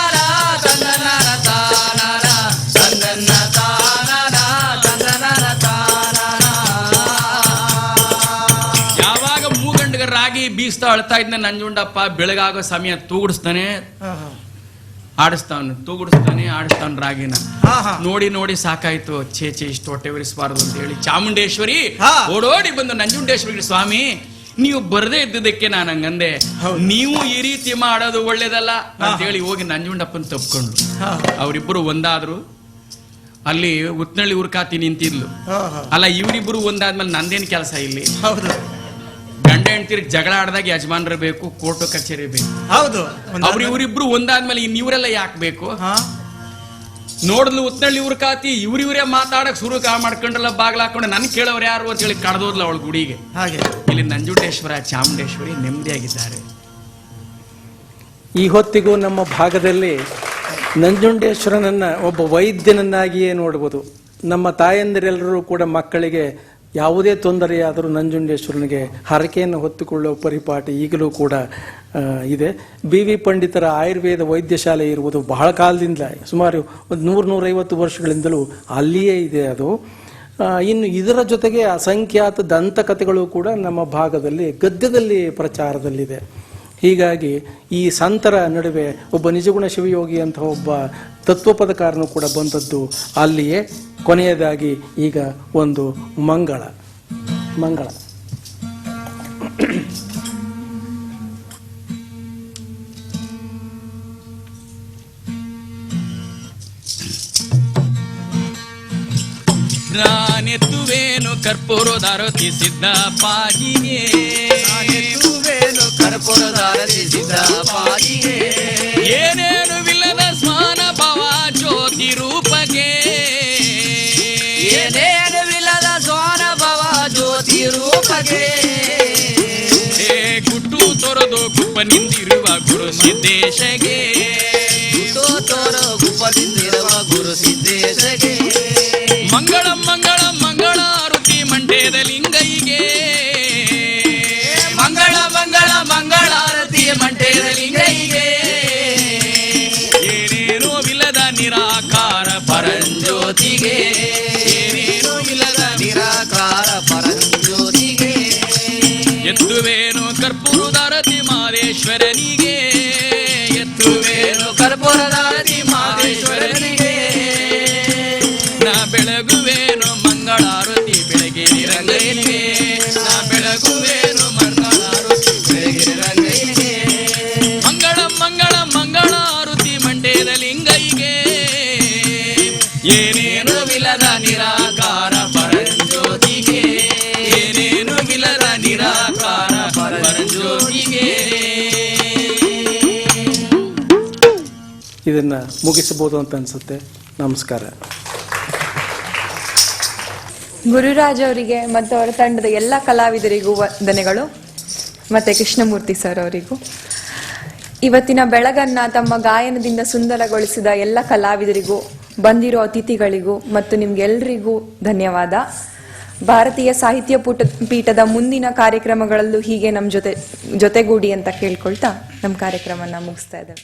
ತಂದನ್ನ ಬೀಸ್ತಾ ಅಳ್ತಾ ಇದ್ನ ನಂಜುಂಡಪ್ಪ ಬೆಳಗಾಗೋ ಸಮಯ ತೂಗುಡಿಸ್ತಾನೆ, ಆಡಿಸ್ತಾನೆ ರಾಗಿನ. ನೋಡಿ ನೋಡಿ ಸಾಕಾಯ್ತು, ಛೇ ಇಷ್ಟು ಹೊಟ್ಟೆ ಉರಿಸಬಾರದು ಅಂತ ಹೇಳಿ ಚಾಮುಂಡೇಶ್ವರಿ ಓಡೋಡಿ ಬಂದು ನಂಜುಂಡೇಶ್ವರಿ, ಸ್ವಾಮಿ ನೀವು ಬರದೇ ಇದ್ದುದಕ್ಕೆ ನಾನು ಹಂಗಂದೆ, ನೀವು ಈ ರೀತಿ ಮಾಡೋದು ಒಳ್ಳೇದಲ್ಲ ಅಂತ ಹೇಳಿ ಹೋಗಿ ನಂಜುಂಡಪ್ಪನ ತಪ್ಕೊಂಡು ಅವರಿಬ್ಬರು ಒಂದಾದ್ರು. ಅಲ್ಲಿ ಉತ್ನಳ್ಳಿ ಉರ್ಕಾತಿ ನಿಂತಿದ್ಲು. ಅಲ್ಲ, ಇವರಿಬ್ಬರು ಒಂದಾದ್ಮೇಲೆ ನಂದೇನ್ ಕೆಲಸ ಇಲ್ಲಿ? ಗಂಡ ಹೆಂಡ್ತಿರ್ ಜಗಳ ಆಡ್ದಾಗ ಯಜಮಾನ್ರ ಬೇಕು, ಕೋರ್ಟು ಕಚೇರಿ ಬೇಕು. ಹೌದು, ಇವರಿಬ್ರು ಒಂದಾದ್ಮೇಲೆ ಇವರೆಲ್ಲ ಯಾಕೆ ಬೇಕು? ನೋಡಿದ್ಲು ಉತ್ನಳ್ಳಿ ಉರ್ಕಾತಿ, ಇವ್ರಿವ್ರೇ ಮಾತಾಡಕ್ ಶುರು ಮಾಡ್ಕೊಂಡ್ರಲ್ಲ, ಬಾಗ್ಲ ಹಾಕೊಂಡು ನನ್ ಕೇಳೋರು ಯಾರು ಅಂತ ಹೇಳಿ ಕಡ್ದೋದ್ಲ ಅವಳು ಗುಡಿಗೆ. ಇಲ್ಲಿ ನಂಜುಂಡೇಶ್ವರ ಚಾಮುಂಡೇಶ್ವರಿ ನೆಮ್ಮದಿಯಾಗಿದ್ದಾರೆ. ಈ ಹೊತ್ತಿಗೂ ನಮ್ಮ ಭಾಗದಲ್ಲಿ ನಂಜುಂಡೇಶ್ವರನನ್ನ ಒಬ್ಬ ವೈದ್ಯನನ್ನಾಗಿಯೇ ನೋಡ್ಬೋದು. ನಮ್ಮ ತಾಯಂದಿರೆಲ್ಲರೂ ಕೂಡ ಮಕ್ಕಳಿಗೆ ಯಾವುದೇ ತೊಂದರೆಯಾದರೂ ನಂಜುಂಡೇಶ್ವರನಿಗೆ ಹರಕೆಯನ್ನು ಹೊತ್ತುಕೊಳ್ಳುವ ಪರಿಪಾಟಿ ಈಗಲೂ ಕೂಡ ಇದೆ. ಬಿ ವಿ ಪಂಡಿತರ ಆಯುರ್ವೇದ ವೈದ್ಯಶಾಲೆ ಇರುವುದು ಬಹಳ ಕಾಲದಿಂದ, ಸುಮಾರು 100-150 ವರ್ಷಗಳಿಂದಲೂ ಅಲ್ಲಿಯೇ ಇದೆ ಅದು. ಇನ್ನು ಇದರ ಜೊತೆಗೆ ಅಸಂಖ್ಯಾತ ದಂತಕಥೆಗಳು ಕೂಡ ನಮ್ಮ ಭಾಗದಲ್ಲಿ ಗದ್ಯದಲ್ಲಿ ಪ್ರಚಾರದಲ್ಲಿದೆ. ಹೀಗಾಗಿ ಈ ಸಂತರ ನಡುವೆ ಒಬ್ಬ ನಿಜಗುಣ ಶಿವಯೋಗಿ ಅಂತ ಒಬ್ಬ ತತ್ವಪದಕಾರನು ಕೂಡ ಬಂದದ್ದು ಅಲ್ಲಿಯೇ. ಕೊನೆಯದಾಗಿ ಈಗ ಒಂದು ಮಂಗಳ. ನಾನೆತ್ತುವೇನು ಕರ್ಪೂರದಾರತಿ ಸಿದ್ದಪ್ಪಾಜಿಗೆ, ಕರ್ಪೂರದಾರತಿ ಸಿದ್ದಪ್ಪಾಜಿಗೆ, ಏನೇನು ವಿಲ್ಲದ ಸ್ಮಾನ ಭವ ಜ್ಯೋತಿ ರೂಪಕ್ಕೆ, ಏನೇನು ವಿಲ್ಲದ ಸ್ವಾನ ಭವ ಜ್ಯೋತಿ ರೂಪಕ್ಕೆ, ಗುಟ್ಟು ತೊರೆದು ಗುಪ್ಪ ನಿಂತಿರುವ ಗುರು ಸಿದ್ದೇಶಗೆ, ಗುಟ್ಟು ತೋರು ಗುಪ್ಪ ನಿಂತಿರುವ ಗುರು ಸಿದ್ದೇಶಗೆ, ಮಂಗಳ ಮಂಗಳ ಮಂಗಳಾರುತಿ ಮಂಡ್ಯದ ಲಿಂಗೈಗೆ, ಮಂಗಳ ಮಂಗಳ ಮಂಗಳಾರತಿ ಮಂಟೇದ ಲಿಂಗೈಗೆ, ಏನೇನೋ ವಿಲ್ಲದ ನಿರಾಕಾರ ಪರಂಜ್ಯೋತಿಗೆ, ಏನೇನೋ ವಿಲ್ಲದ ನಿರಾಕಾರ ಪರಂಜ್ಯೋತಿಗೆ, ಎತ್ತುವೇನು ಕರ್ಪೂರದಾರತಿ ಮಾದೇಶ್ವರನಿಗೆ, ಎತ್ತುವೇನು ಕರ್ಪೂರದಾರತಿ ಮಾದೇಶ್ವರನಿಗೆ, ನಾ ಬೆಳಗುವೇನು ಮಂಗಳಾರತಿ ಬೆಳಗಿರಿ ರಂಗೈನಿಗೆ, ನಾ ಬೆಳಗುವೇನು ಮಂಗಳಾರತಿ ಬೆಳಗಿರಿ ರಂಗೈನಿಗೆ, ಮಂಗಳ ಮಂಗಳ ಮಂಗಳಾರತಿ ಮಂಡ್ಯದ ಲಿಂಗೈಗೆ, ಏನೇನು ವಿಲದ ನಿರಾಕಾರ ಪರಂಜ್ಯೋತಿಗೆ, ಏನೇನು ವಿಲದ ನಿರಾಕಾರ ಪರಂಜ್ಯೋತಿಗೆ. ಇದನ್ನ ಮುಗಿಸಬಹುದು ಅಂತ ಅನ್ಸುತ್ತೆ. ನಮಸ್ಕಾರ. ಗುರುರಾಜ್ ಅವರಿಗೆ ಮತ್ತು ಅವರ ತಂಡದ ಎಲ್ಲ ಕಲಾವಿದರಿಗೂ ವಂದನೆಗಳು, ಮತ್ತೆ ಕೃಷ್ಣಮೂರ್ತಿ ಸರ್ ಅವರಿಗೂ. ಇವತ್ತಿನ ಬೆಳಗನ್ನ ತಮ್ಮ ಗಾಯನದಿಂದ ಸುಂದರಗೊಳಿಸಿದ ಎಲ್ಲ ಕಲಾವಿದರಿಗೂ, ಬಂದಿರೋ ಅತಿಥಿಗಳಿಗೂ ಮತ್ತು ನಿಮ್ಗೆಲ್ರಿಗೂ ಧನ್ಯವಾದ. ಭಾರತೀಯ ಸಾಹಿತ್ಯ ಪೀಠದ ಮುಂದಿನ ಕಾರ್ಯಕ್ರಮಗಳಲ್ಲೂ ಹೀಗೆ ನಮ್ಮ ಜೊತೆಗೂಡಿ ಅಂತ ಕೇಳ್ಕೊಳ್ತಾ ನಮ್ಮ ಕಾರ್ಯಕ್ರಮನ ಮುಗಿಸ್ತಾ ಇದ್ದೇವೆ.